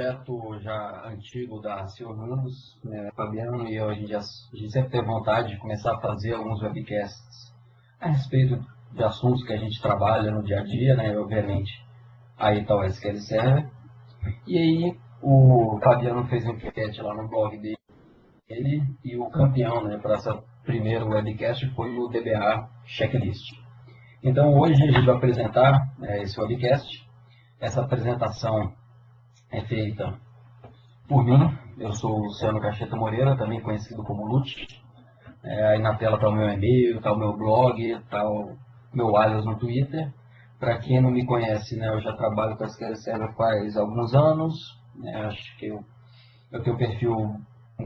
projeto já antigo da Silvanos, né, Fabiano e eu, a gente sempre teve vontade de começar a fazer alguns webcasts a respeito de assuntos que a gente trabalha no dia a dia, né, obviamente, aí está o SQL Server. E aí o Fabiano fez um enquete lá no blog dele e o campeão, né, para essa primeira webcast foi o DBA Checklist. Então hoje a gente vai apresentar esse webcast. Essa apresentação é feita por mim. Eu sou o Luciano Cacheta Moreira, também conhecido como Lute. Aí na tela está o meu e-mail, está o meu blog, está o meu alias no Twitter. Para quem não me conhece, né, eu já trabalho com a SQL Server faz alguns anos. Acho que eu tenho um perfil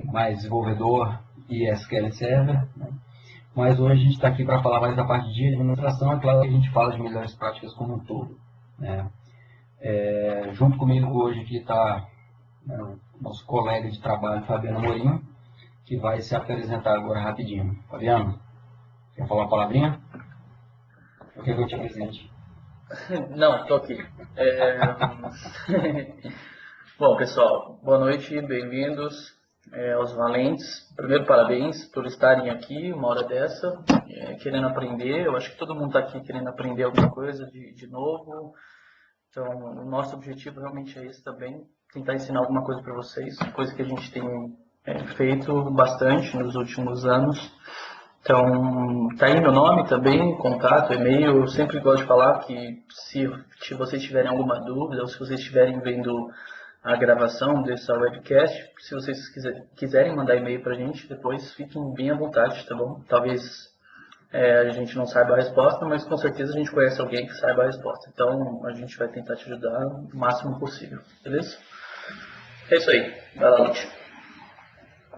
mais desenvolvedor e SQL Server. Né? Mas hoje a gente está aqui para falar mais da parte de administração. É claro que a gente fala de melhores práticas como um todo. Né? Junto comigo hoje aqui está o nosso colega de trabalho, Fabiano Amorim, que vai se apresentar agora rapidinho. Fabiano, quer falar uma palavrinha? Eu quero que eu te apresente. Não, estou aqui. Bom, pessoal, boa noite, bem-vindos aos Valentes. Primeiro, parabéns por estarem aqui uma hora dessa, querendo aprender. Eu acho que todo mundo está aqui querendo aprender alguma coisa de novo. Então, o nosso objetivo realmente é esse também, tentar ensinar alguma coisa para vocês, coisa que a gente tem feito bastante nos últimos anos. Então, tá aí meu nome também, contato, e-mail. Eu sempre gosto de falar que se vocês tiverem alguma dúvida ou se vocês estiverem vendo a gravação dessa webcast, se vocês quiserem mandar e-mail pra gente, depois fiquem bem à vontade, tá bom? Talvez a gente não saiba a resposta, mas com certeza a gente conhece alguém que saiba a resposta. Então, a gente vai tentar te ajudar o máximo possível, beleza? É isso aí. Vai lá, Lute.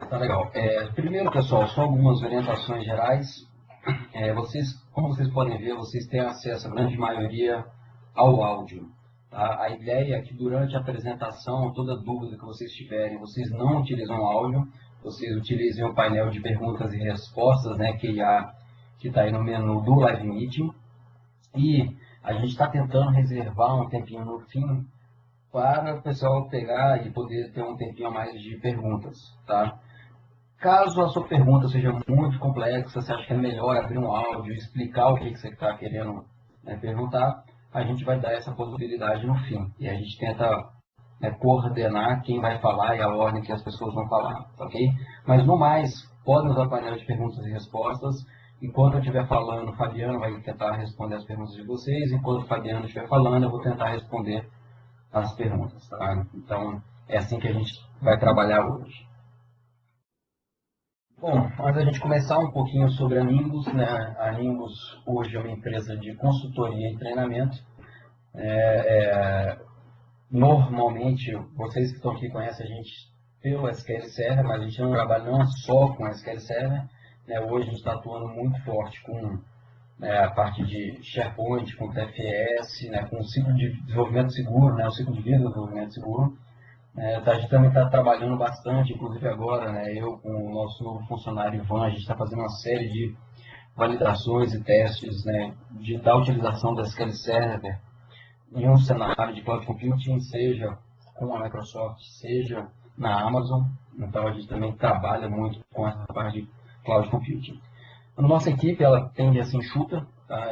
Tá legal. Primeiro, pessoal, só algumas orientações gerais. Como vocês podem ver, vocês têm acesso, a grande maioria, ao áudio. Tá? A ideia é que durante a apresentação, toda dúvida que vocês tiverem, vocês não utilizam áudio, vocês utilizem o painel de perguntas e respostas, né, que está aí no menu do Live Meeting. E a gente está tentando reservar um tempinho no fim para o pessoal pegar e poder ter um tempinho a mais de perguntas. Tá? Caso a sua pergunta seja muito complexa, você acha que é melhor abrir um áudio e explicar o que você está querendo perguntar, a gente vai dar essa possibilidade no fim. E a gente tenta coordenar quem vai falar e a ordem que as pessoas vão falar, ok? Mas no mais, podem usar o painel de perguntas e respostas. Enquanto eu estiver falando, o Fabiano vai tentar responder as perguntas de vocês. Enquanto o Fabiano estiver falando, eu vou tentar responder as perguntas. Tá? Então, é assim que a gente vai trabalhar hoje. Bom, antes da gente começar um pouquinho sobre a Nimbus, né? A Nimbus hoje é uma empresa de consultoria e treinamento. Normalmente, vocês que estão aqui conhecem a gente pelo SQL Server, mas a gente não trabalha não só com SQL Server. Né? Hoje a gente está atuando muito forte com a parte de SharePoint, com TFS, né? Com o ciclo de desenvolvimento seguro, né? O ciclo de vida do desenvolvimento seguro. A gente também está trabalhando bastante, inclusive agora, né, eu com o nosso novo funcionário Ivan, a gente está fazendo uma série de validações e testes, né, da utilização da SQL Server em um cenário de cloud computing, seja com a Microsoft, seja na Amazon. Então a gente também trabalha muito com essa parte de cloud computing. A nossa equipe, ela tende a ser enxuta, tá?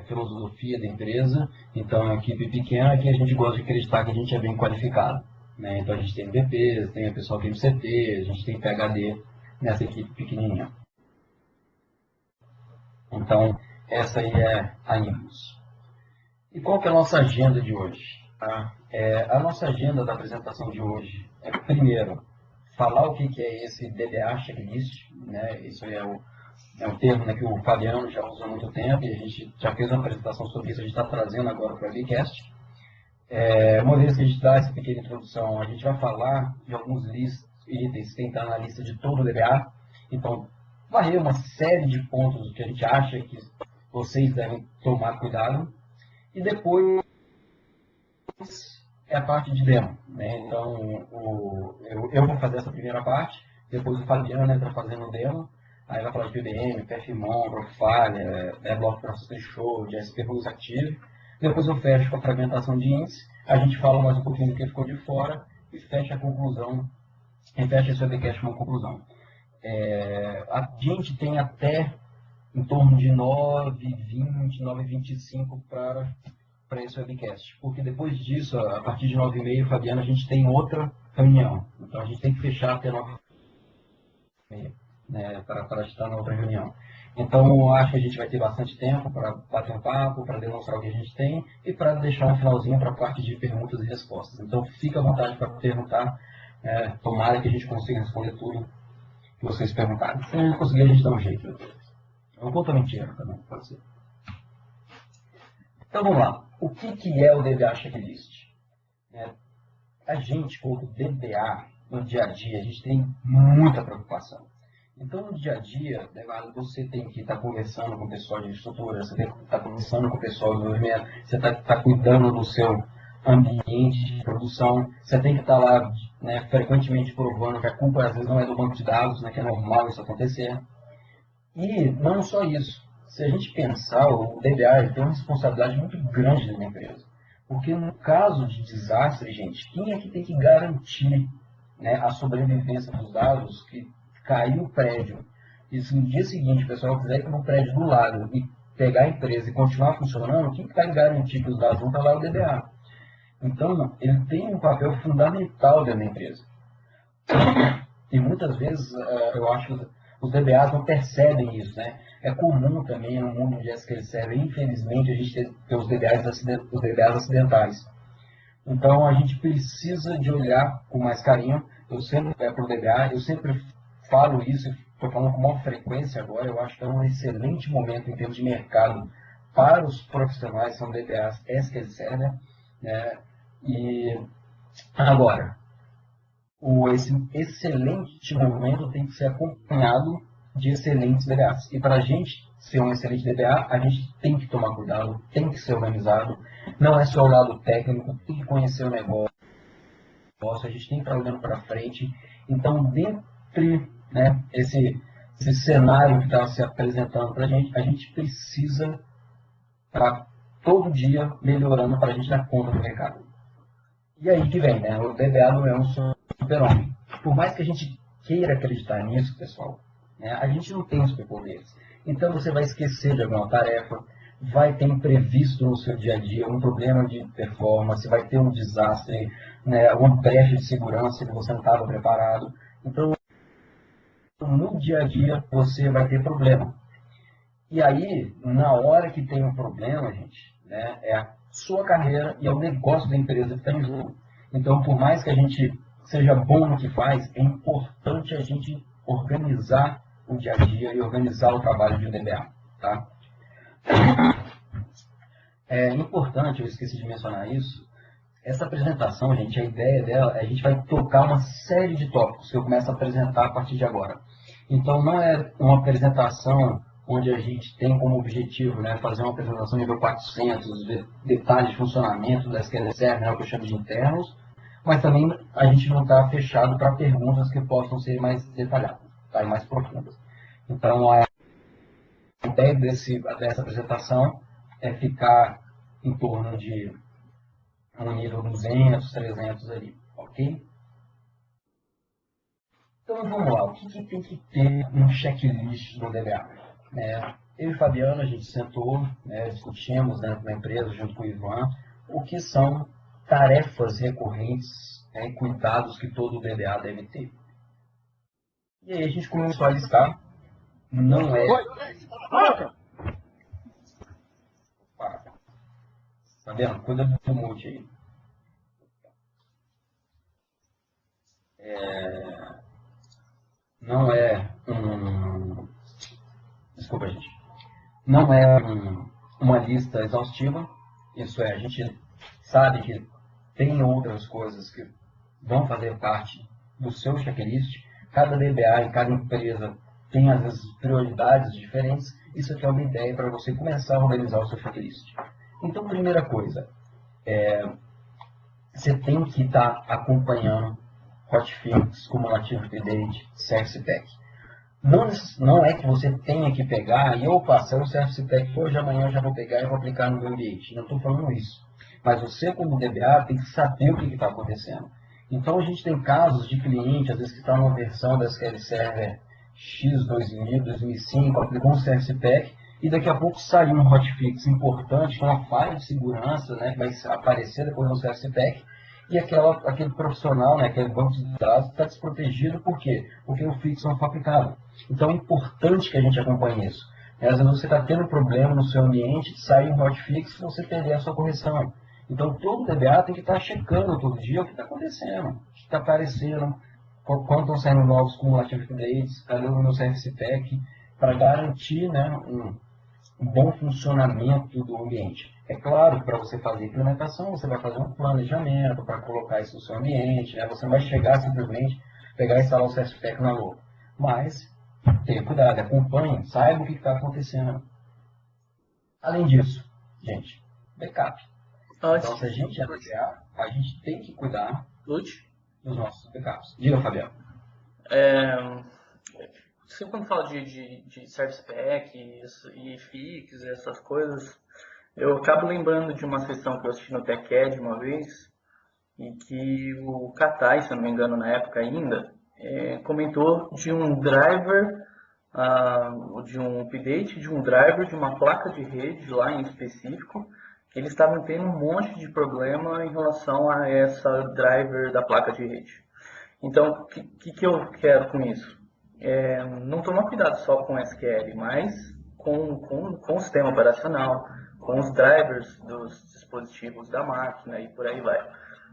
Filosofia da empresa, então é uma equipe pequena que a gente gosta de acreditar que a gente é bem qualificado. Né? Então a gente tem VPs, tem o pessoal que tem MCT, a gente tem PHD nessa equipe pequenininha. Então essa aí é a Nimbus. E qual que é a nossa agenda de hoje? Tá? A nossa agenda da apresentação de hoje é, primeiro, falar o que é esse DBA Checklist. Né? Isso é um termo, né, que o Fabiano já usou há muito tempo e a gente já fez uma apresentação sobre isso, a gente está trazendo agora para o webcast. Uma vez que a gente dá essa pequena introdução, a gente vai falar de alguns itens que está na lista de todo o DBA. Então, varrer uma série de pontos que a gente acha que vocês devem tomar cuidado. E depois é a parte de demo. Né? Então, eu vou fazer essa primeira parte, depois o Fabiano entra fazendo o demo. Aí vai falar de PBM, PFMON, Profile, Block Process Threshold, de SP Rules Active. Depois eu fecho com a fragmentação de índice, a gente fala mais um pouquinho do que ficou de fora e fecha a conclusão, e fecha esse webcast com uma conclusão. A gente tem até em torno de 9h20, 9h25 para esse webcast, porque depois disso, a partir de 9h30, Fabiana, a gente tem outra reunião. Então a gente tem que fechar até 9h30, né, para estar na outra reunião. Então eu acho que a gente vai ter bastante tempo para bater um papo, para demonstrar o que a gente tem e para deixar um finalzinho para a parte de perguntas e respostas. Então fica à vontade para perguntar, tomara que a gente consiga responder tudo que vocês perguntarem. Se não conseguir, a gente dá um jeito. Eu conto mentira também, pode ser. Então vamos lá. O que é o DBA Checklist? A gente, como DBA, no dia a dia, a gente tem muita preocupação. Então, no dia a dia, você tem que estar conversando com o pessoal de estrutura, você tem que estar conversando com o pessoal de desenvolvimento, você tem que estar cuidando do seu ambiente de produção, você tem que estar lá, né, frequentemente provando que a culpa às vezes não é do banco de dados, né, que é normal isso acontecer. E não só isso. Se a gente pensar, o DBA tem uma responsabilidade muito grande na empresa. Porque no caso de desastre, gente, quem é que tem que garantir, né, a sobrevivência dos dados que caiu o prédio? E se no dia seguinte o pessoal quiser ir para o prédio do lado e pegar a empresa e continuar funcionando, quem vai garantir que os dados vão para lá? O DBA. Então, ele tem um papel fundamental dentro da empresa. E muitas vezes eu acho que os DBAs não percebem isso, né? É comum também no mundo de SQL Server, infelizmente, a gente ter os DBAs acidentais. Então, a gente precisa de olhar com mais carinho. Eu sempre para o DBA, eu sempre falo isso, estou falando com maior frequência agora. Eu acho que é um excelente momento em termos de mercado para os profissionais que são DBAs SQL Server, né? E agora, esse excelente momento tem que ser acompanhado de excelentes DBAs. E para a gente ser um excelente DBA, a gente tem que tomar cuidado, tem que ser organizado. Não é só o lado técnico, tem que conhecer o negócio, a gente tem que estar olhando para frente. Então, dentre, né, esse cenário que está se apresentando para a gente precisa estar todo dia melhorando para a gente dar conta do mercado. E aí que vem, né? O DBA não é um super-homem. Por mais que a gente queira acreditar nisso, pessoal, né, a gente não tem superpoderes. Então você vai esquecer de alguma tarefa, vai ter imprevisto no seu dia a dia, um problema de performance, vai ter um desastre, né, alguma brecha de segurança que você não estava preparado. Então, no dia a dia, você vai ter problema. E aí, na hora que tem um problema, gente, né, é a sua carreira e é o negócio da empresa que está em jogo. Então, por mais que a gente seja bom no que faz, é importante a gente organizar o dia a dia e organizar o trabalho de um DBA. Tá? É importante, eu esqueci de mencionar isso, essa apresentação, gente, a ideia dela, a gente vai tocar uma série de tópicos que eu começo a apresentar a partir de agora. Então, não é uma apresentação onde a gente tem como objetivo, né, fazer uma apresentação nível 400, detalhes de funcionamento da SQL Server, né, o que eu chamo de internos, mas também a gente não está fechado para perguntas que possam ser mais detalhadas, tá, e mais profundas. Então, a ideia dessa apresentação é ficar em torno de um nível 200, 300 ali, ok? Então vamos lá, o que tem que ter um checklist do DBA? Eu e Fabiano, a gente sentou, né, discutimos dentro da empresa, junto com o Ivan, o que são tarefas recorrentes, né, e cuidados que todo DBA deve ter. E aí a gente começou a listar, não é... Fabiano, cuida do mute aí. Não é um... Desculpa, gente. Não é uma lista exaustiva. Isso é, a gente sabe que tem outras coisas que vão fazer parte do seu checklist. Cada DBA e cada empresa tem, às vezes, prioridades diferentes. Isso aqui é uma ideia para você começar a organizar o seu checklist. Então, primeira coisa, você tem que estar acompanhando hotfix, cumulative update, service pack. Não é que você tenha que pegar e passar o service pack hoje, amanhã eu já vou pegar e vou aplicar no meu ambiente. Não estou falando isso. Mas você, como DBA, tem que saber o que está acontecendo. Então, a gente tem casos de cliente, às vezes que está numa versão da SQL Server X 2000, 2005, aplicou um Service Pack, e daqui a pouco saiu um hotfix importante, com uma falha de segurança, né, que vai aparecer depois no Service Pack, e aquele profissional, né, aquele banco de dados está desprotegido. Por quê? Porque o fix não foi aplicado. Então, é importante que a gente acompanhe isso. Às vezes você está tendo problema no seu ambiente, sai um hotfix e você perder a sua correção. Então, todo DBA tem que estar checando todo dia o que está acontecendo, o que está aparecendo, quando estão saindo novos cumulative updates, cadê o meu Service Pack, para garantir, né, um bom funcionamento do ambiente. É claro que para você fazer implementação, você vai fazer um planejamento para colocar isso no seu ambiente, né? Você não vai chegar simplesmente, pegar e instalar o Service Pack na louca. Mas, tenha cuidado, acompanhe, saiba o que está acontecendo. Além disso, gente, backup. Então, se a gente é DBA, a gente tem que cuidar dos nossos backups. Diga, Fabiano. Sempre quando falo de Service Pack e fix, essas coisas, eu acabo lembrando de uma sessão que eu assisti no TechEd uma vez, e que o Katai, se eu não me engano na época ainda, comentou de um driver, de um update de um driver de uma placa de rede lá em específico, que eles estavam tendo um monte de problema em relação a essa driver da placa de rede. Então, o que eu quero com isso? Não tomar cuidado só com SQL, mas com o sistema operacional, com os drivers dos dispositivos da máquina e por aí vai.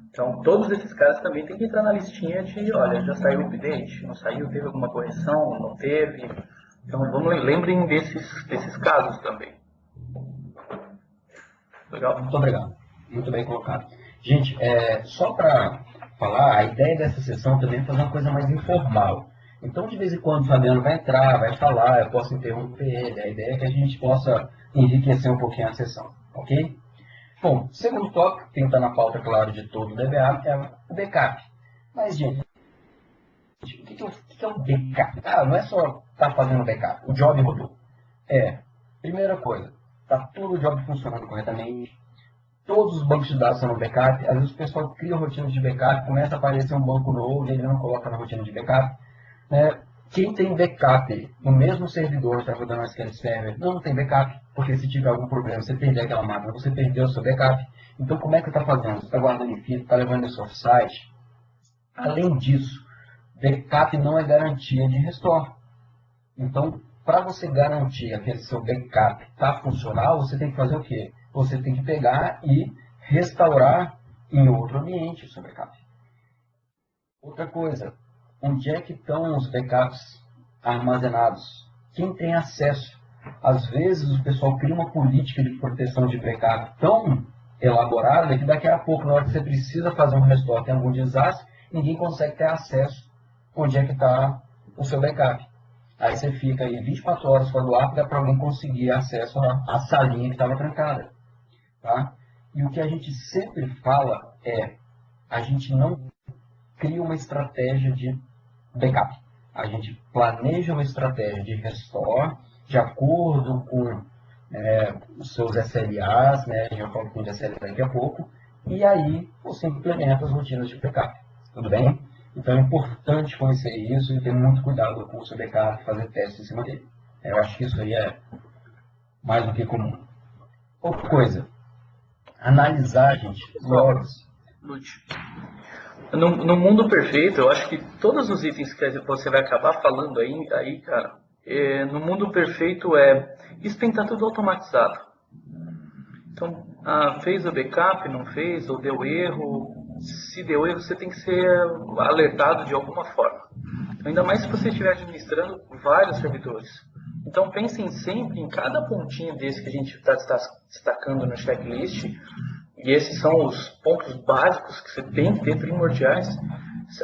Então, todos esses caras também têm que entrar na listinha de, olha, já saiu o update, não saiu, teve alguma correção, não teve. Então, lembrem desses casos também. Legal? Muito obrigado. Muito bem colocado. Gente, só para falar, a ideia dessa sessão também é fazer uma coisa mais informal. Então, de vez em quando o Fabiano vai entrar, vai falar, eu posso interromper ele. A ideia é que a gente possa enriquecer um pouquinho a sessão, ok? Bom, segundo tópico, que está na pauta, claro, de todo o DBA, é o backup. Mas, gente, o que é um backup? Não é só estar fazendo backup, o job rodou. Primeira coisa, está todo o job funcionando corretamente, todos os bancos de dados estão no backup. Às vezes o pessoal cria rotina de backup, começa a aparecer um banco novo e ele não coloca na rotina de backup. Quem tem backup no mesmo servidor está rodando a SQL Server não tem backup, porque se tiver algum problema, você perder aquela máquina, você perdeu o seu backup. Então, como é que está fazendo? Você está guardando em fila, está levando isso offsite. Além disso, backup não é garantia de restore. Então, para você garantir que esse seu backup está funcional, você tem que fazer o quê? Você tem que pegar e restaurar em outro ambiente o seu backup. Outra coisa, onde é que estão os backups armazenados? Quem tem acesso? Às vezes o pessoal cria uma política de proteção de backup tão elaborada que daqui a pouco, na hora que você precisa fazer um restore, tem algum desastre, ninguém consegue ter acesso onde é que está o seu backup. Aí você fica aí 24 horas fora do ar para alguém conseguir acesso à salinha que estava trancada. Tá? E o que a gente sempre fala a gente não cria uma estratégia de backup. A gente planeja uma estratégia de restore de acordo com os seus SLAs, né? A gente vai falar um pouquinho de SLA daqui a pouco, e aí você implementa as rotinas de backup. Tudo bem? Então é importante conhecer isso e ter muito cuidado com o seu backup, fazer testes em cima dele. Eu acho que isso aí é mais do que comum. Outra coisa, analisar, gente, logs. No mundo perfeito, eu acho que todos os itens que você vai acabar falando aí cara, no mundo perfeito isso tem que estar tudo automatizado. Então, fez o backup, não fez, ou deu erro. Se deu erro, você tem que ser alertado de alguma forma. Ainda mais se você estiver administrando vários servidores. Então, pensem sempre em cada pontinho desse que a gente está destacando no checklist. E esses são os pontos básicos que você tem que ter, primordiais.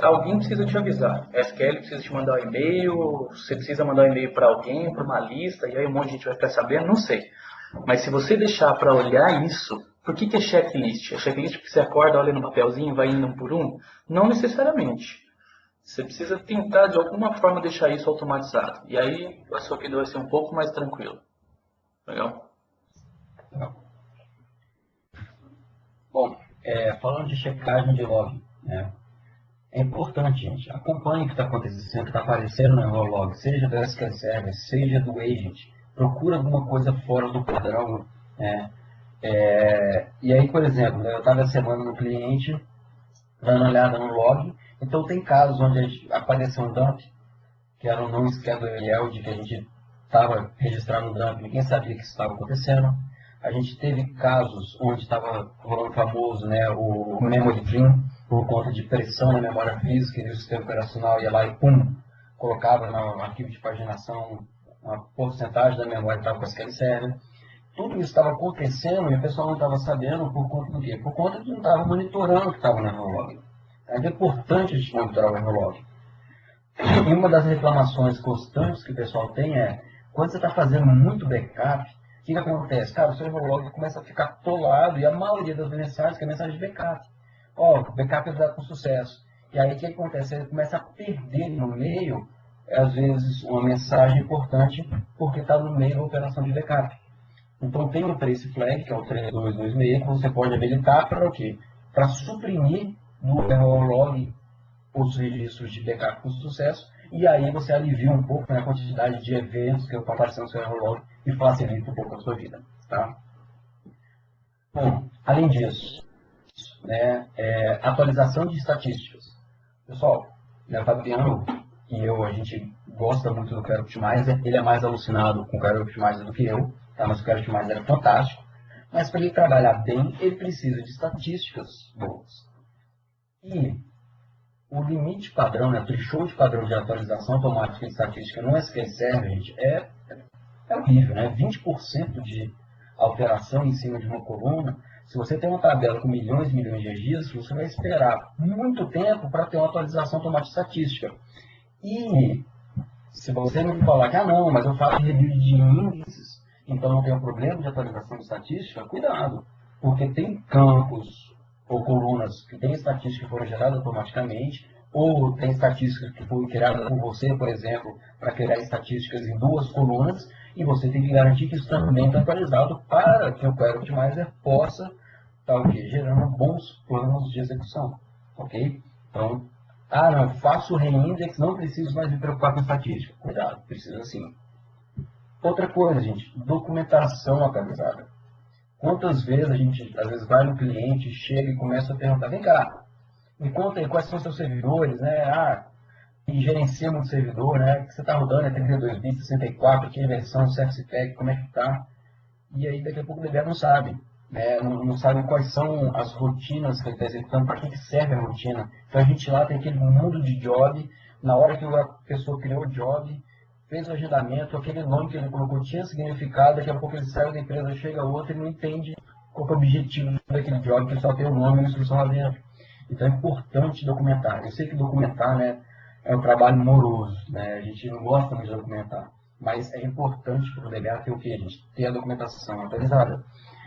Alguém precisa te avisar. A SQL precisa te mandar um e-mail, você precisa mandar um e-mail para alguém, para uma lista, e aí um monte de gente vai ficar sabendo, não sei. Mas se você deixar para olhar isso, por que é checklist? É checklist porque você acorda, olha no papelzinho, vai indo um por um? Não necessariamente. Você precisa tentar, de alguma forma, deixar isso automatizado. E aí a sua vida vai ser um pouco mais tranquila. Legal? Legal. Bom, falando de checagem de log, né? É importante, gente. Acompanhe o que está acontecendo, o que está aparecendo no Errolog, seja do SQL Server, seja do Agent. Procura alguma coisa fora do padrão, né? E aí, por exemplo, eu estava essa semana no cliente, dando uma olhada no log. Então, tem casos onde apareceu um dump, que era um non-scheduled yield, que a gente estava registrando um dump, ninguém sabia que isso estava acontecendo. A gente teve casos onde estava rolando famoso, né, o memory dream, por conta de pressão na memória física e o sistema operacional ia lá e pum, colocava no arquivo de paginação uma porcentagem da memória que estava com a SQL Server. Tudo isso estava acontecendo e o pessoal não estava sabendo por conta do quê? Por conta de não estava monitorando o que estava no Errolog. É importante a gente monitorar o Errolog. E uma das reclamações constantes que o pessoal tem é, quando você está fazendo muito backup, o que acontece? Cara, o seu Errolog começa a ficar atolado e a maioria das mensagens, que é mensagem de backup. Ó, backup é dado com sucesso. E aí o que acontece? Ele começa a perder no meio, às vezes, uma mensagem importante, porque está no meio da operação de backup. Então tem o trace flag, que é o 3226, que você pode habilitar para o quê? Para suprimir no Errolog os registros de backup com sucesso, e aí você alivia um pouco, né, a quantidade de eventos que aparecem no seu Errolog e facilita um pouco a sua vida. Tá? Bom, além disso, né, atualização de estatísticas. Pessoal, né, Fabiano e eu, a gente gosta muito do Quero Optimizer, ele é mais alucinado com o Quero Optimizer do que eu, tá? Mas o Quero Optimizer é fantástico, mas para ele trabalhar bem, ele precisa de estatísticas boas. E o limite padrão, né, o threshold padrão de atualização automática de estatística no SQL Server, gente, é horrível, né? 20% de alteração em cima de uma coluna. Se você tem uma tabela com milhões e milhões de registros, você vai esperar muito tempo para ter uma atualização automática estatística. E se você não falar que, não, mas eu faço review de índices, então não tem um problema de atualização de estatística, cuidado, porque tem campos ou colunas que têm estatísticas que foram geradas automaticamente, ou tem estatísticas que foram criadas por você, por exemplo, para criar estatísticas em duas colunas, e você tem que garantir que isso também está atualizado para que o Query Optimizer possa estar gerando bons planos de execução. Ok? Então, não, faço o reindex, não preciso mais me preocupar com estatística. Cuidado, precisa sim. Outra coisa, gente, documentação atualizada. Quantas vezes a gente, às vezes, vai no cliente, chega e começa a perguntar, vem cá, me conta aí quais são os seus servidores, né? E gerencia muito servidor, né? Que você está rodando, 32 bits, 64, que versão, Service Pack, como é que está? E aí, daqui a pouco, o DBA não sabe. Né? Não sabe quais são as rotinas que ele está executando, para que serve a rotina. Então, a gente lá tem aquele mundo de job, na hora que a pessoa criou o job, fez o agendamento, aquele nome que ele colocou tinha significado, daqui a pouco ele sai da empresa, chega outra e não entende qual é o objetivo daquele job, que só tem o nome e a instrução lá dentro. Então é importante documentar. Eu sei que documentar, né, é um trabalho moroso, né? A gente não gosta muito de documentar, mas é importante para o DBA ter o quê, gente? Ter a documentação atualizada.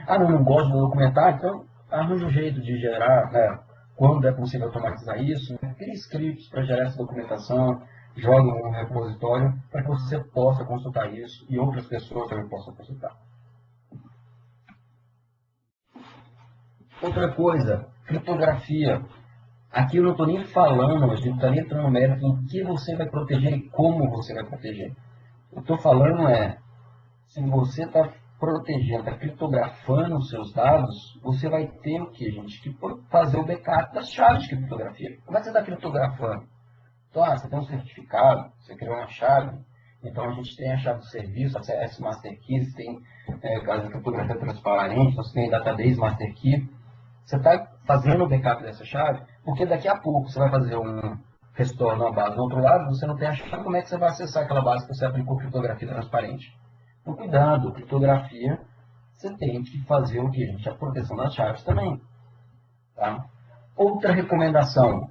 Não gosto de documentar, então arranja um jeito de gerar, né, quando é possível automatizar isso, né? Cria scripts para gerar essa documentação, joga um repositório para que você possa consultar isso e outras pessoas também possam consultar. Outra coisa, criptografia. Aqui eu não estou nem falando, a gente não está nem entrando no mérito em que você vai proteger e como você vai proteger. O que eu estou falando se você está protegendo, está criptografando os seus dados, você vai ter o que, gente? Que fazer o backup das chaves de criptografia. Como é que você está criptografando? Então, você tem um certificado, você criou uma chave, então a gente tem a chave do serviço, a CS Master Key, você tem caso de criptografia transparente, você tem database Master Key. Você está fazendo o backup dessa chave, porque daqui a pouco você vai fazer um restore na base do outro lado, você não tem a chave, como é que você vai acessar aquela base que você aplicou criptografia transparente? Então, cuidado, criptografia, você tem que fazer o que, gente? A proteção das chaves também. Tá? Outra recomendação,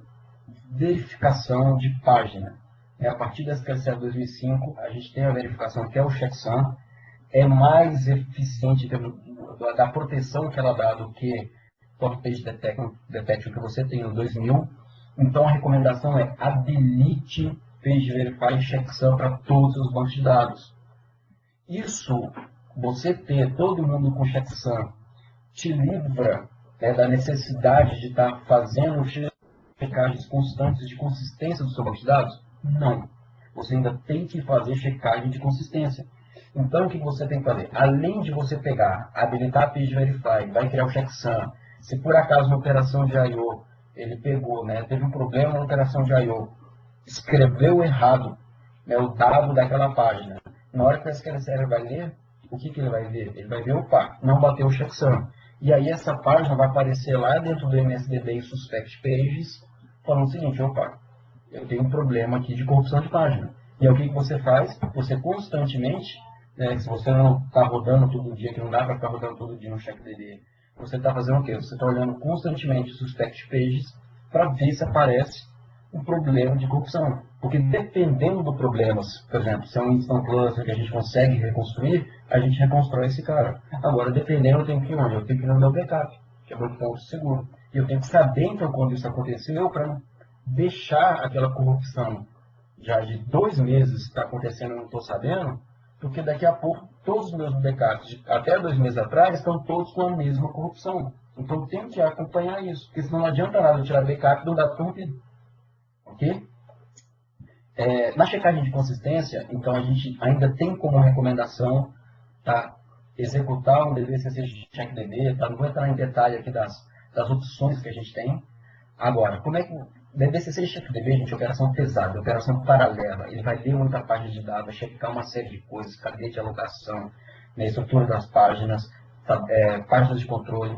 verificação de página. A partir da SQL Server 2005, a gente tem a verificação que é o checksum, é mais eficiente da proteção que ela dá do que o Page Detection que você tem no 2000. Então a recomendação é habilite Page Verify e checksum para todos os bancos de dados. Isso, você ter todo mundo com checksum, te livra da necessidade de estar fazendo checagens constantes de consistência do seu banco de dados? Não. Você ainda tem que fazer checagem de consistência. Então, o que você tem que fazer? Além de você pegar, habilitar a Page Verify, vai criar o checksum. Se por acaso na operação de I/O ele pegou, né, teve um problema na operação de I/O, escreveu errado, né, o dado daquela página. Na hora que o SQL Server vai ler, o que ele vai ver? Ele vai ver, opa, não bateu o checksum. E aí essa página vai aparecer lá dentro do MSDB e Suspect Pages, falando o seguinte, opa, eu tenho um problema aqui de corrupção de página. E aí o que você faz? Você constantemente, né, se você não está rodando todo dia, que não dá para ficar rodando todo dia no CheckDB, você está fazendo o quê? Você está olhando constantemente os Suspect Pages para ver se aparece um problema de corrupção. Porque dependendo do problema, por exemplo, se é um instant cluster que a gente consegue reconstruir, a gente reconstrói esse cara. Agora, dependendo, eu tenho que ir onde? Eu tenho que ir no meu backup, que é o meu ponto seguro. E eu tenho que saber, então, quando isso aconteceu, para não deixar aquela corrupção já de 2 meses que está acontecendo, eu não estou sabendo, porque daqui a pouco todos os meus backups, até 2 meses atrás, estão todos com a mesma corrupção. Então eu tenho que acompanhar isso, porque senão não adianta nada eu tirar backup de um dado corrompido. Ok? Na checagem de consistência, então a gente ainda tem como recomendação, tá, executar um DBCC de CheckDB, tá? Não vou entrar em detalhe aqui das opções que a gente tem. Agora, como é que DBCC de CheckDB, gente, é operação pesada, operação paralela. Ele vai ler muita página de dados, vai checar uma série de coisas, cadeia de alocação, né, estrutura das páginas, páginas de controle.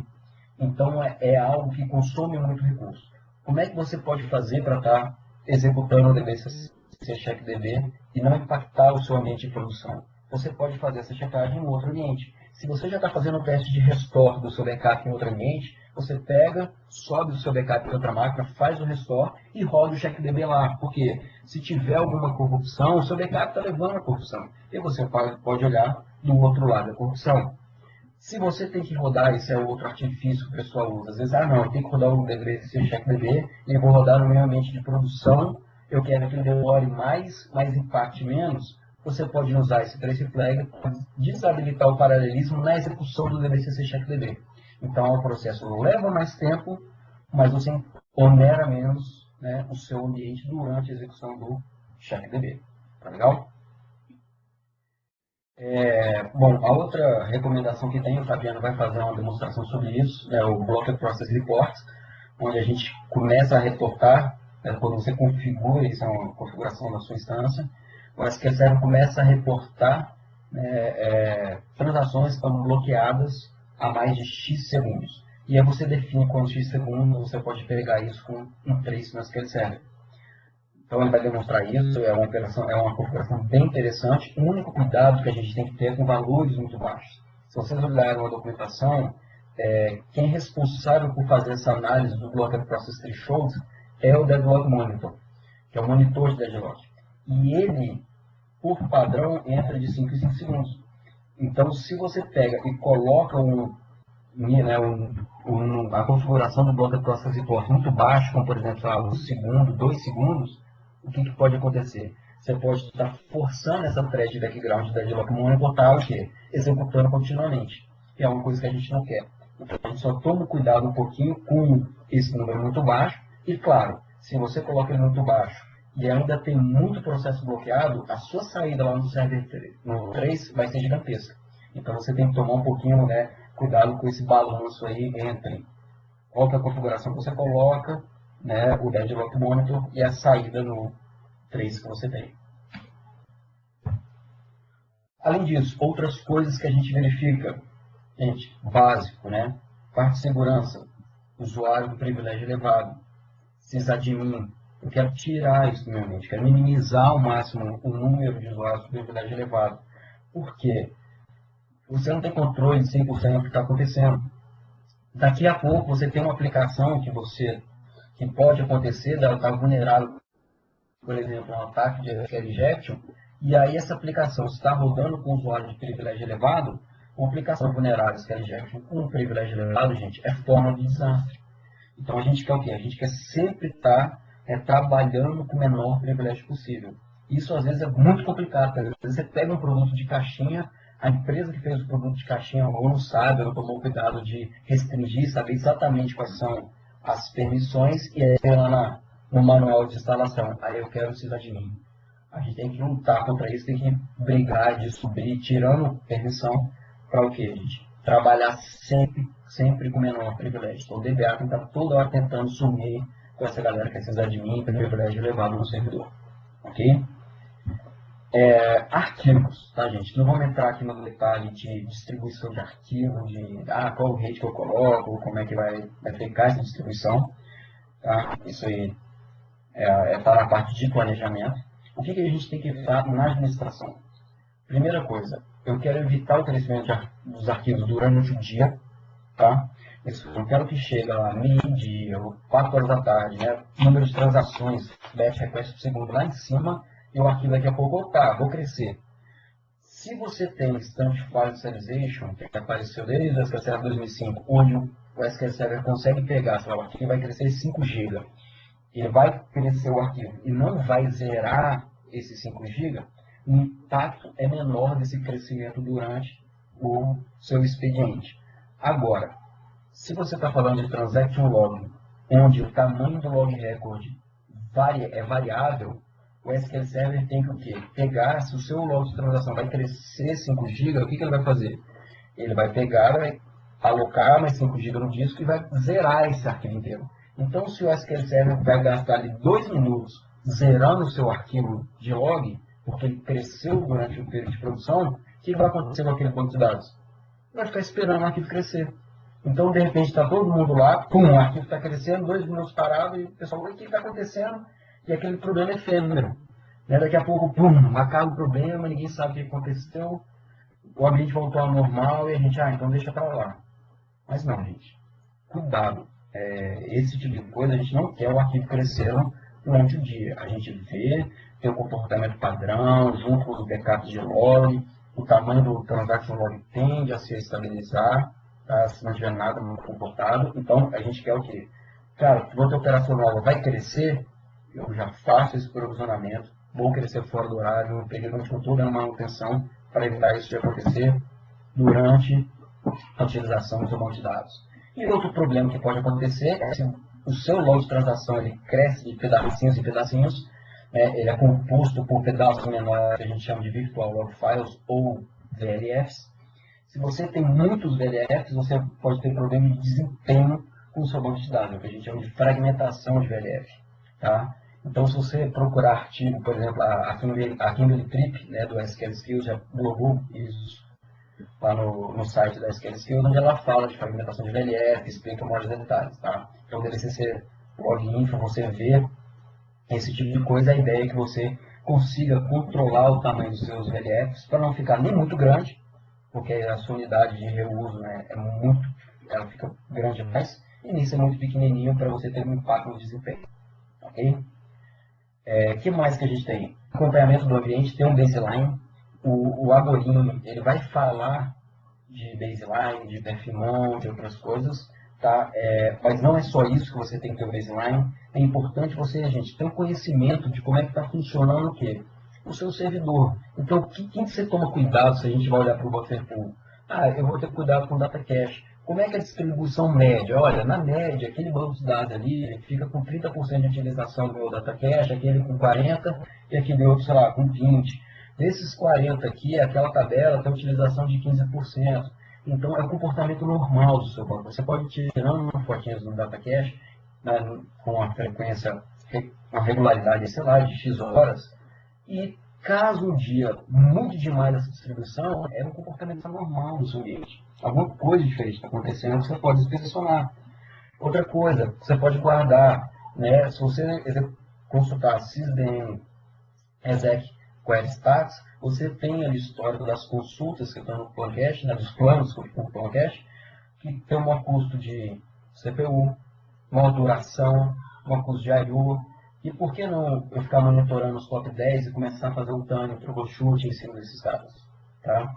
Então, é algo que consome muito recurso. Como é que você pode fazer para estar executando o DBCC CheckDB e não impactar o seu ambiente de produção? Você pode fazer essa checagem em outro ambiente. Se você já está fazendo o teste de restore do seu backup em outro ambiente, você pega, sobe o seu backup em outra máquina, faz o restore e roda o CheckDB lá. Porque se tiver alguma corrupção, o seu backup está levando a corrupção. E você pode olhar do outro lado da corrupção. Se você tem que rodar, esse é outro artifício que o pessoal usa. Às vezes, não, eu tenho que rodar o DBCC CheckDB e eu vou rodar no meu ambiente de produção. Eu quero que ele demore mais, mas impacte menos. Você pode usar esse trace flag para desabilitar o paralelismo na execução do DBCC CheckDB. Então, o processo leva mais tempo, mas você onera menos, né, o seu ambiente durante a execução do CheckDB. Tá legal? Bom, a outra recomendação que tem, o Fabiano vai fazer uma demonstração sobre isso, é o Blocked Process Report, onde a gente começa a reportar, quando você configura, isso é uma configuração da sua instância, o SQL Server começa a reportar transações que estão bloqueadas a mais de X segundos. E aí você define quantos X segundos você pode pegar isso com um trace no SQL Server. Então ele vai demonstrar isso, é uma configuração bem interessante. O único cuidado que a gente tem que ter é com valores muito baixos. Se vocês olharem a documentação, quem é responsável por fazer essa análise do Blocked Process Threshold é o Deadlock Monitor, que é o monitor de deadlock. E ele, por padrão, entra de 5 em 5 segundos. Então, se você pega e coloca a configuração do Blocked Process Report muito baixo, como por exemplo, 1 segundo, 2 segundos, o que pode acontecer? Você pode estar forçando essa thread de background da Deadlock Monitor para o quê? Executando continuamente. Que é uma coisa que a gente não quer. Então, a gente só toma cuidado um pouquinho com esse número muito baixo. E claro, se você coloca ele muito baixo e ainda tem muito processo bloqueado, a sua saída lá no server 3 vai ser gigantesca. Então você tem que tomar um pouquinho, né, cuidado com esse balanço aí entre qual que é a configuração que você coloca, né, o Deadlock Monitor e a saída no 3 que você tem. Além disso, outras coisas que a gente verifica, gente, básico, né? Parte de segurança, usuário com privilégio elevado, sysadmin, eu quero tirar isso do meu ambiente, quero minimizar ao máximo o número de usuários com privilégio elevado. Por quê? Você não tem controle de 100% do que está acontecendo. Daqui a pouco você tem uma aplicação que pode acontecer, ela está vulnerável, por exemplo, um ataque de SQL injection, e aí essa aplicação está rodando com usuário de privilégio elevado, uma aplicação vulnerável SQL injection com privilégio elevado, gente, é forma de desastre. Então a gente quer o quê? A gente quer sempre estar trabalhando com o menor privilégio possível. Isso às vezes é muito complicado, às vezes você pega um produto de caixinha, a empresa que fez o produto de caixinha ou não sabe, ou não tomou cuidado de restringir, saber exatamente quais são as permissões e aí lá no manual de instalação. Aí eu quero o sysadmin. A gente tem que lutar contra isso, tem que brigar, descobrir, tirando permissão para o quê, gente? Trabalhar sempre com menor privilégio. Então o DBA tem que estar toda hora tentando sumir com essa galera que é sysadmin, tem privilégio elevado no servidor. Ok? Arquivos, tá, gente? Não vamos entrar aqui no detalhe de distribuição de arquivo, de qual o rate que eu coloco, como é que vai ficar essa distribuição. Tá? Isso aí para a parte de planejamento. O que a gente tem que evitar na administração? Primeira coisa, eu quero evitar o crescimento dos arquivos durante o dia. Tá? Eu não quero que chegue lá meio-dia ou 4 horas da tarde, né? Número de transações, batch request por segundo lá em cima, e o arquivo daqui a pouco, vou crescer. Se você tem Instance File Serialization, que apareceu desde o SQL Server 2005, onde o SQL Server consegue pegar, sei lá, o arquivo vai crescer 5 GB, ele vai crescer o arquivo e não vai zerar esses 5 GB, o impacto é menor desse crescimento durante o seu expediente. Agora, se você está falando de Transaction Log, onde o tamanho do log record é variável, o SQL Server tem que o quê? Pegar, se o seu log de transação vai crescer 5 GB, o que ele vai fazer? Ele vai pegar, vai alocar mais 5 GB no disco e vai zerar esse arquivo inteiro. Então, se o SQL Server vai gastar ali 2 minutos zerando o seu arquivo de log, porque ele cresceu durante o período de produção, o que vai acontecer com aquele banco de dados? Vai ficar esperando o arquivo crescer. Então, de repente, está todo mundo lá, o arquivo está crescendo, 2 minutos parado, e o pessoal, o que está acontecendo? E aquele problema é efêmero. Né? Daqui a pouco, acaba o problema, ninguém sabe o que aconteceu, o ambiente voltou ao normal e a gente, então deixa para lá. Mas não, gente. Cuidado. Esse tipo de coisa, a gente não quer o arquivo crescendo durante o dia. A gente vê, tem um comportamento padrão, junto com os backups de log, o tamanho do transaction log tende a se estabilizar, tá? Se não tiver nada muito comportado. Então, a gente quer o quê? Cara, se outra operação nova vai crescer, eu já faço esse provisionamento, vou crescer fora do horário, no período onde eu estou dando manutenção, para evitar isso de acontecer durante a utilização do seu banco de dados. E outro problema que pode acontecer é se o seu log de transação ele cresce de pedacinhos em pedacinhos, ele é composto por pedaços menores que a gente chama de Virtual Log Files ou VLFs. Se você tem muitos VLFs, você pode ter problema de desempenho com o seu banco de dados, o que a gente chama de fragmentação de VLF. Tá? Então, se você procurar artigo, por exemplo, a Kimberly Tripp, né, do SQL Skills, já blogou isso lá no site da SQL Skills, onde ela fala de fragmentação de VLF, explica maiores detalhes. Tá? Então, deve ser login para você ver esse tipo de coisa. A ideia é que você consiga controlar o tamanho dos seus VLFs para não ficar nem muito grande, porque a sua unidade de reuso, né, ela fica grande demais, e nisso é muito pequenininho para você ter um impacto no desempenho. Ok? Que mais que a gente tem? Acompanhamento do ambiente, tem um baseline. O Agorinho, ele vai falar de baseline, de perfimon, de outras coisas, tá? Mas não é só isso que você tem que ter o baseline. É importante você, gente, ter um conhecimento de como é que está funcionando o quê? O seu servidor. Então, quem você toma cuidado se a gente vai olhar para o buffer pool? Eu vou ter cuidado com o data cache. Como é que é a distribuição média? Olha, na média, aquele banco de dados ali fica com 30% de utilização do meu data cache, aquele com 40% e aquele outro, sei lá, com 20%. Desses 40% aqui, aquela tabela tem utilização de 15%. Então, é o comportamento normal do seu banco. Você pode ir tirando uma fotinha no data cache, né, com a frequência, uma regularidade, sei lá, de X horas, e caso um dia mude demais essa distribuição, é um comportamento normal do seu ambiente. Alguma coisa diferente está acontecendo, você pode inspecionar. Outra coisa, você pode guardar, né, se você consultar sysdem exec query stats, você tem ali o histórico das consultas que estão no plan cache, né, dos planos que estão no plan cache, que tem um maior custo de CPU, maior duração, maior custo de I/O. E por que não eu ficar monitorando os top 10 e começar a fazer um tuning, troubleshoot em cima desses caras? Tá?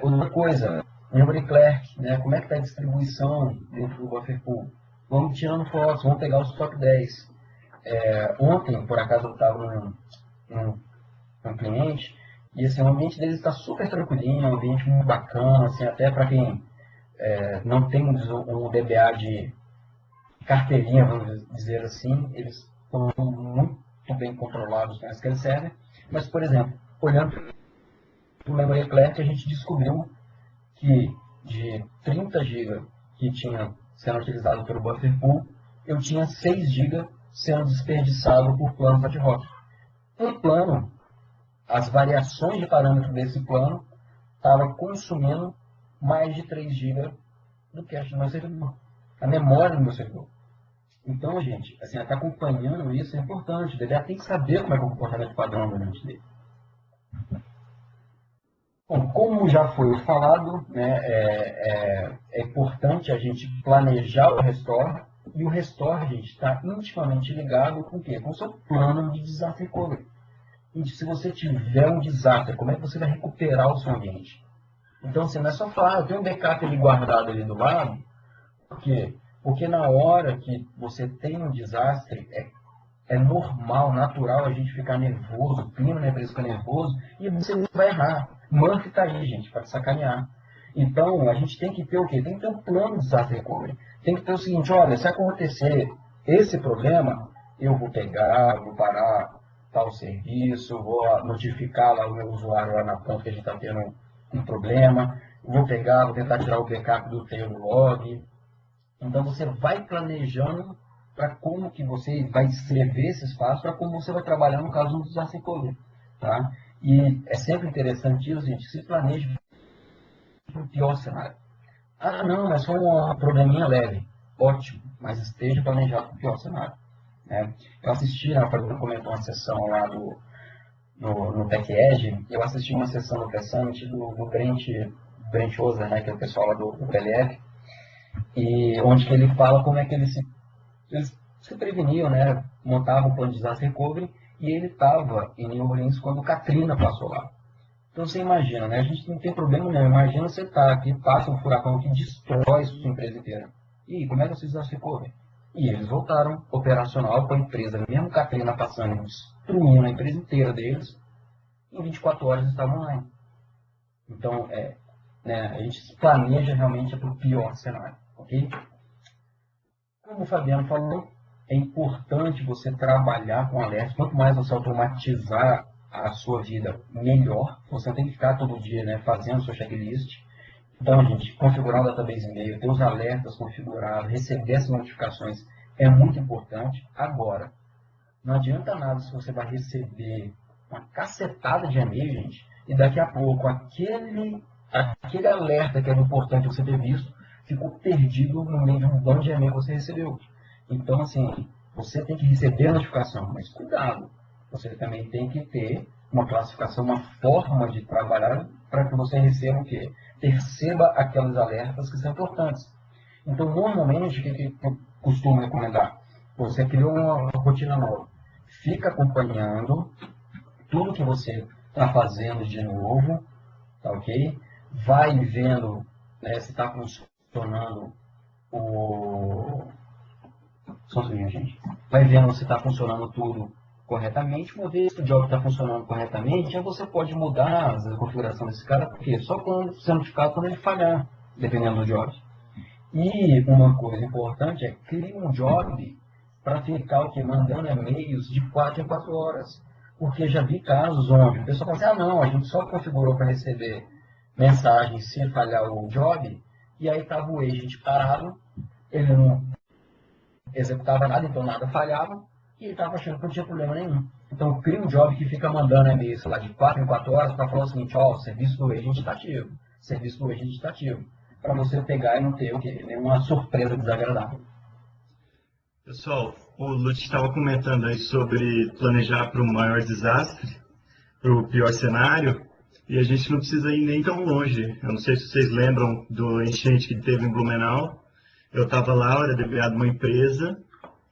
Outra coisa, memory clerk, né? Como é que está a distribuição dentro do buffer pool? Vamos tirando fotos, vamos pegar os top 10. Ontem, por acaso, eu estava num cliente e assim, o ambiente deles está super tranquilinho, um ambiente muito bacana, assim, até para quem não tem um DBA carteirinha, vamos dizer assim, eles estão muito bem controlados para isso que eles servem. Mas, por exemplo, olhando para o Memory Eclair, a gente descobriu que de 30 GB que tinha sendo utilizado pelo buffer pool, eu tinha 6 GB sendo desperdiçado por plano ad hoc. Um plano, as variações de parâmetro desse plano estava consumindo mais de 3 GB do cache do meu servidor, a memória do meu servidor. Então, gente, assim, até acompanhando isso é importante. O DBA tem que saber como é que é o comportamento padrão do ambiente dele. Bom, como já foi falado, né, é importante a gente planejar o restore, e o restore, gente, está intimamente ligado com o quê? Com o seu plano de disaster recovery. E se você tiver um desastre, como é que você vai recuperar o seu ambiente? Então, assim, não é só falar, eu tenho um backup ali guardado ali do lado. Por quê? Porque na hora que você tem um desastre, é normal, natural a gente ficar nervoso, o clima na empresa fica nervoso, e você vai errar. Murphy está aí, gente, para te sacanear. Então, a gente tem que ter o quê? Tem que ter um plano de desastre recovery. Tem que ter o seguinte, olha, se acontecer esse problema, eu vou pegar, vou parar tal serviço, vou notificar lá o meu usuário lá na ponta que a gente está tendo um problema, vou pegar, vou tentar tirar o backup do tail do log. Então, você vai planejando para como que você vai escrever esses passos, para como você vai trabalhar no caso do desastre recovery, tá? E é sempre interessante isso, gente, se planeje para o pior cenário. Ah, não, mas foi um probleminha leve. Ótimo, mas esteja planejado para o pior cenário. Né? Eu assisti, a Fabiola comentou uma sessão lá no TechEdge, eu assisti uma sessão no Summit do Brent Ozer, né, que é o pessoal lá do PLF, e onde que ele fala como é que eles se preveniam, né, montavam o plano de desastre recovery, e ele estava em New Orleans quando o Katrina passou lá. Então você imagina, né, a gente não tem problema nenhum, imagina você tá aqui, passa um furacão que destrói sua empresa inteira. E como é que vocês desastre recovery? E eles voltaram operacional com a empresa, mesmo Katrina passando, destruindo a empresa inteira deles, em 24 horas estavam online. Então, né, a gente se planeja realmente para o pior cenário, ok? Como o Fabiano falou, é importante você trabalhar com alertas. Quanto mais você automatizar a sua vida, melhor. Você tem que ficar todo dia, né, fazendo sua checklist. Então, gente, configurar o database e-mail, ter os alertas configurados, receber essas notificações é muito importante. Agora, não adianta nada se você vai receber uma cacetada de e-mail, gente, e daqui a pouco aquele alerta que era importante você ter visto ficou perdido no meio de um bando de e-mail que você recebeu. Então, assim, você tem que receber a notificação, mas cuidado. Você também tem que ter uma classificação, uma forma de trabalhar para que você receba o quê? Perceba aqueles alertas que são importantes. Então, normalmente, o que eu costumo recomendar? Você criou uma rotina nova. Fica acompanhando tudo que você está fazendo de novo, tá ok? Vai vendo, né, se está funcionando Só um segundo, gente. Vai vendo se está funcionando tudo corretamente. Uma vez que o job está funcionando corretamente, aí você pode mudar a configuração desse cara, porque só quando ser notificado quando ele falhar, dependendo do job. E uma coisa importante é criar um job para ficar o que? Mandando e-mails de 4 em 4 horas. Porque já vi casos onde o pessoal fala assim, não, a gente só configurou para receber mensagens se falhar o job, e aí estava o agent parado, ele não executava nada, então nada falhava, e ele estava achando que não tinha problema nenhum. Então cria um job que fica mandando e-mails lá de 4 em 4 horas para falar o seguinte, ó, o serviço do agent está ativo, serviço do agent está ativo, para você pegar e não ter o quê? Nenhuma surpresa desagradável. Pessoal, o Lute estava comentando aí sobre planejar para o maior desastre, para o pior cenário, e a gente não precisa ir nem tão longe. Eu não sei se vocês lembram do enchente que teve em Blumenau. Eu estava lá, eu era DBA de uma empresa,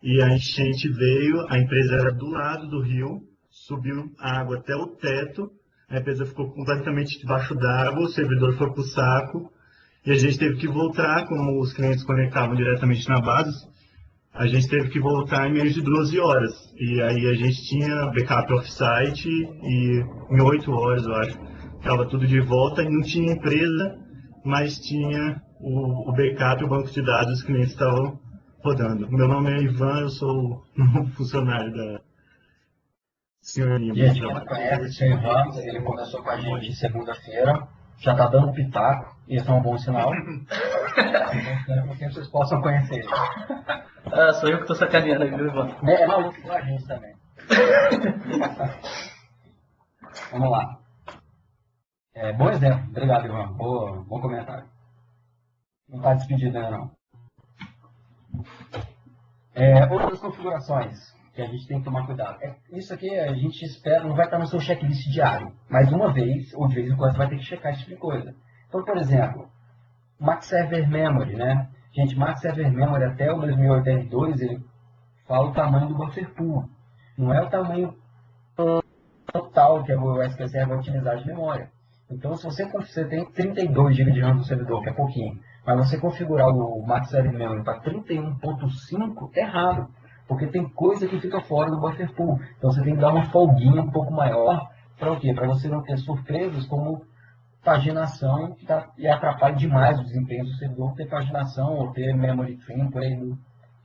e a enchente veio, a empresa era do lado do rio, subiu a água até o teto, a empresa ficou completamente debaixo d'água, o servidor foi para o saco, e a gente teve que voltar, como os clientes conectavam diretamente na base, a gente teve que voltar em menos de 12 horas. E aí a gente tinha backup off-site e em 8 horas, eu acho, estava tudo de volta e não tinha empresa, mas tinha o backup, o banco de dados, os clientes estavam rodando. Meu nome é Ivan, eu sou um funcionário da senhorinha. Gente, quem não conhece o seu Ivan, ele começou com a gente segunda-feira, já está dando pitaco, e isso é um bom sinal. Então, espero que vocês possam conhecer ele. Ah, sou eu que tô sacaneando aí, viu, Ivan? É maluco com a gente também. Vamos lá. Bom exemplo. Obrigado, Ivan. Bom comentário. Não está despedido ainda, não. Outras configurações que a gente tem que tomar cuidado. Isso aqui a gente espera, não vai estar no seu checklist diário, mas uma vez ou de vez em quando você vai ter que checar esse tipo de coisa. Então, por exemplo, Max Server Memory, né? Gente, Max Server Memory até o 2082, ele fala o tamanho do buffer pool. Não é o tamanho total que o SQL Server vai utilizar de memória. Então, se você tem 32 GB de RAM no servidor, que é pouquinho, mas você configurar o Max Server Memory para 31.5, é errado, porque tem coisa que fica fora do buffer pool. Então, você tem que dar uma folguinha um pouco maior. Para o quê? Para você não ter surpresas como paginação e atrapalha demais o desempenho do servidor, ter paginação ou ter memory trim, por aí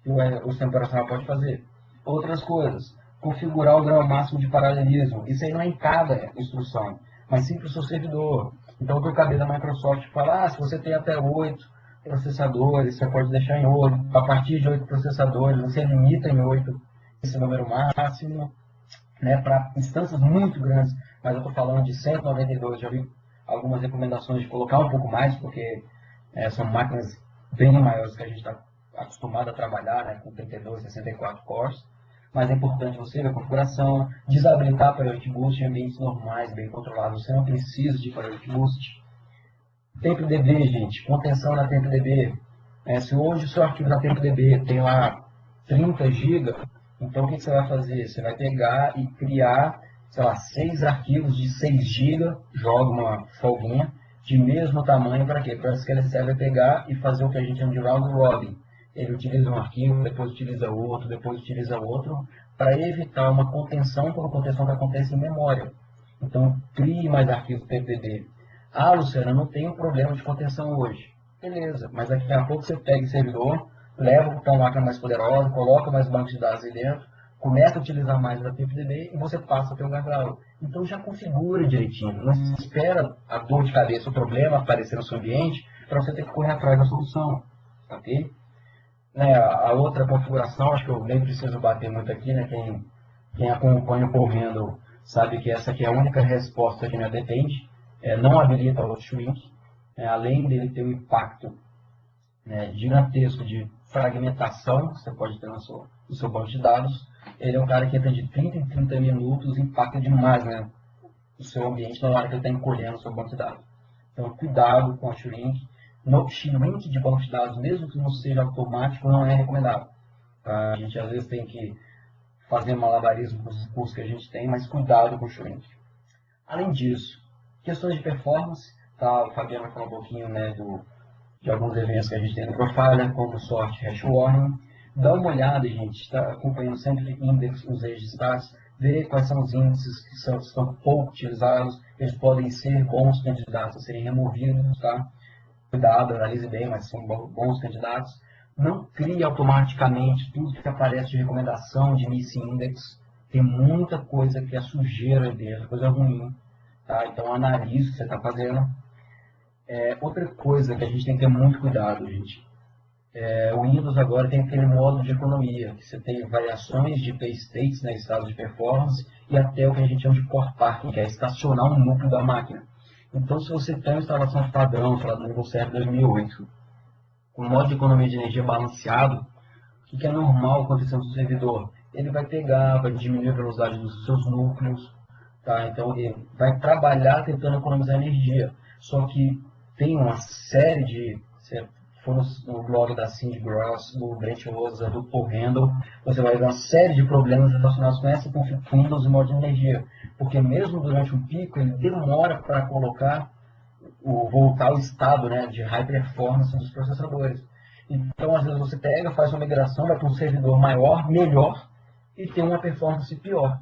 que o sistema operacional pode fazer. Outras coisas, configurar o grau máximo de paralelismo. Isso aí não é em cada instrução, mas sim para o seu servidor. Então, o que eu acabei da Microsoft falar, se você tem até 8 processadores, você pode deixar em 8. A partir de 8 processadores, você limita em 8 esse número máximo, né, para instâncias muito grandes. Mas eu estou falando de 192, já vi algumas recomendações de colocar um pouco mais, porque são máquinas bem maiores que a gente está acostumado a trabalhar, né, com 32, 64 cores. Mas é importante você ver a configuração, desabilitar Priority Boost em ambientes normais, bem controlados. Você não precisa de Priority Boost. TempDB, gente, contenção na TempDB. Se hoje o seu arquivo da TempDB tem lá 30 GB, então o que você vai fazer? Você vai pegar e criar, sei lá, 6 arquivos de 6 GB, joga uma folguinha, de mesmo tamanho, para quê? Para que ele serve pegar e fazer o que a gente chama de round robin. Ele utiliza um arquivo, depois utiliza outro, depois utiliza outro, para evitar uma contenção, por uma contenção que acontece em memória. Então, crie mais arquivos TempDB. Ah, Luciana, não tem um problema de contenção hoje. Beleza, mas daqui a pouco você pega esse servidor, leva para uma máquina mais poderosa, coloca mais bancos de dados aí dentro, começa a utilizar mais da TempDB e você passa a ter um gargalo. Então já configura direitinho, não espera a dor de cabeça, o problema aparecer no seu ambiente para você ter que correr atrás da solução, ok? A outra configuração, acho que eu nem preciso bater muito aqui, né? Quem acompanha o Correndo sabe que essa aqui é a única resposta que me depende. Não habilita o shrink, além dele ter um impacto gigantesco de fragmentação que você pode ter no seu banco de dados. Ele é um cara que entra de 30 em 30 minutos, impacta demais, né, o seu ambiente na hora que ele está encolhendo o seu banco de dados. Então, cuidado com o shrink. No shrink de banco de dados, mesmo que não seja automático, não é recomendado. Tá? A gente às vezes tem que fazer malabarismo com os recursos que a gente tem, mas cuidado com o shrink. Além disso, questões de performance, tá? O Fabiano vai falar um pouquinho, né, de alguns eventos que a gente tem no Profiler, como sorte, hash warning. Dá uma olhada, gente, está acompanhando sempre o index, os registrados, ver quais são os índices que são pouco utilizados, eles podem ser bons candidatos a serem removidos, tá? Cuidado, analise bem, mas são bons candidatos. Não crie automaticamente tudo que aparece de recomendação de missing index. Tem muita coisa que é sujeira dele, coisa ruim. Tá? Então analise o que você está fazendo. Outra coisa que a gente tem que ter muito cuidado, gente. O Windows agora tem aquele modo de economia, que você tem variações de paystates, né, estados de performance, e até o que a gente chama de core parking, que é estacionar um núcleo da máquina. Então, se você tem uma instalação padrão, sei lá, do Windows Server 2008, com modo de economia de energia balanceado, o que é normal acontecer no servidor? Ele vai pegar, vai diminuir a velocidade dos seus núcleos, tá? Então, ele vai trabalhar tentando economizar energia. Só que tem uma série de... Se for no blog da Cindy Gross, do Brent Rosa, do Paul Handel, você vai ver uma série de problemas relacionados com essa com Windows e modo de energia. Porque mesmo durante um pico, ele demora para voltar ao estado, né, de high performance dos processadores. Então, às vezes, você pega, faz uma migração, vai para um servidor maior, melhor, e tem uma performance pior.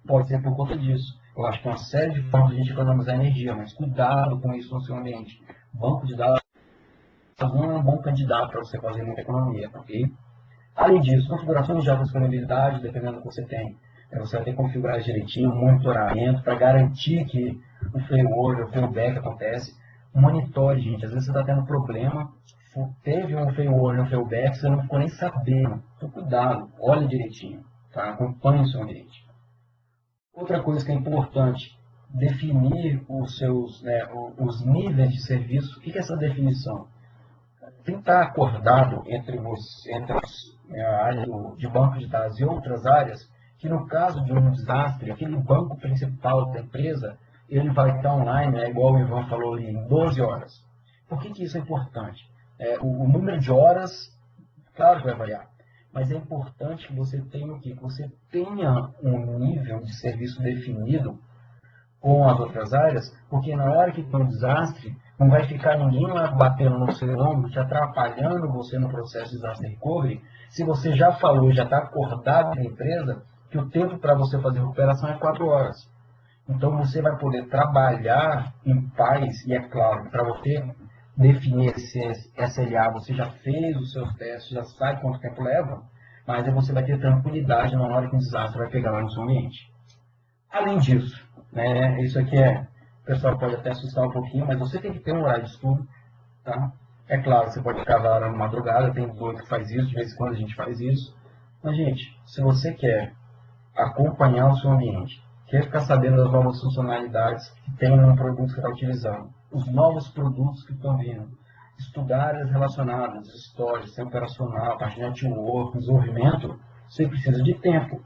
Pode ser por conta disso. Eu acho que é uma série de formas de a gente economizar energia, mas cuidado com isso no seu ambiente. Banco de dados não é um bom candidato para você fazer muita economia, ok? Além disso, configurações de alta disponibilidade, dependendo do que você tem. Você vai ter que configurar direitinho, monitoramento, para garantir que o failover, o failback acontece. Monitore, gente. Às vezes você está tendo problema, teve um failover, um failback, você não ficou nem sabendo. Então, cuidado, olhe direitinho, tá? Acompanhe o seu ambiente. Outra coisa que é importante, definir os níveis de serviço. O que é essa definição? Tem que estar acordado entre a área de banco de dados e outras áreas, que no caso de um desastre, aquele banco principal da empresa, ele vai estar online, igual o Ivan falou ali, em 12 horas. Por que isso é importante? O número de horas, claro que vai variar, mas é importante que você tenha o quê? Que você tenha um nível de serviço definido com as outras áreas, porque na hora que tem um desastre, não vai ficar ninguém lá batendo no seu ombro, te atrapalhando você no processo de disaster recovery, se você já falou, já está acordado na empresa, que o tempo para você fazer recuperação é 4 horas. Então você vai poder trabalhar em paz, e é claro, para você definir esse SLA, você já fez os seus testes, já sabe quanto tempo leva, mas aí você vai ter tranquilidade na hora que o desastre vai pegar lá no seu ambiente. Além disso, isso aqui o pessoal pode até assustar um pouquinho, mas você tem que ter um horário de estudo, tá? É claro, você pode ficar lá na madrugada, tem doido que faz isso, de vez em quando a gente faz isso. Mas, gente, se você quer acompanhar o seu ambiente, quer ficar sabendo das novas funcionalidades que tem no produto que você está utilizando, os novos produtos que estão vindo, estudar áreas relacionadas, história, sistema operacional, parte de network, desenvolvimento, você precisa de tempo.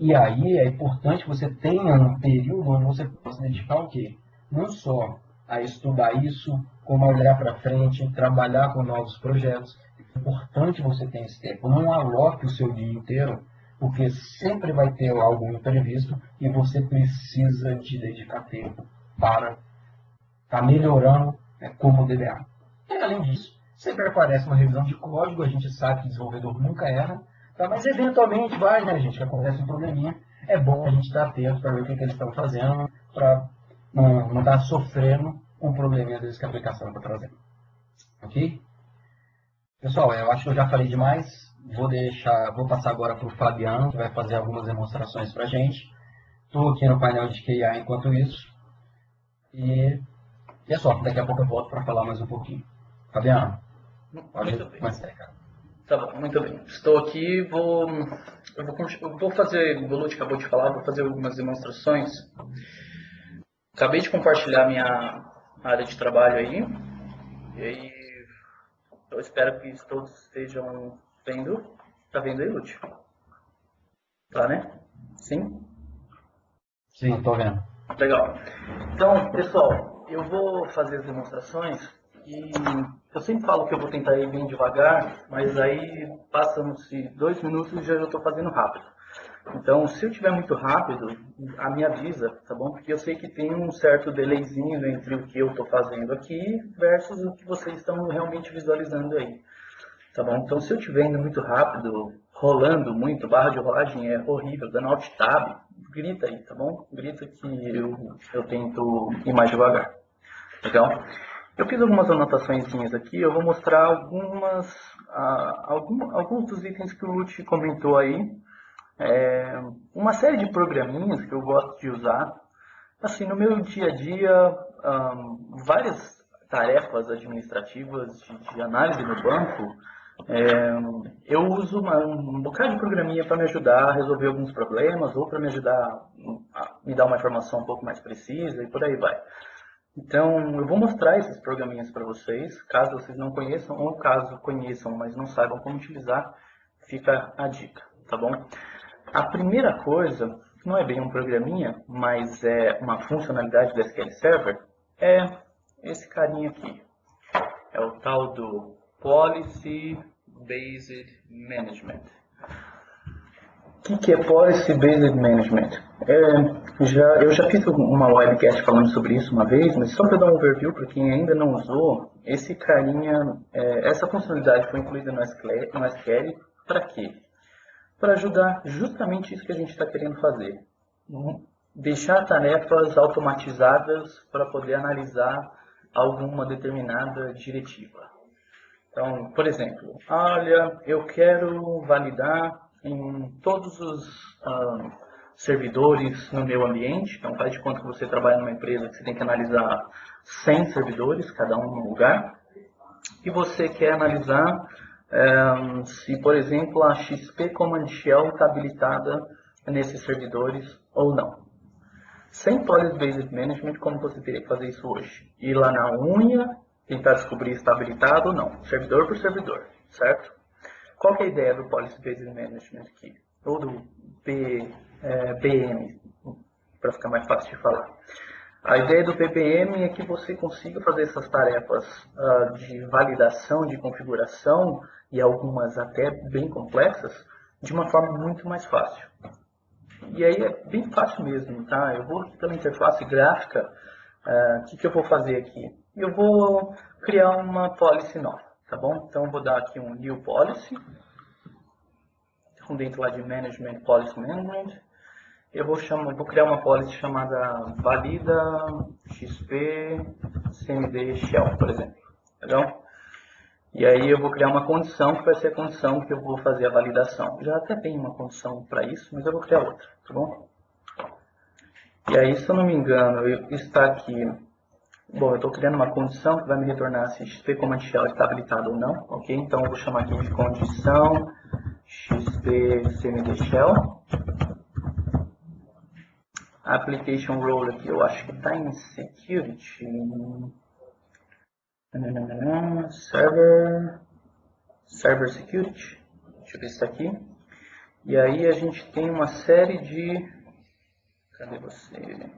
E aí é importante que você tenha um período onde você possa dedicar o quê? Não só a estudar isso, como a olhar para frente, trabalhar com novos projetos. É importante você ter esse tempo. Não aloque o seu dia inteiro, porque sempre vai ter algo imprevisto e você precisa de dedicar tempo para estar melhorando como DBA. E além disso, sempre aparece uma revisão de código, a gente sabe que o desenvolvedor nunca erra, tá? Mas eventualmente vai, né, gente, que acontece um probleminha. É bom a gente estar atento para ver o que eles estão fazendo, para não estar sofrendo com um probleminha às vezes que a aplicação está trazendo. Ok? Pessoal, eu acho que eu já falei demais. Vou passar agora para o Fabiano, que vai fazer algumas demonstrações para a gente. Estou aqui no painel de QA enquanto isso. E é só, daqui a pouco eu volto para falar mais um pouquinho. Fabiano, pode começar aí, cara. Tá bom, muito bem. Estou aqui, eu vou fazer, o Lute acabou de falar, vou fazer algumas demonstrações. Acabei de compartilhar minha área de trabalho aí, e aí eu espero que todos estejam vendo. Tá vendo aí, Lute? Tá, né? Sim? Sim, estou vendo. Legal. Então, pessoal, eu vou fazer as demonstrações e eu sempre falo que eu vou tentar ir bem devagar, mas aí passam-se 2 minutos e já estou fazendo rápido. Então, se eu estiver muito rápido, me avisa, tá bom? Porque eu sei que tem um certo delayzinho entre o que eu estou fazendo aqui versus o que vocês estão realmente visualizando aí. Tá bom? Então, se eu estiver indo muito rápido, rolando muito, barra de rolagem é horrível, dando alt tab, grita aí, tá bom? Grita que eu tento ir mais devagar. Legal? Eu fiz algumas anotações aqui, eu vou mostrar alguns dos itens que o Lute comentou aí. Uma série de programinhas que eu gosto de usar. Assim, no meu dia a dia, várias tarefas administrativas de análise no banco, eu uso um bocado de programinha para me ajudar a resolver alguns problemas ou para me ajudar a me dar uma informação um pouco mais precisa e por aí vai. Então, eu vou mostrar esses programinhas para vocês, caso vocês não conheçam ou caso conheçam, mas não saibam como utilizar, fica a dica, tá bom? A primeira coisa, não é bem um programinha, mas é uma funcionalidade do SQL Server, é esse carinha aqui. É o tal do Policy Based Management. O que é Policy Based Management? Eu já fiz uma webcast falando sobre isso uma vez, mas só para dar um overview para quem ainda não usou, esse carinha, essa funcionalidade foi incluída no SQL para quê? Para ajudar justamente isso que a gente está querendo fazer. Deixar tarefas automatizadas para poder analisar alguma determinada diretiva. Então, por exemplo, olha, eu quero validar em todos os servidores no meu ambiente. Então, faz de conta que você trabalha numa empresa que você tem que analisar 100 servidores, cada um num lugar. E você quer analisar se, por exemplo, a XP Command Shell está habilitada nesses servidores ou não. Sem Policy Based Management, como você teria que fazer isso hoje? Ir lá na unha, tentar descobrir se está habilitado ou não, servidor por servidor, certo? Qual que é a ideia do Policy Based Management aqui? Ou do BM, para ficar mais fácil de falar. A ideia do PPM é que você consiga fazer essas tarefas de validação, de configuração e algumas até bem complexas de uma forma muito mais fácil. E aí é bem fácil mesmo, tá? Eu vou aqui pela interface gráfica, o que eu vou fazer aqui? Eu vou criar uma policy nova, tá bom? Então eu vou dar aqui um new policy, dentro lá de Management Policy Management. Eu vou criar uma policy chamada valida XP CMD Shell, por exemplo. Legal? E aí eu vou criar uma condição que vai ser a condição que eu vou fazer a validação. Já até tem uma condição para isso, mas eu vou criar outra, tá bom? E aí, se eu não me engano, está aqui... Bom, eu estou criando uma condição que vai me retornar se XP Command Shell está habilitado ou não, ok? Então eu vou chamar aqui de condição XP CMD Shell. Application Role aqui, eu acho que está em Security. Server Security. Deixa eu ver se está aqui. E aí a gente tem uma série de... Cadê você?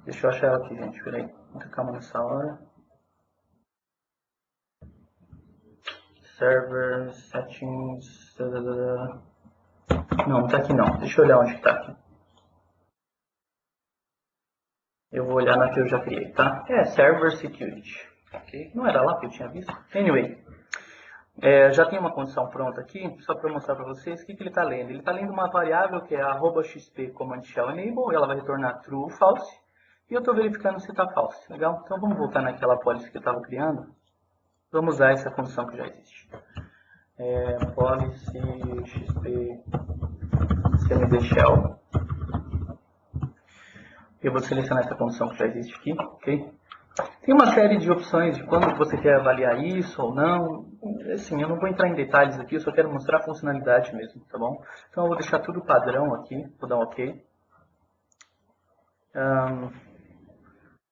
Deixa eu achar ela aqui, gente. Peraí. Muita calma nessa hora. Server Settings... Não, não está aqui não. Deixa eu olhar onde está aqui. Eu vou olhar na que eu já criei, tá? Server Security. Ok? Não era lá que eu tinha visto? Anyway. Já tem uma condição pronta aqui, só para mostrar para vocês o que ele está lendo. Ele está lendo uma variável que é @xp command shell enable, ela vai retornar true ou false, e eu estou verificando se está false. Legal? Então vamos voltar naquela policy que eu estava criando. Vamos usar essa condição que já existe. Policy xp cmd shell. Eu vou selecionar essa condição que já existe aqui, ok? Tem uma série de opções de quando você quer avaliar isso ou não. Assim, eu não vou entrar em detalhes aqui, eu só quero mostrar a funcionalidade mesmo, tá bom? Então eu vou deixar tudo padrão aqui, vou dar um OK.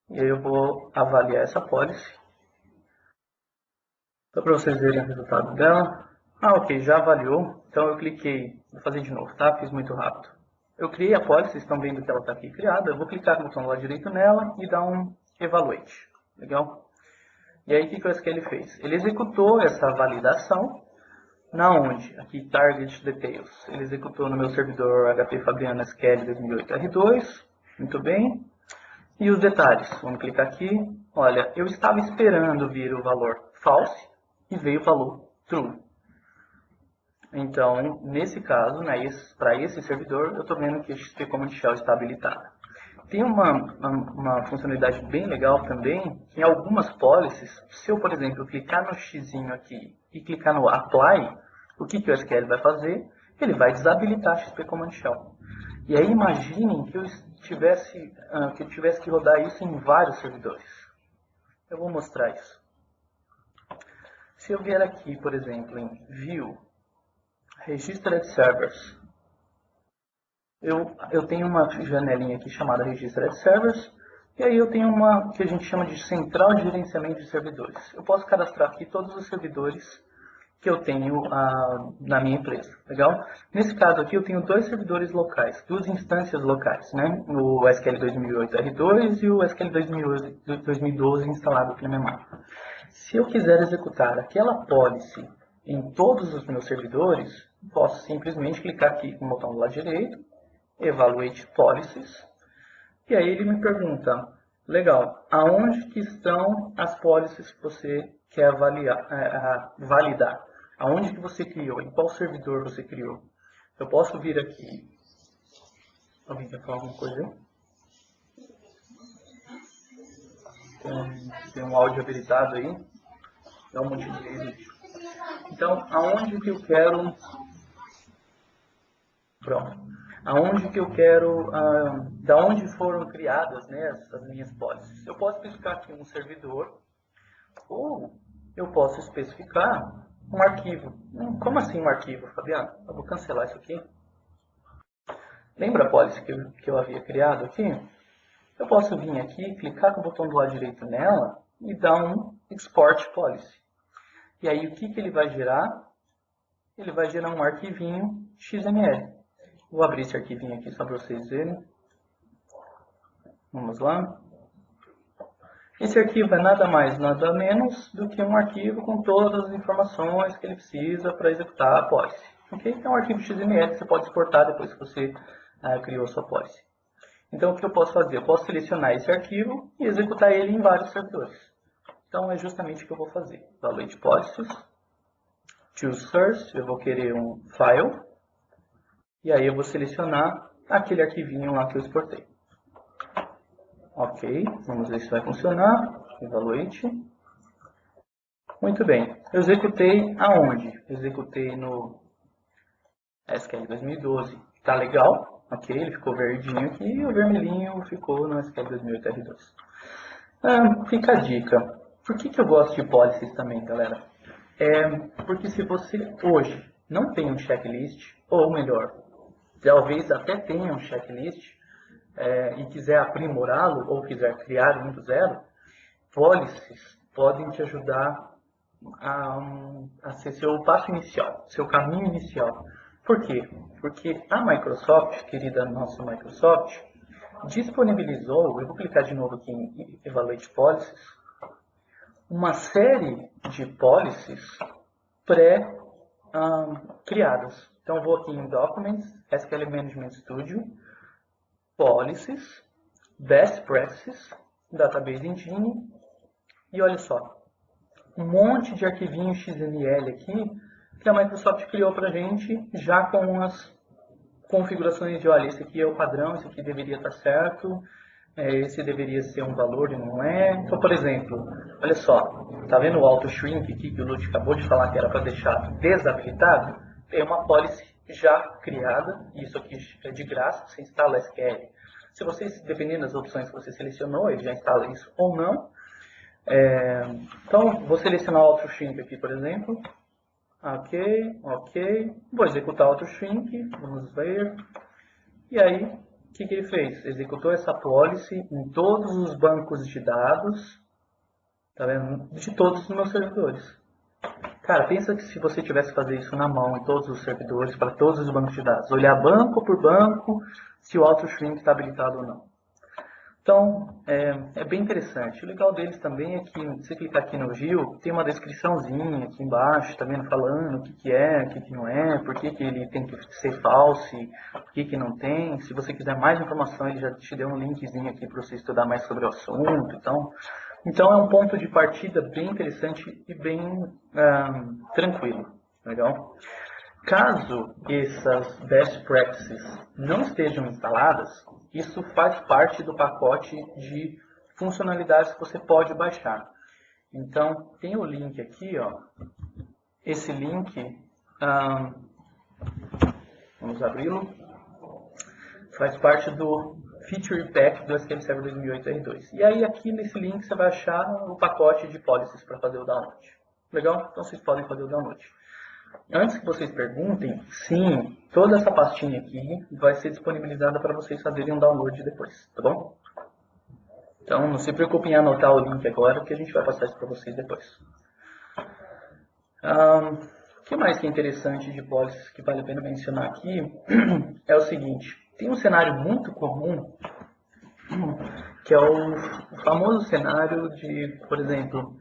E aí eu vou avaliar essa policy. Só para vocês verem o resultado dela. Ok, já avaliou. Então eu cliquei, vou fazer de novo, tá? Fiz muito rápido. Eu criei a policy, vocês estão vendo que ela está aqui criada. Eu vou clicar no botão do lado direito nela e dar um Evaluate. Legal? E aí o que o SQL fez? Ele executou essa validação na onde? Aqui, Target Details. Ele executou no meu servidor HP Fabiana SQL 2008 R2. Muito bem. E os detalhes? Vamos clicar aqui. Olha, eu estava esperando vir o valor false e veio o valor true. Então, nesse caso, né, para esse servidor, eu estou vendo que a XP Command Shell está habilitada. Tem uma funcionalidade bem legal também, que em algumas policies, se eu, por exemplo, clicar no xizinho aqui e clicar no Apply, o que o SQL vai fazer? Ele vai desabilitar a XP Command Shell. E aí imaginem que eu tivesse que rodar isso em vários servidores. Eu vou mostrar isso. Se eu vier aqui, por exemplo, em View, Registered Servers, eu tenho uma janelinha aqui chamada Registered Servers, e aí eu tenho uma que a gente chama de Central de Gerenciamento de Servidores. Eu posso cadastrar aqui todos os servidores que eu tenho na minha empresa, legal? Nesse caso aqui eu tenho dois servidores locais, duas instâncias locais, né? O SQL 2008 R2 e o SQL 2012 instalado aqui na minha máquina. Se eu quiser executar aquela policy em todos os meus servidores, posso simplesmente clicar aqui com o botão do lado direito, Evaluate Policies, e aí ele me pergunta, legal, aonde que estão as policies que você quer validar? Aonde que você criou? Em qual servidor você criou? Eu posso vir aqui. Alguém quer falar alguma coisa aí? tem um áudio habilitado aí. Dá um monte de vídeo. Então, aonde que eu quero... Pronto. Aonde que eu quero... da onde foram criadas, né, essas minhas policies. Eu posso especificar aqui um servidor, ou eu posso especificar um arquivo. Como assim um arquivo, Fabiano? Eu vou cancelar isso aqui. Lembra a policy que eu havia criado aqui? Eu posso vir aqui, clicar com o botão do lado direito nela e dar um Export Policy. E aí o que ele vai gerar? Ele vai gerar um arquivinho XML. Vou abrir esse arquivinho aqui só para vocês verem. Vamos lá. Esse arquivo é nada mais, nada menos do que um arquivo com todas as informações que ele precisa para executar a policy. Okay? É um arquivo XML que você pode exportar depois que você criou a sua policy. Então, o que eu posso fazer? Eu posso selecionar esse arquivo e executar ele em vários servidores. Então, é justamente o que eu vou fazer. Evaluate policies, choose source, eu vou querer um file, e aí eu vou selecionar aquele arquivinho lá que eu exportei. Ok, vamos ver se vai funcionar. Evaluate. Muito bem. Eu executei aonde? Eu executei no SQL 2012. Tá legal? Ok, ele ficou verdinho aqui e o vermelhinho ficou no SQL 2008 R2. Fica a dica. Por que eu gosto de policies também, galera? Porque se você hoje não tem um checklist, ou melhor, talvez até tenha um checklist, e quiser aprimorá-lo ou quiser criar um do zero, policies podem te ajudar a ser seu passo inicial, seu caminho inicial. Por quê? Porque a Microsoft, querida nossa Microsoft, disponibilizou, eu vou clicar de novo aqui em Evaluate Policies, uma série de policies pré-criadas. Então eu vou aqui em Documents, SQL Management Studio, Policies, Best Practices, Database Engine, e olha só, um monte de arquivinhos XML aqui que a Microsoft criou para a gente já com as configurações de, olha, esse aqui é o padrão, esse aqui deveria estar certo, esse deveria ser um valor e não é. Então, por exemplo, olha só, tá vendo o auto shrink aqui que o Lute acabou de falar que era para deixar desabilitado? Tem uma policy já criada, e isso aqui é de graça, você instala SQL. Se você, dependendo das opções que você selecionou, ele já instala isso ou não. Então, vou selecionar o auto shrink aqui, por exemplo. Ok. Vou executar o auto shrink, vamos ver. E aí, o que ele fez? Executou essa policy em todos os bancos de dados, tá vendo? De todos os meus servidores. Cara, pensa que se você tivesse que fazer isso na mão em todos os servidores, para todos os bancos de dados, olhar banco por banco, se o auto shrink está habilitado ou não. Então, é bem interessante. O legal deles também é que, se você clicar aqui no View, tem uma descriçãozinha aqui embaixo, tá vendo, falando o que é, o que não é, por que ele tem que ser false, por que não tem. Se você quiser mais informação, ele já te deu um linkzinho aqui para você estudar mais sobre o assunto. Então é um ponto de partida bem interessante e bem tranquilo. Legal? Caso essas best practices não estejam instaladas, isso faz parte do pacote de funcionalidades que você pode baixar. Então, tem o link aqui, ó. Esse link, vamos abri-lo, faz parte do Feature Pack do SQL Server 2008 R2. E aí, aqui nesse link, você vai achar o pacote de policies para fazer o download. Legal? Então, vocês podem fazer o download. Antes que vocês perguntem, sim, toda essa pastinha aqui vai ser disponibilizada para vocês fazerem um download depois, tá bom? Então, não se preocupem em anotar o link agora, que a gente vai passar isso para vocês depois. O que mais que é interessante de policies que vale a pena mencionar aqui é o seguinte, tem um cenário muito comum, que é o famoso cenário de, por exemplo,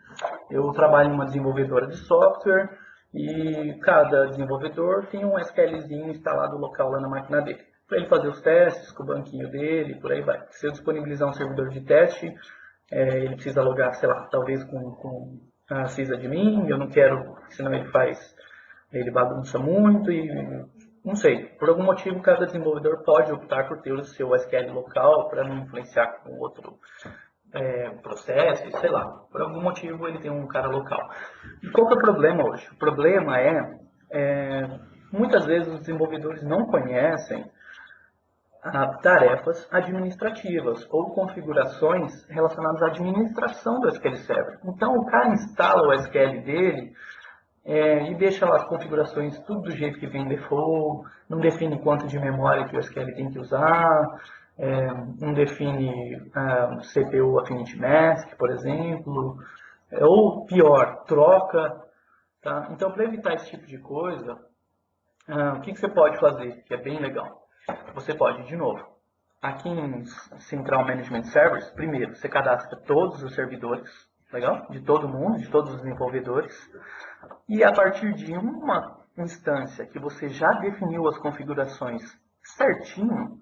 eu trabalho em uma desenvolvedora de software, e cada desenvolvedor tem um SQLzinho instalado local lá na máquina dele, para ele fazer os testes com o banquinho dele, por aí vai. Se eu disponibilizar um servidor de teste, ele precisa logar, sei lá, talvez com a sysadmin, eu não quero, senão ele bagunça muito e não sei. Por algum motivo, cada desenvolvedor pode optar por ter o seu SQL local para não influenciar com outro processos, sei lá. Por algum motivo ele tem um cara local. E qual que é o problema hoje? O problema muitas vezes os desenvolvedores não conhecem tarefas administrativas ou configurações relacionadas à administração do SQL Server. Então o cara instala o SQL dele e deixa lá as configurações tudo do jeito que vem default, não define quanto de memória que o SQL tem que usar, não define CPU Affinity Mask, por exemplo, ou pior, troca. Tá? Então, para evitar esse tipo de coisa, o que você pode fazer, que é bem legal? Você pode, de novo, aqui em Central Management Servers, primeiro, você cadastra todos os servidores, legal? De todo mundo, de todos os desenvolvedores. E a partir de uma instância que você já definiu as configurações certinho,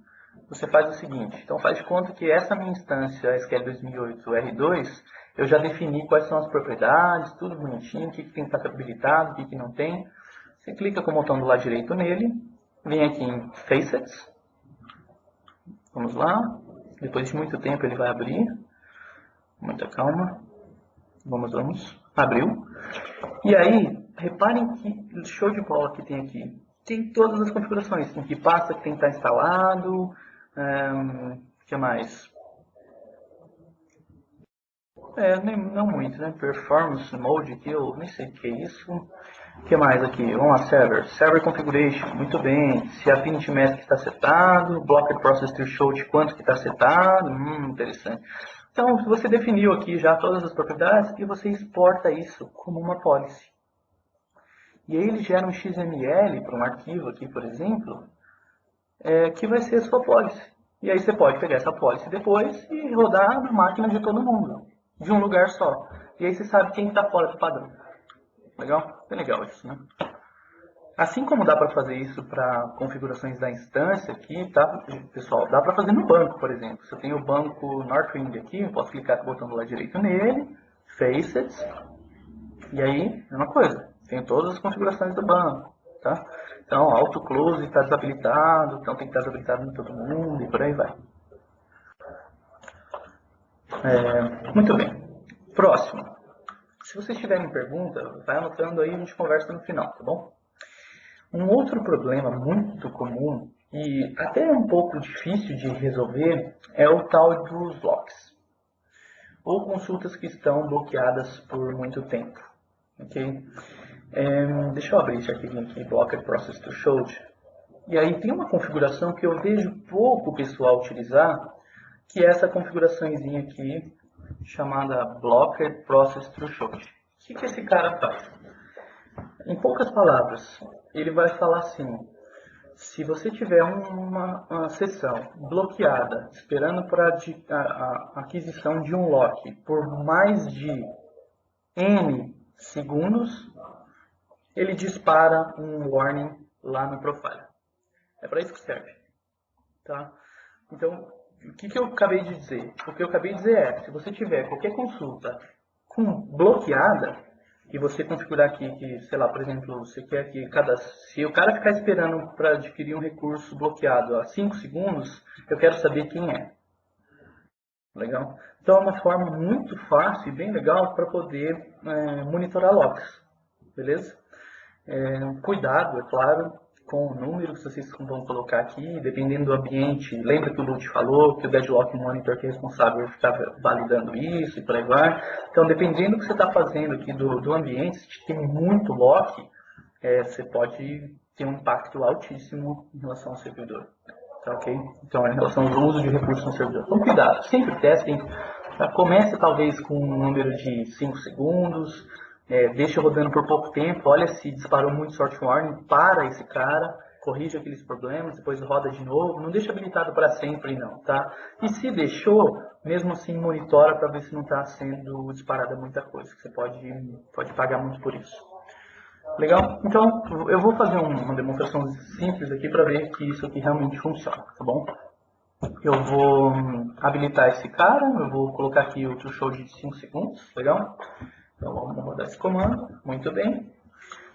você faz o seguinte. Então faz de conta que essa minha instância SQL 2008 R2, eu já defini quais são as propriedades, tudo bonitinho, o que tem que estar habilitado, o que não tem. Você clica com o botão do lado direito nele, vem aqui em Facets. Vamos lá. Depois de muito tempo ele vai abrir. Muita calma. Vamos. Abriu. E aí, reparem que show de bola que tem aqui. Tem todas as configurações. Em que pasta que tem que estar instalado. O que mais? Não muito, né? Performance Mode aqui, eu nem sei o que é isso. O que mais aqui? Vamos lá, Server Configuration, muito bem. Se a Affinity Mask está setado, Blocked Process Threshold, quanto que está setado, interessante. Então, você definiu aqui já todas as propriedades e você exporta isso como uma policy. E aí ele gera um XML para um arquivo aqui, por exemplo, que vai ser a sua policy. E aí você pode pegar essa policy depois e rodar na máquina de todo mundo, de um lugar só. E aí você sabe quem está fora do padrão. Legal? Bem legal isso, né? Assim como dá para fazer isso para configurações da instância aqui, tá, pessoal? Dá para fazer no banco, por exemplo. Se eu tenho o banco Northwind aqui, eu posso clicar com o botão do lado direito nele, Facets, e aí, mesma coisa. Tenho todas as configurações do banco, tá? Então, auto close está desabilitado, então tem que estar desabilitado em todo mundo e por aí vai. Muito bem. Próximo. Se vocês tiverem pergunta, vai anotando aí e a gente conversa no final, tá bom? Um outro problema muito comum e até um pouco difícil de resolver é o tal dos locks, ou consultas que estão bloqueadas por muito tempo. Okay? Deixa eu abrir esse arquivinho aqui, Blocked Process Threshold. E aí tem uma configuração que eu vejo pouco o pessoal utilizar, que é essa configuraçãozinha aqui, chamada Blocked Process Threshold. O que esse cara faz? Em poucas palavras, ele vai falar assim: se você tiver uma sessão bloqueada, esperando para a aquisição de um lock por mais de N segundos, ele dispara um warning lá no profile. É para isso que serve. Tá? Então, o que eu acabei de dizer? O que eu acabei de dizer é, se você tiver qualquer consulta bloqueada, e você configurar aqui que, sei lá, por exemplo, você quer que se o cara ficar esperando para adquirir um recurso bloqueado a 5 segundos, eu quero saber quem é. Legal? Então é uma forma muito fácil e bem legal para poder monitorar logs. Beleza? Cuidado, é claro, com o número que vocês vão colocar aqui, dependendo do ambiente. Lembra que o Lute falou que o Deadlock Monitor que é responsável por ficar validando isso e por aí vai. Então, dependendo do que você está fazendo aqui do ambiente, se tem muito lock, você pode ter um impacto altíssimo em relação ao servidor. Tá, ok? Então, em relação ao uso de recursos no servidor. Então, cuidado, sempre testem. Comece talvez com um número de 5 segundos, deixa rodando por pouco tempo, olha se disparou muito short warning, para esse cara, corrige aqueles problemas, depois roda de novo, não deixa habilitado para sempre não, tá? E se deixou, mesmo assim monitora para ver se não está sendo disparada muita coisa, que você pode pagar muito por isso. Legal? Então, eu vou fazer uma demonstração simples aqui para ver que isso aqui realmente funciona, tá bom? Eu vou habilitar esse cara, eu vou colocar aqui o threshold de 5 segundos, legal? Então vamos rodar esse comando, muito bem.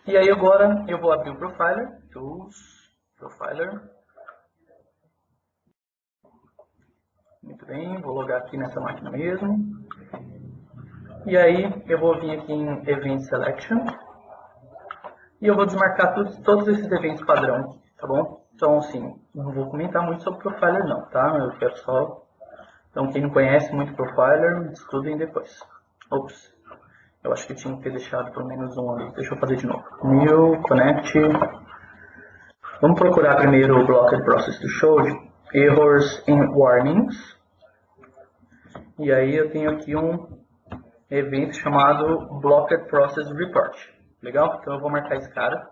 E aí agora eu vou abrir o Profiler, Tools, Profiler. Muito bem, vou logar aqui nessa máquina mesmo. E aí eu vou vir aqui em Event Selection. E eu vou desmarcar todos esses eventos padrão, tá bom? Então, assim, não vou comentar muito sobre Profiler não, tá? Eu quero só... Então, quem não conhece muito Profiler, estudem depois. Ops, eu acho que eu tinha que ter deixado pelo menos um ali. Deixa eu fazer de novo. New, Connect... Vamos procurar primeiro o Blocked Process to Show, Errors and Warnings. E aí eu tenho aqui um evento chamado Blocked Process Report. Legal? Então eu vou marcar esse cara.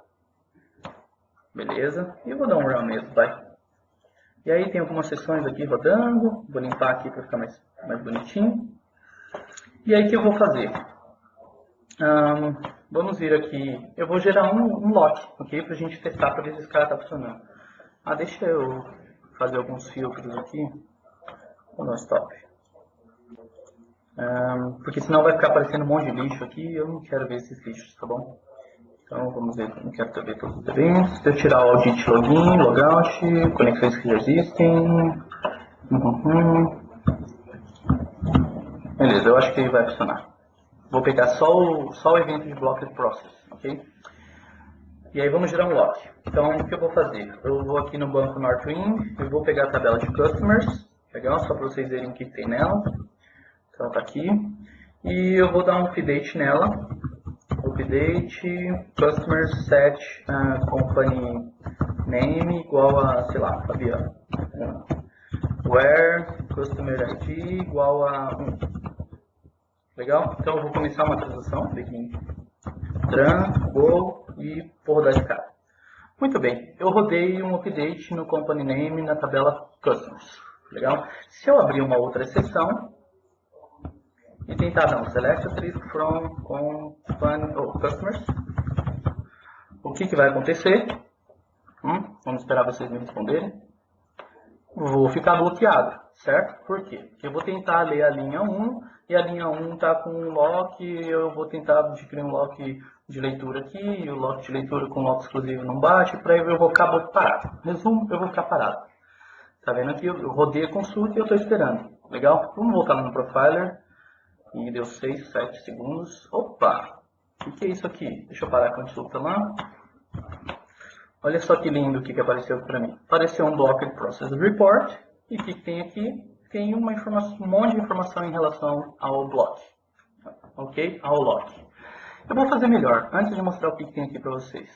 Beleza. E eu vou dar um run mesmo, vai. E aí tem algumas sessões aqui rodando. Vou limpar aqui para ficar mais bonitinho. E aí o que eu vou fazer? Vamos vir aqui. Eu vou gerar um lock, ok? Para a gente testar para ver se esse cara está funcionando. Deixa eu fazer alguns filtros aqui. No stop. Porque senão vai ficar aparecendo um monte de lixo aqui e eu não quero ver esses lixos, tá bom? Então vamos ver, não quero ver todos os eventos. Se eu tirar o audit login, logout, conexões que já existem. Beleza, eu acho que vai funcionar. Vou pegar só o evento de Blocked Process, ok? E aí vamos gerar um lock. Então o que eu vou fazer? Eu vou aqui no banco Northwind, eu vou pegar a tabela de Customers, legal? Só para vocês verem o que tem nela. Então tá aqui. E eu vou dar um update nela. Update Customer Set Company Name igual a, sei lá, Fabiano. Where Customer ID igual a 1. Legal? Então eu vou começar uma transação. Aqui. Tran, Go e vou rodar de cara. Muito bem. Eu rodei um update no Company Name na tabela Customers. Legal? Se eu abrir uma outra seção e tentar dar um select from customers, o que vai acontecer? Vamos esperar vocês me responderem. Vou ficar bloqueado, certo? Por quê? Porque eu vou tentar ler a linha 1 e a linha 1 está com um lock, eu vou tentar criar um lock de leitura aqui, e o lock de leitura com lock exclusivo não bate, por aí eu vou ficar parado. Resumo, eu vou ficar parado. Tá vendo aqui? Eu rodei a consulta e eu estou esperando. Legal? Vamos voltar lá no Profiler. E deu 6, 7 segundos. Opa! O que é isso aqui? Deixa eu parar a consulta lá. Olha só que lindo o que apareceu para mim. Apareceu um Blocked Process Report. E o que tem aqui? Tem um monte de informação em relação ao block. Ok? Ao lock. Eu vou fazer melhor. Antes de mostrar o que tem aqui para vocês.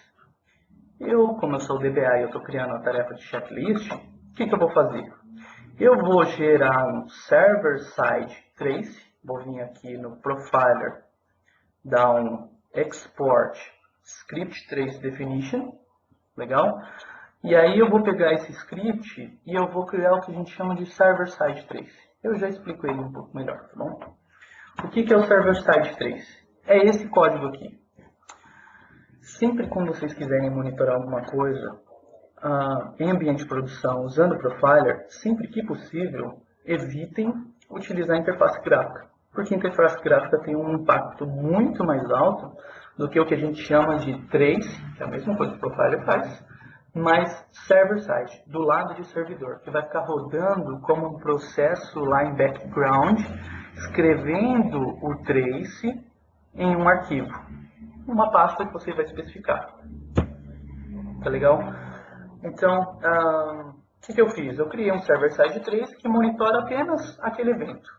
Como eu sou o DBA e eu estou criando a tarefa de checklist, o que eu vou fazer? Eu vou gerar um Server-Side Trace. Vou vir aqui no Profiler, dar um Export Script Trace Definition, legal? E aí eu vou pegar esse script e eu vou criar o que a gente chama de Server-Side Trace. Eu já explico ele um pouco melhor, tá bom? O que é o Server-Side Trace? É esse código aqui. Sempre quando vocês quiserem monitorar alguma coisa em ambiente de produção usando o Profiler, sempre que possível, evitem utilizar a interface gráfica. Porque a interface gráfica tem um impacto muito mais alto do que o que a gente chama de trace, que é a mesma coisa que o Profiler faz, mas server-side, do lado de servidor, que vai ficar rodando como um processo lá em background, escrevendo o trace em um arquivo, uma pasta que você vai especificar. Tá legal? Então, o que eu fiz? Eu criei um server-side trace que monitora apenas aquele evento.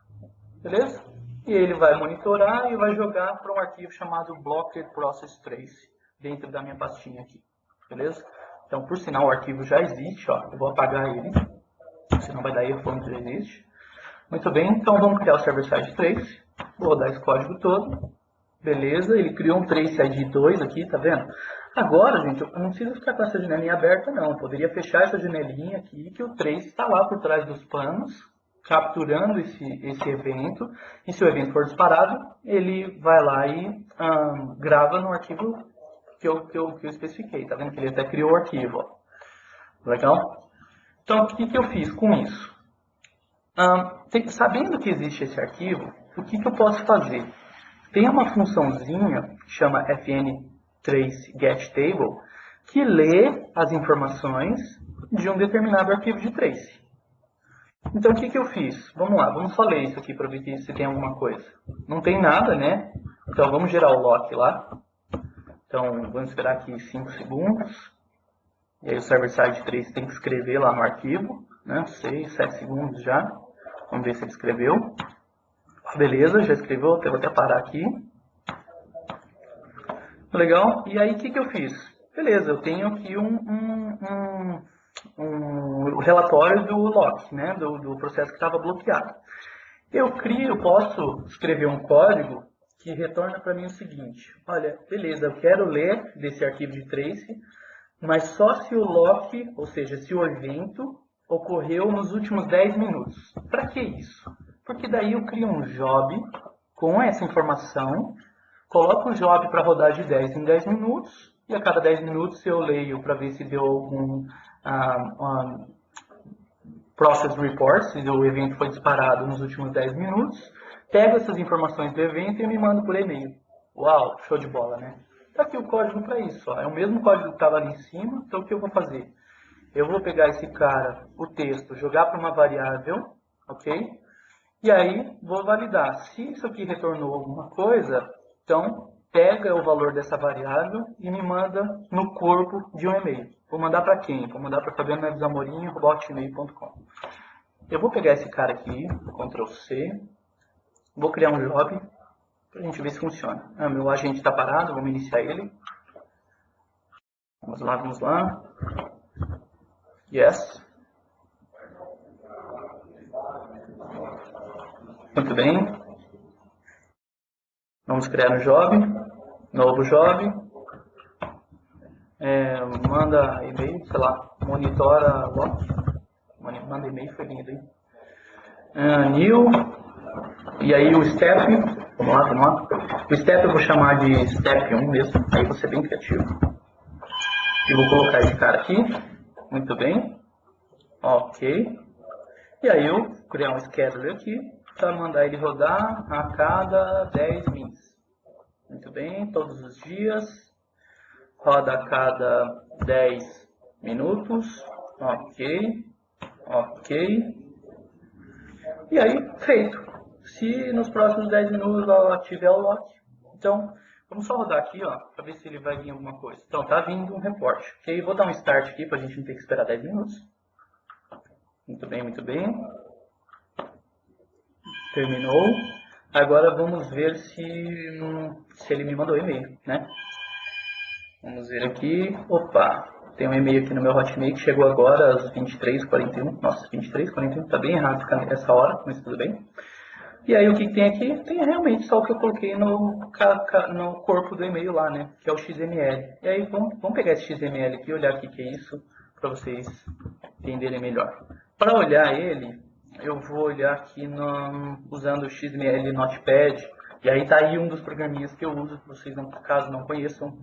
Beleza? E ele vai monitorar e vai jogar para um arquivo chamado Blocked Process Trace dentro da minha pastinha aqui. Beleza? Então, por sinal, o arquivo já existe. Ó, eu vou apagar ele, senão vai dar erro falando que já existe. Muito bem, então vamos criar o server-side trace. Vou rodar esse código todo. Beleza, ele criou um trace ID 2 aqui, tá vendo? Agora, gente, eu não preciso ficar com essa janelinha aberta, não. Eu poderia fechar essa janelinha aqui, que o trace está lá por trás dos panos, capturando esse evento. E se o evento for disparado, ele vai lá e grava no arquivo que eu especifiquei. Tá vendo que ele até criou o arquivo, ó. Legal? Então, o que eu fiz com isso? Sabendo que existe esse arquivo, o que eu posso fazer? Tem uma funçãozinha que chama fntrace_getTable que lê as informações de um determinado arquivo de trace. Então, o que eu fiz? Vamos lá, vamos só ler isso aqui para ver se tem alguma coisa. Não tem nada, né? Então, vamos gerar o lock lá. Então, vamos esperar aqui 5 segundos. E aí o server-side 3 tem que escrever lá no arquivo, né? 6, 7 segundos já. Vamos ver se ele escreveu. Beleza, já escreveu. Vou até parar aqui. Legal. E aí, o que eu fiz? Beleza, eu tenho aqui um relatório do lock, né? Do processo que estava bloqueado. Eu posso escrever um código que retorna para mim o seguinte. Olha, beleza, eu quero ler desse arquivo de trace, mas só se o lock, ou seja, se o evento ocorreu nos últimos 10 minutos. Para que isso? Porque daí eu crio um job com essa informação, coloco o job para rodar de 10 em 10 minutos, e a cada 10 minutos eu leio para ver se deu algum process report, se o evento foi disparado nos últimos 10 minutos, pego essas informações do evento e me mando por e-mail. Uau, show de bola, né? Está aqui o código para isso. Ó. É o mesmo código que estava ali em cima. Então, o que eu vou fazer? Eu vou pegar esse cara, o texto, jogar para uma variável, ok? E aí, vou validar. Se isso aqui retornou alguma coisa, então, pega o valor dessa variável e me manda no corpo de um e-mail. Vou mandar para quem? Vou mandar para fabianonevesamorim@hotmail.com. Eu vou pegar esse cara aqui, Ctrl C, vou criar um job, para a gente ver se funciona. Meu agente está parado, vamos iniciar ele. Vamos lá, vamos lá. Yes. Muito bem. Vamos criar um job. Novo job. Manda e-mail, sei lá, monitora lock. Manda e-mail, foi lindo, hein? New. E aí o step. Vamos lá. O step eu vou chamar de step 1 mesmo. Aí vou ser bem criativo. E vou colocar esse cara aqui. Muito bem. Ok. E aí eu vou criar um scheduler aqui para mandar ele rodar a cada 10 mins. Muito bem. Todos os dias. Roda a cada 10 minutos. Ok. Ok. E aí, feito. Se nos próximos 10 minutos ela tiver o lock, então vamos só rodar aqui, ó, para ver se ele vai vir alguma coisa. Então tá vindo um report. Ok, vou dar um start aqui para a gente não ter que esperar 10 minutos. Muito bem, muito bem. Terminou. Agora vamos ver se ele me mandou e-mail, né? Vamos ver aqui. Opa, tem um e-mail aqui no meu Hotmail que chegou agora às 23h41. Nossa, 23h41 tá bem errado essa hora, mas tudo bem. E aí o que tem aqui? Tem realmente só o que eu coloquei no corpo do e-mail lá, né? Que é o XML. E aí vamos pegar esse XML aqui e olhar o que é isso para vocês entenderem melhor. Para olhar ele, eu vou olhar aqui usando o XML Notepad. E aí tá aí um dos programinhas que eu uso, vocês caso não conheçam.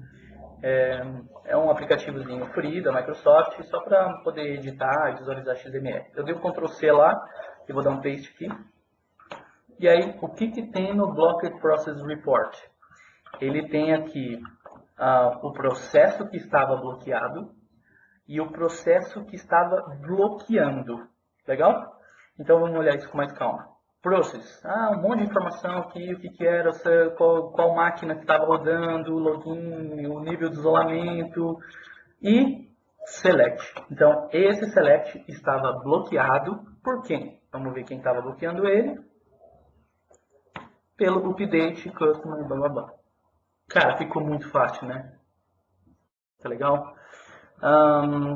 É um aplicativozinho free da Microsoft, só para poder editar e visualizar XML. Eu dei o Ctrl C lá e vou dar um paste aqui. E aí, o que tem no Blocked Process Report? Ele tem aqui o processo que estava bloqueado e o processo que estava bloqueando. Legal? Então, vamos olhar isso com mais calma. Process. Um monte de informação aqui, o que era, qual máquina que estava rodando, o login, o nível de isolamento e select. Então, esse select estava bloqueado por quem? Vamos ver quem estava bloqueando ele. Pelo update, customer, blá blá blá. Cara, ficou muito fácil, né? Tá legal?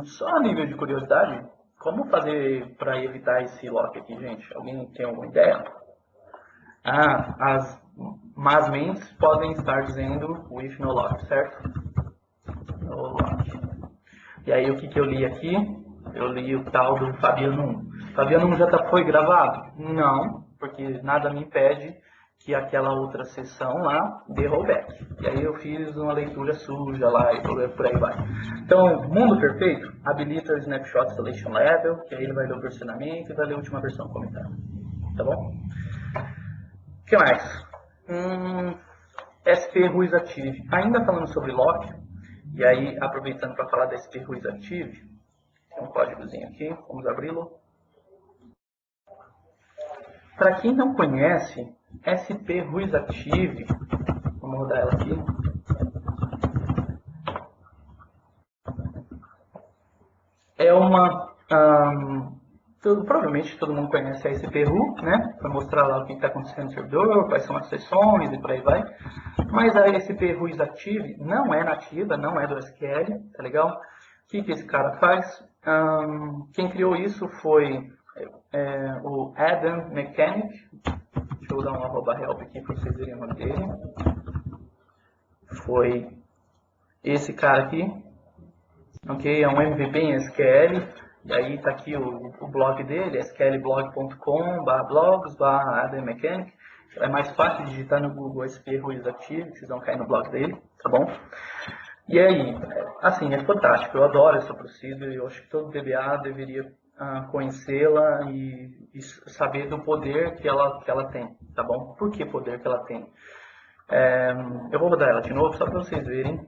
Só a nível de curiosidade, como fazer para evitar esse lock aqui, gente? Alguém tem alguma ideia? As más mentes podem estar dizendo with no lock, certo? No lock. E aí o que eu li aqui? Eu li o tal do Fabiano 1. Fabiano 1 já foi gravado? Não, porque nada me impede que aquela outra sessão lá dê rollback. E aí eu fiz uma leitura suja lá e por aí vai. Então, mundo perfeito, habilita o Snapshot Selection Level, que aí ele vai ler o versionamento e vai ler a última versão comentada. Tá bom? O que mais? SP Ruiz Active. Ainda falando sobre lock, e aí aproveitando para falar da SP Ruiz Active, tem um códigozinho aqui, vamos abri-lo. Para quem não conhece, SP Ruiz Active, vamos rodar ela aqui. É uma... provavelmente todo mundo conhece a SPRU, né? Para mostrar lá o que está acontecendo no servidor, quais são as sessões e por aí vai. Mas a SP Ruiz Active não é nativa, não é do SQL, tá legal? O que esse cara faz? Quem criou isso foi o Adam Mechanic. Deixa eu dar um @help aqui para vocês verem o nome dele. Foi esse cara aqui. Ok, é um MVP em SQL. E aí está aqui o blog dele, sqlblog.com/blogs/AdamMechanic. É mais fácil digitar no Google SP Ruiz Active, que vocês vão cair no blog dele, tá bom? E aí, assim, é fantástico, eu adoro essa procedure, eu acho que todo DBA deveria conhecê-la e saber do poder que ela tem, tá bom? Por que poder que ela tem? Eu vou rodar ela de novo, só para vocês verem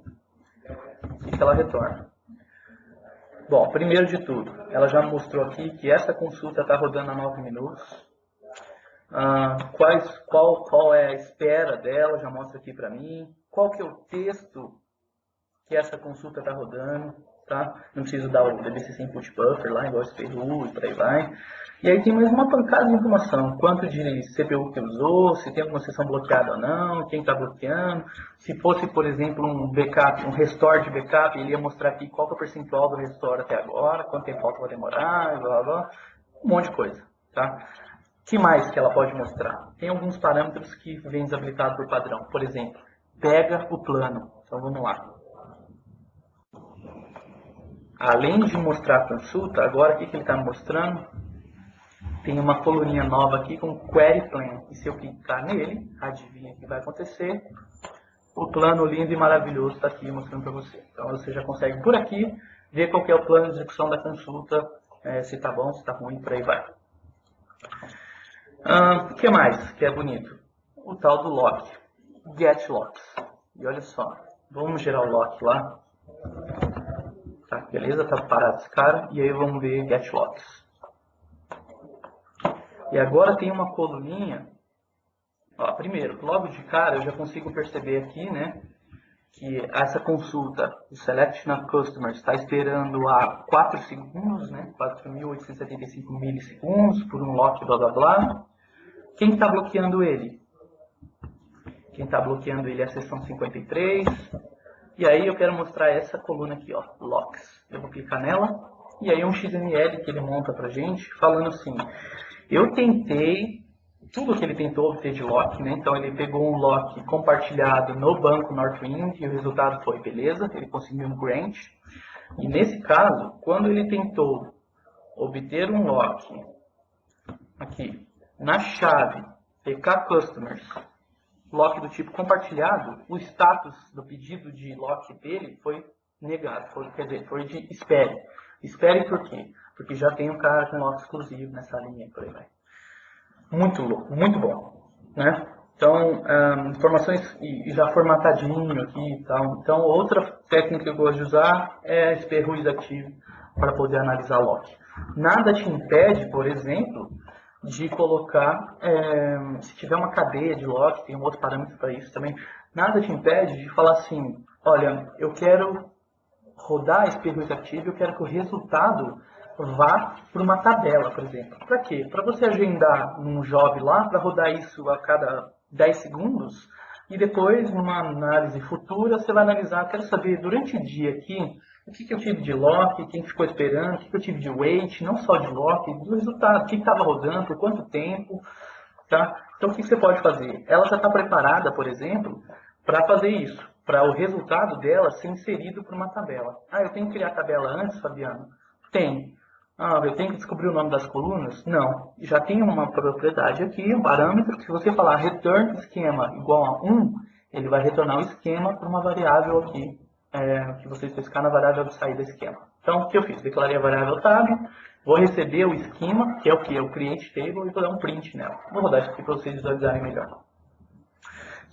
o que ela retorna. Bom, primeiro de tudo, ela já mostrou aqui que essa consulta está rodando a 9 minutos. Qual é a espera dela, já mostra aqui para mim. Qual que é o texto que essa consulta está rodando, tá? Não preciso dar o DBCC Input Buffer lá, igual esse CPU e por aí vai. E aí tem mais uma pancada de informação. Quanto de CPU que usou, se tem alguma sessão bloqueada ou não, quem está bloqueando. Se fosse, por exemplo, um backup, um restore de backup, ele ia mostrar aqui qual que é o percentual do restore até agora, quanto tempo falta para demorar, blá, blá, blá. Um monte de coisa, tá? O que mais que ela pode mostrar? Tem alguns parâmetros que vêm desabilitados por padrão. Por exemplo, pega o plano. Então vamos lá. Além de mostrar a consulta, agora o que ele está mostrando? Tem uma coluninha nova aqui com Query Plan. E se eu clicar nele, adivinha o que vai acontecer? O plano lindo e maravilhoso está aqui mostrando para você. Então você já consegue por aqui ver qual que é o plano de execução da consulta, se está bom, se está ruim, por aí vai. O que mais que é bonito? O tal do lock, get locks. E olha só, vamos gerar o lock lá. Tá, beleza, tá parado esse cara. E aí vamos ver get locks. E agora tem uma coluninha. Ó, primeiro, logo de cara eu já consigo perceber aqui, né, que essa consulta, o Select na Customer, está esperando a 4 segundos, né, 4.875 milissegundos por um lock, blá blá blá. Quem está bloqueando ele? Quem está bloqueando ele é a seção 53. E aí eu quero mostrar essa coluna aqui, ó, locks. Eu vou clicar nela. E aí um XML que ele monta pra gente, falando assim, eu tentei tudo que ele tentou obter de lock, né? Então ele pegou um lock compartilhado no banco Northwind e o resultado foi beleza, ele conseguiu um grant. E nesse caso, quando ele tentou obter um lock aqui na chave PK Customers, lock do tipo compartilhado, o status do pedido de lock dele foi negado, quer dizer, foi de espere. Espere por quê? Porque já tem um cara com lock exclusivo nessa linha, por aí vai. Muito louco, muito bom, né? Então, informações e já formatadinho aqui e tal. Então, outra técnica que eu gosto de usar é a SP Ruiz Active para poder analisar lock. Nada te impede, por exemplo, de colocar, se tiver uma cadeia de lock, tem um outro parâmetro para isso também, nada te impede de falar assim, olha, eu quero rodar a SP Ruiz Active, eu quero que o resultado vá para uma tabela, por exemplo. Para quê? Para você agendar um job lá, para rodar isso a cada 10 segundos, e depois, numa análise futura, você vai analisar, quero saber, durante o dia aqui, o que eu tive de lock, quem ficou esperando, o que eu tive de wait, não só de lock, do resultado, o que estava rodando, por quanto tempo, tá? Então, o que você pode fazer? Ela já está preparada, por exemplo, para fazer isso, para o resultado dela ser inserido para uma tabela. Ah, eu tenho que criar a tabela antes, Fabiano? Tem. Ah, eu tenho que descobrir o nome das colunas? Não. Já tem uma propriedade aqui, um parâmetro, que se você falar return esquema igual a 1, ele vai retornar o esquema para uma variável aqui, que você especificar na variável de saída esquema. Então, o que eu fiz? Declarei a variável tab, vou receber o esquema, que é o que? É o create table, e vou dar um print nela. Vou rodar isso aqui para vocês visualizarem melhor.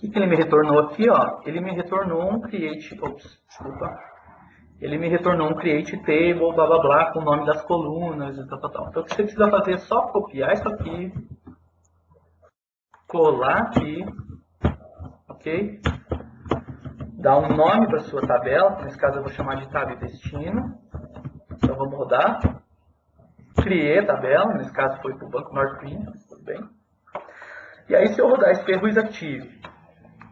O que ele me retornou aqui? Ó? Ele me retornou um create, ele me retornou um create table, blá blá blá, com o nome das colunas e tal, tal, tal. Então o que você precisa fazer é só copiar isso aqui, colar aqui, ok? Dar um nome para sua tabela, que nesse caso eu vou chamar de tab destino. Então vamos rodar. Criei a tabela, nesse caso foi para o Banco Norte, tudo bem. E aí se eu rodar esse Ferruiz Active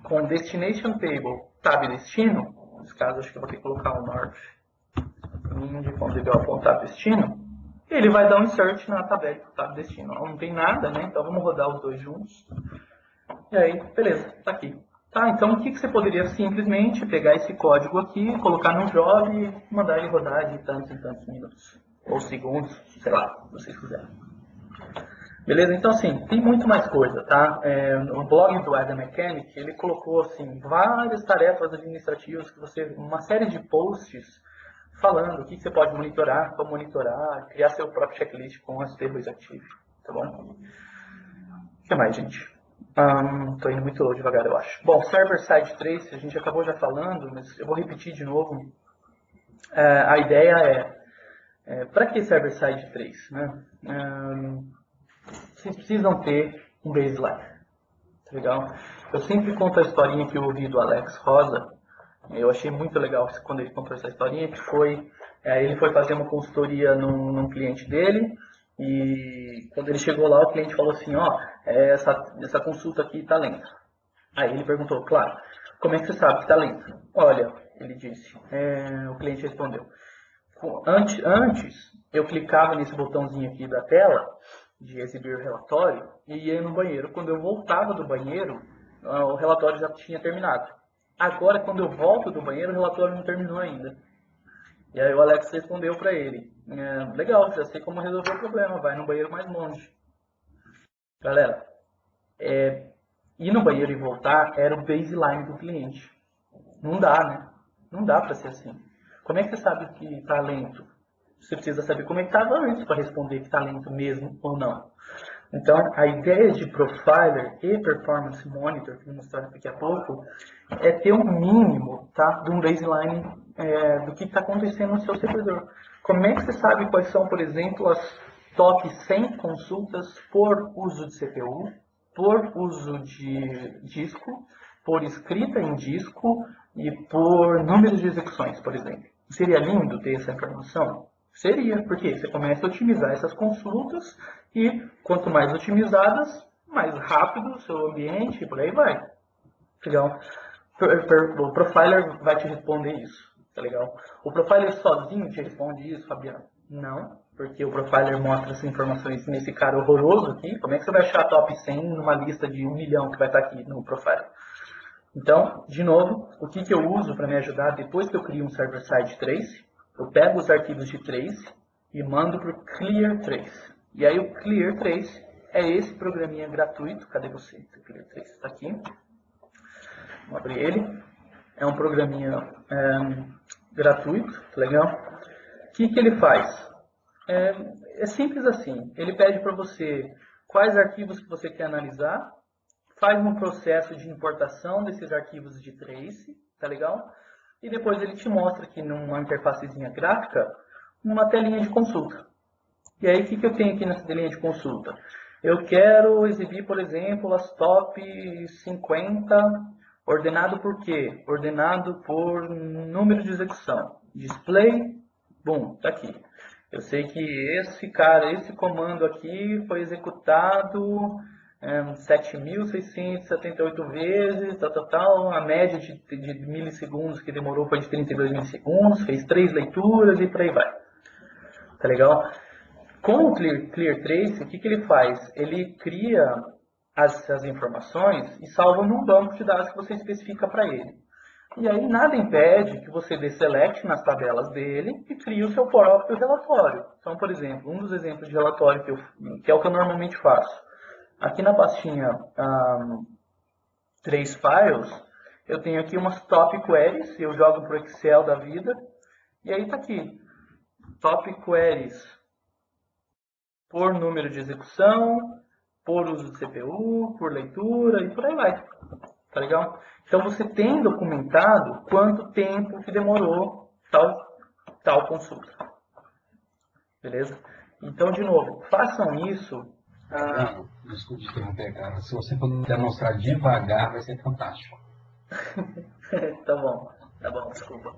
com Destination Table tab destino, nesse caso acho que eu vou ter que colocar o Norte tab destino, ele vai dar um insert na tabela do tab destino. Não tem nada, né? Então vamos rodar os dois juntos. E aí, beleza, tá aqui. Tá, então o que você poderia simplesmente pegar esse código aqui, colocar no job e mandar ele rodar de tantos em tantos minutos. Ou segundos, sei lá, se vocês quiserem. Beleza? Então assim, tem muito mais coisa, tá? No blog do Adam Mechanic, ele colocou assim, várias tarefas administrativas, que você, uma série de posts falando o que você pode monitorar, como monitorar, criar seu próprio checklist com as Ferruiz Active, tá bom? O que mais, gente? Estou indo muito devagar, eu acho. Bom, Server-Side Trace, a gente acabou já falando, mas eu vou repetir de novo. A ideia para que Server-Side Trace? Né? Vocês precisam ter um baseline. Tá legal? Eu sempre conto a historinha que eu ouvi do Alex Rosa. Eu achei muito legal quando ele contou essa historinha, que foi, ele foi fazer uma consultoria num cliente dele, e quando ele chegou lá, o cliente falou assim, ó, essa consulta aqui está lenta. Aí ele perguntou, claro, como é que você sabe que está lenta? Olha, ele disse, o cliente respondeu, antes eu clicava nesse botãozinho aqui da tela, de exibir o relatório, e ia no banheiro. Quando eu voltava do banheiro, o relatório já tinha terminado. Agora, quando eu volto do banheiro, o relatório não terminou ainda. E aí o Alex respondeu para ele, legal, já sei como resolver o problema, vai no banheiro mais longe. Galera, ir no banheiro e voltar era o baseline do cliente. Não dá, né? Não dá para ser assim. Como é que você sabe que está lento? Você precisa saber como é que estava antes para responder que está lento mesmo ou não. Então, a ideia de Profiler e Performance Monitor, que eu vou mostrar daqui a pouco, é ter um mínimo, tá, de um baseline do que está acontecendo no seu servidor. Como é que você sabe quais são, por exemplo, as top 100 consultas por uso de CPU, por uso de disco, por escrita em disco e por números de execuções, por exemplo? Seria lindo ter essa informação? Seria, porque você começa a otimizar essas consultas e quanto mais otimizadas, mais rápido o seu ambiente e por aí vai. Legal? O Profiler vai te responder isso, tá legal? O Profiler sozinho te responde isso, Fabiano? Não, porque o Profiler mostra essas informações nesse cara horroroso aqui. Como é que você vai achar a top 100 numa lista de 1 milhão que vai estar aqui no Profiler? Então, de novo, o que eu uso para me ajudar depois que eu crio um server-side trace? Eu pego os arquivos de trace e mando para o Clear Trace. E aí o Clear Trace é esse programinha gratuito. Cadê você? O Clear Trace está aqui. Vamos abrir ele. É um programinha gratuito, legal. O que ele faz? É simples assim. Ele pede para você quais arquivos que você quer analisar, faz um processo de importação desses arquivos de trace, tá legal? E depois ele te mostra aqui numa interfacezinha gráfica uma telinha de consulta. E aí o que eu tenho aqui nessa telinha de consulta? Eu quero exibir, por exemplo, as top 50, ordenado por quê? Ordenado por número de execução. Display, bum, tá aqui. Eu sei que esse comando aqui foi executado 7.678 vezes, a média de milissegundos que demorou foi de 32 milissegundos, fez 3 leituras e por aí vai. Tá legal? Com o Clear Trace, o que ele faz? Ele cria as informações e salva num banco de dados que você especifica para ele. E aí nada impede que você dê select nas tabelas dele e crie o seu próprio relatório. Então, por exemplo, um dos exemplos de relatório que é o que eu normalmente faço. Aqui na pastinha 3 files, eu tenho aqui umas top queries, eu jogo para o Excel da vida, e aí está aqui, top queries por número de execução, por uso de CPU, por leitura e por aí vai. Tá legal? Então você tem documentado quanto tempo que demorou tal consulta. Beleza? Então, de novo, façam isso Não, desculpe te interromper, cara. Se você puder mostrar devagar, vai ser fantástico. Tá bom, desculpa.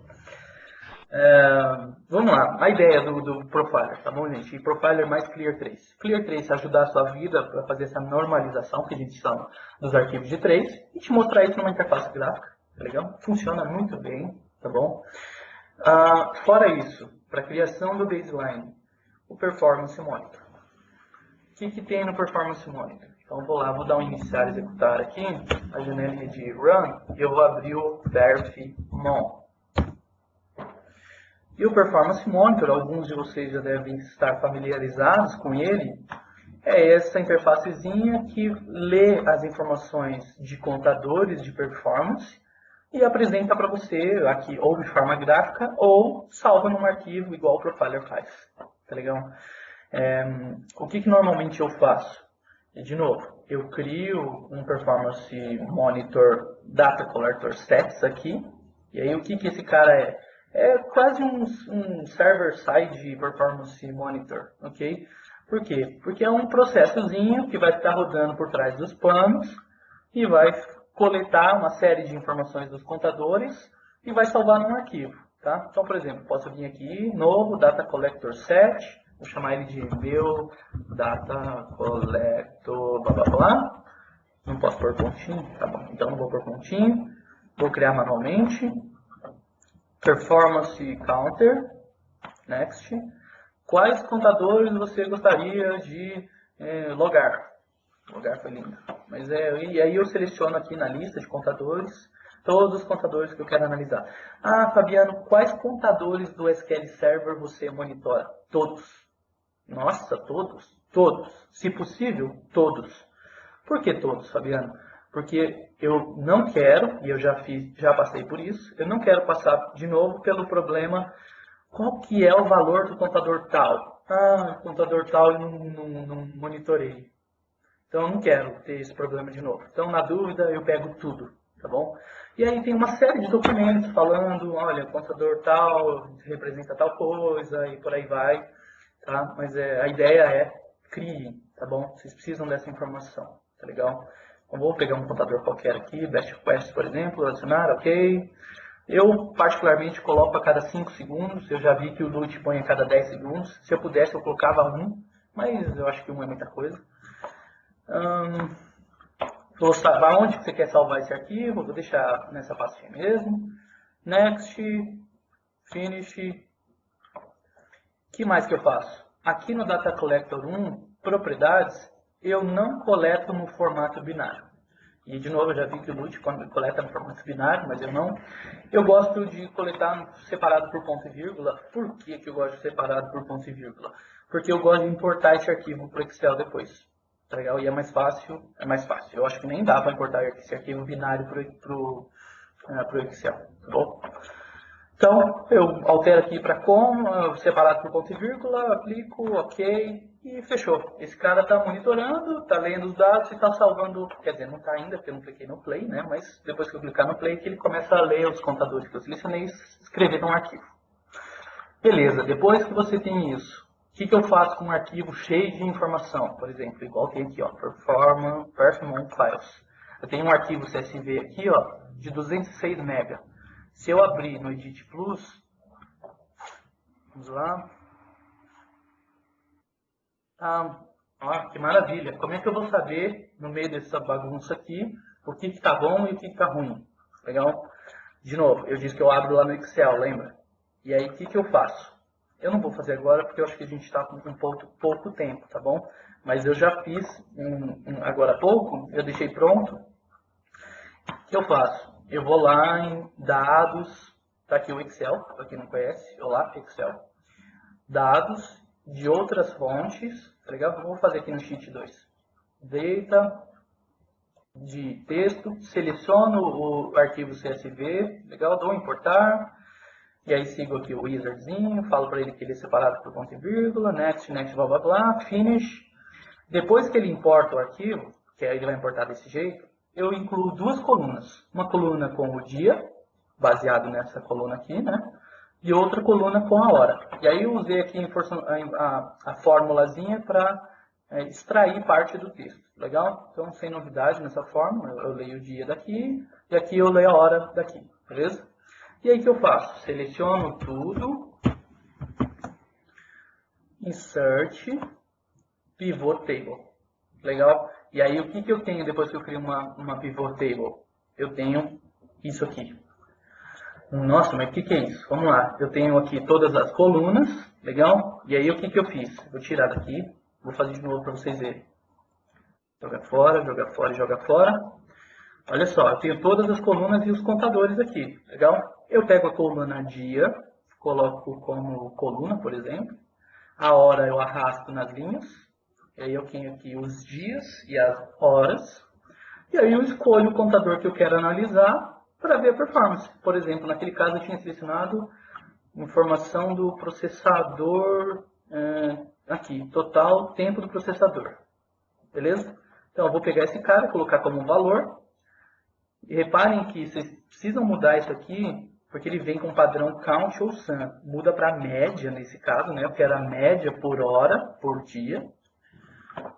Vamos lá, a ideia do Profiler, tá bom, gente? E Profiler mais Clear Trace. Clear Trace ajudar a sua vida para fazer essa normalização que a gente chama dos arquivos de trace e te mostrar isso numa interface gráfica, tá legal? Funciona muito bem, tá bom? Fora isso, para a criação do baseline, o Performance Monitor. O que tem no Performance Monitor? Então vou lá, vou dar um iniciar executar aqui, a janelinha de Run, e eu vou abrir o perfmon. E o Performance Monitor, alguns de vocês já devem estar familiarizados com ele, é essa interfacezinha que lê as informações de contadores de performance e apresenta para você aqui ou de forma gráfica ou salva num arquivo igual o Profiler faz. Tá legal? O que normalmente eu faço? De novo, eu crio um Performance Monitor Data Collector Sets aqui. E aí o que esse cara é? É quase um server-side Performance Monitor, ok? Por quê? Porque é um processozinho que vai ficar rodando por trás dos panos e vai coletar uma série de informações dos contadores e vai salvar num arquivo, tá? Então, por exemplo, posso vir aqui, novo Data Collector Set, vou chamar ele de meu Data Collector, blá blá blá. Não posso pôr pontinho? Tá bom, então não vou pôr pontinho. Vou criar manualmente. Performance Counter, Next. Quais contadores você gostaria de logar? Logar foi lindo. E aí eu seleciono aqui na lista de contadores, todos os contadores que eu quero analisar. Fabiano, quais contadores do SQL Server você monitora? Todos. Nossa, todos? Todos. Se possível, todos. Por que todos, Fabiano? Porque eu não quero, e eu já passei por isso, eu não quero passar de novo pelo problema, qual que é o valor do contador tal? O contador tal eu não monitorei. Então eu não quero ter esse problema de novo. Então, na dúvida, eu pego tudo, tá bom? E aí tem uma série de documentos falando, olha, o contador tal representa tal coisa, e por aí vai, tá? Mas a ideia é, crie, tá bom? Vocês precisam dessa informação, tá legal? Então, vou pegar um contador qualquer aqui, Best Request, por exemplo, adicionar, ok. Eu, particularmente, coloco a cada 5 segundos. Eu já vi que o Lute põe a cada 10 segundos. Se eu pudesse, eu colocava 1, mas eu acho que 1 é muita coisa. Vou salvar onde você quer salvar esse arquivo. Vou deixar nessa pastinha mesmo. Next, Finish. O que mais que eu faço? Aqui no Data Collector 1, propriedades, eu não coleto no formato binário. E de novo, eu já vi que o Lute coleta no formato binário, mas eu não. Eu gosto de coletar separado por ponto e vírgula. Por que eu gosto de separado por ponto e vírgula? Porque eu gosto de importar esse arquivo para o Excel depois. Tá legal? E é mais fácil. Eu acho que nem dá para importar esse arquivo binário para o Excel. Tá bom? Então, eu altero aqui para com, separado por ponto e vírgula, aplico, ok, e fechou. Esse cara está monitorando, está lendo os dados e está salvando, quer dizer, não está ainda, porque eu não cliquei no play, né? Mas depois que eu clicar no play, que ele começa a ler os contadores que eu selecionei e escrever num arquivo. Beleza, depois que você tem isso, o que eu faço com um arquivo cheio de informação? Por exemplo, igual tem aqui, ó, Performance Files. Eu tenho um arquivo CSV aqui, ó, de 206 MB. Se eu abrir no Edit Plus, vamos lá. Que maravilha. Como é que eu vou saber, no meio dessa bagunça aqui, o que está bom e o que está ruim? Legal? De novo, eu disse que eu abro lá no Excel, lembra? E aí, o que eu faço? Eu não vou fazer agora, porque eu acho que a gente está com pouco tempo, tá bom? Mas eu já fiz agora há pouco, eu deixei pronto. O que eu faço? Eu vou lá em dados, tá aqui o Excel, para quem não conhece, olá, Excel. Dados de outras fontes, tá legal? Eu vou fazer aqui no Sheet 2. Data de texto, seleciono o arquivo CSV, legal? Dou importar, e aí sigo aqui o wizardzinho, falo para ele que ele é separado por ponto e vírgula, next, blá blá blá, finish. Depois que ele importa o arquivo, que aí ele vai importar desse jeito, eu incluo duas colunas. Uma coluna com o dia, baseado nessa coluna aqui, né? E outra coluna com a hora. E aí eu usei aqui a formulazinha para extrair parte do texto. Legal? Então, sem novidade nessa forma, eu leio o dia daqui e aqui eu leio a hora daqui. Beleza? E aí o que eu faço? Seleciono tudo, Insert, Pivot Table. Legal? E aí o que eu tenho depois que eu crio uma Pivot Table? Eu tenho isso aqui. Nossa, mas o que é isso? Vamos lá. Eu tenho aqui todas as colunas. Legal? E aí o que eu fiz? Vou tirar daqui. Vou fazer de novo para vocês verem. Joga fora, joga fora e joga fora. Olha só, eu tenho todas as colunas e os contadores aqui. Legal? Eu pego a coluna dia, coloco como coluna, por exemplo. A hora eu arrasto nas linhas. E aí eu tenho aqui os dias e as horas. E aí eu escolho o contador que eu quero analisar para ver a performance. Por exemplo, naquele caso eu tinha selecionado informação do processador, aqui, total tempo do processador. Beleza? Então eu vou pegar esse cara, colocar como valor. E reparem que vocês precisam mudar isso aqui, porque ele vem com o padrão count ou sum. Muda para média nesse caso, né? Eu quero a média por hora, por dia.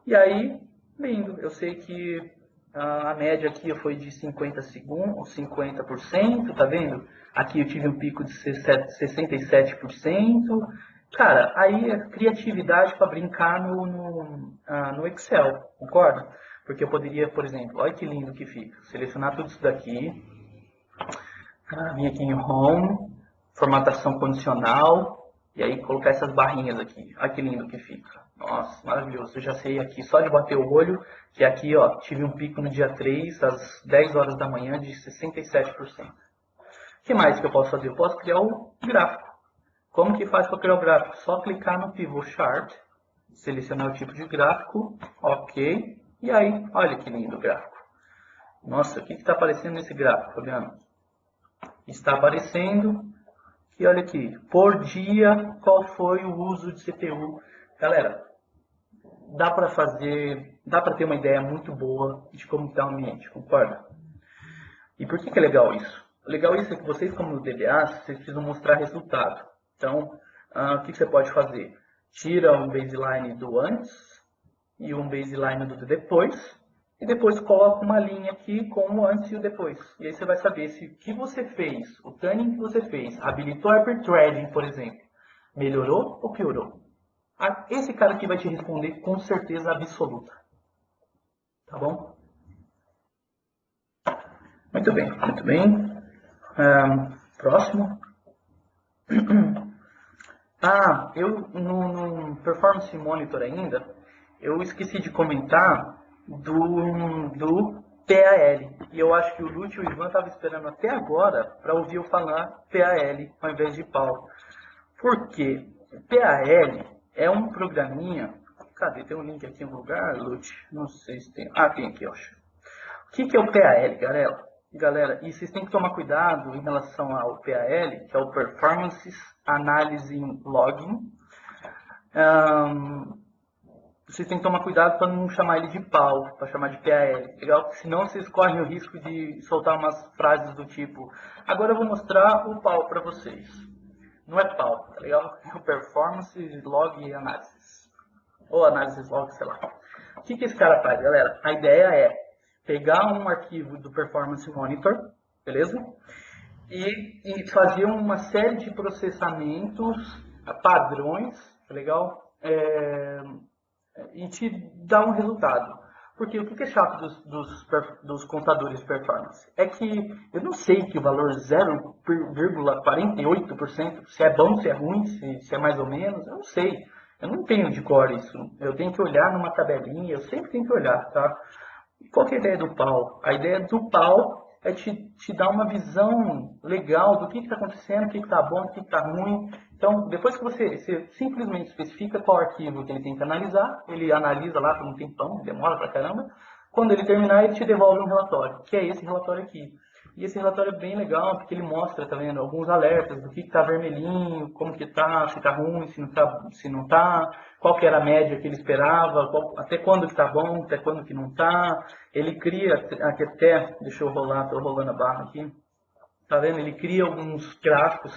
E aí, lindo, eu sei que a média aqui foi de 50 segundos, 50%, tá vendo? Aqui eu tive um pico de 67%. Cara, aí é criatividade para brincar no Excel, concorda? Porque eu poderia, por exemplo, olha que lindo que fica. Selecionar tudo isso daqui. Vim aqui em Home, formatação condicional. E aí colocar essas barrinhas aqui. Olha que lindo que fica. Nossa, maravilhoso. Eu já sei aqui, só de bater o olho, que aqui ó, tive um pico no dia 3, às 10 horas da manhã, de 67%. O que mais que eu posso fazer? Eu posso criar o gráfico. Como que faz para criar o gráfico? Só clicar no Pivot Chart, selecionar o tipo de gráfico, ok. E aí, olha que lindo o gráfico. Nossa, o que está aparecendo nesse gráfico, Fabiano? Está aparecendo, e olha aqui, por dia, qual foi o uso de CPU. Galera, dá para ter uma ideia muito boa de como está o ambiente, concorda? E por que é legal isso? O legal isso é que vocês, como DBAs, vocês precisam mostrar resultado. Então, o que você pode fazer? Tira um baseline do antes e um baseline do depois, e depois coloca uma linha aqui com o antes e o depois. E aí você vai saber se o que você fez, o tuning que você fez, habilitou hyperthreading, por exemplo, melhorou ou piorou. Esse cara aqui vai te responder com certeza absoluta. Tá bom? Muito bem, muito bem. Próximo. Eu no Performance Monitor ainda, eu esqueci de comentar do PAL. E eu acho que o Lúcio e o Ivan estavam esperando até agora para ouvir eu falar PAL ao invés de PAL. Por quê? PAL é um programinha. Cadê? Tem um link aqui em algum lugar, Lúcio? Não sei se tem. Tem aqui, eu acho. O que é o PAL, galera? E vocês têm que tomar cuidado em relação ao PAL, que é o Performance Analyzing Logging. Vocês têm que tomar cuidado para não chamar ele de PAL, para chamar de PAL. Legal? Senão vocês correm o risco de soltar umas frases do tipo: agora eu vou mostrar o PAL para vocês. Não é PAL, tá legal? É o Performance Log Analysis. Ou Analysis Log, sei lá. O que esse cara faz, galera? A ideia é pegar um arquivo do Performance Monitor, beleza? E fazer uma série de processamentos, padrões, tá legal? E te dar um resultado. Porque o que é chato dos contadores de performance? É que eu não sei que o valor 0,48%, se é bom, se é ruim, se é mais ou menos, eu não sei. Eu não tenho de cor isso. Eu tenho que olhar numa tabelinha, eu sempre tenho que olhar, tá? Qual que é a ideia do PAL? A ideia do PAL é te dar uma visão legal do que está acontecendo, o que está bom, o que está ruim. Então, depois que você simplesmente especifica qual arquivo que ele tem que analisar, ele analisa lá por um tempão, demora pra caramba. Quando ele terminar, ele te devolve um relatório, que é esse relatório aqui. E esse relatório é bem legal, porque ele mostra, tá vendo, alguns alertas do que está vermelhinho, como que tá, se está ruim, se não tá, qual que era a média que ele esperava, até quando que tá bom, até quando que não tá. Ele cria, aqui até, deixa eu rolar, tô rolando a barra aqui, tá vendo? Ele cria alguns gráficos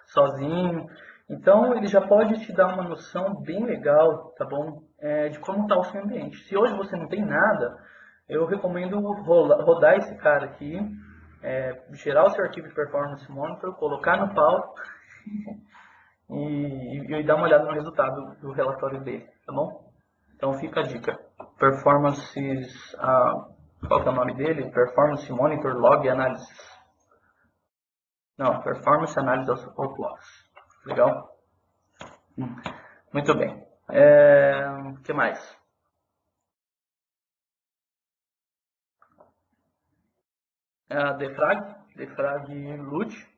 sozinho. Então, ele já pode te dar uma noção bem legal, tá bom? De como está o seu ambiente. Se hoje você não tem nada, eu recomendo rodar esse cara aqui, gerar o seu arquivo de Performance Monitor, colocar no pau e dar uma olhada no resultado do relatório dele, tá bom? Então fica a dica. Performances, qual que é o nome dele? Performance Monitor Log Analysis. Não, Performance Analysis of Logs. Legal? Muito bem. O que mais? Defrag Loot.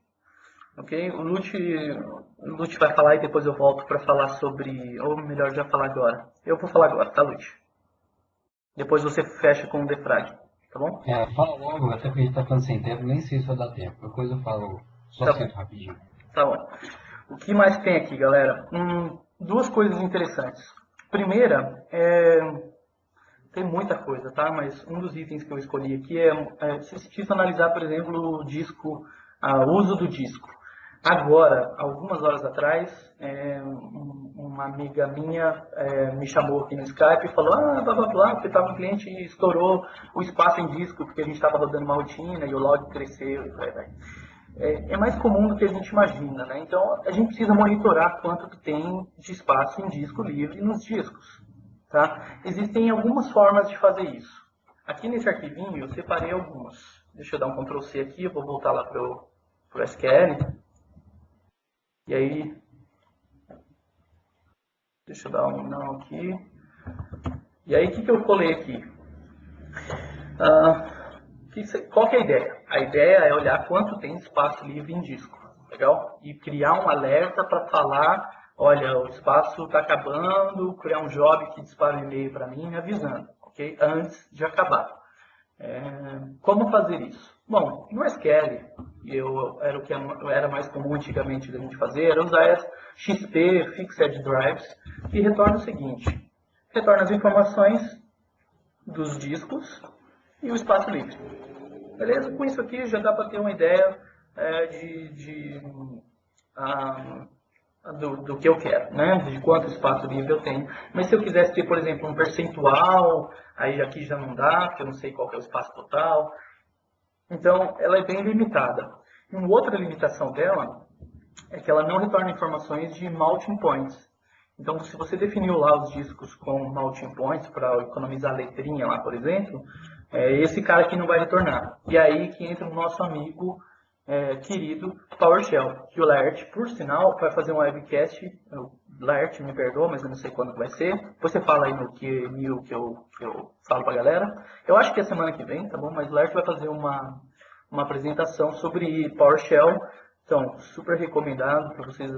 Ok? O Lute vai falar e depois eu volto para falar sobre... Ou melhor, já falar agora. Eu vou falar agora, tá, Lute? Depois você fecha com o defrag, tá bom? Fala logo, até porque a gente tá ficando sem tempo, nem sei se vai dar tempo. Qualquer coisa eu falo, só sinto rapidinho. Tá bom. O que mais tem aqui, galera? Duas coisas interessantes. Primeira, tem muita coisa, tá? Mas um dos itens que eu escolhi aqui se precisa analisar, por exemplo, o disco, o uso do disco. Agora, algumas horas atrás, uma amiga minha me chamou aqui no Skype e falou, blá blá blá, porque estava um cliente e estourou o espaço em disco, porque a gente estava rodando uma rotina e o log cresceu. É mais comum do que a gente imagina, né? Então, a gente precisa monitorar quanto que tem de espaço em disco livre nos discos. Tá? Existem algumas formas de fazer isso. Aqui nesse arquivinho eu separei algumas. Deixa eu dar um Ctrl C aqui, eu vou voltar lá para o SQL. E aí, deixa eu dar um não aqui. E aí, o que eu colei aqui? Qual que é a ideia? A ideia é olhar quanto tem espaço livre em disco. Legal? E criar um alerta para falar... Olha, o espaço está acabando, criar um job que dispara um e-mail para mim me avisando, ok? Antes de acabar. Como fazer isso? Bom, no SQL, era o que era mais comum antigamente da gente fazer, era usar XP, Fixed Drives, que retorna o seguinte. Retorna as informações dos discos e o espaço livre. Beleza? Com isso aqui já dá para ter uma ideia do que eu quero, né? De quanto espaço livre eu tenho. Mas se eu quisesse ter, por exemplo, um percentual, aí aqui já não dá, porque eu não sei qual que é o espaço total. Então, ela é bem limitada. E uma outra limitação dela é que ela não retorna informações de melting points. Então, se você definiu lá os discos com melting points para economizar letrinha lá, por exemplo, esse cara aqui não vai retornar. E aí que entra o nosso amigo querido PowerShell, que o Laert, por sinal, vai fazer um webcast. O Laert me perdoa, mas eu não sei quando vai ser. Depois você fala aí no que eu falo pra galera. Eu acho que é semana que vem, tá bom? Mas o Laert vai fazer uma apresentação sobre PowerShell. Então, super recomendado para vocês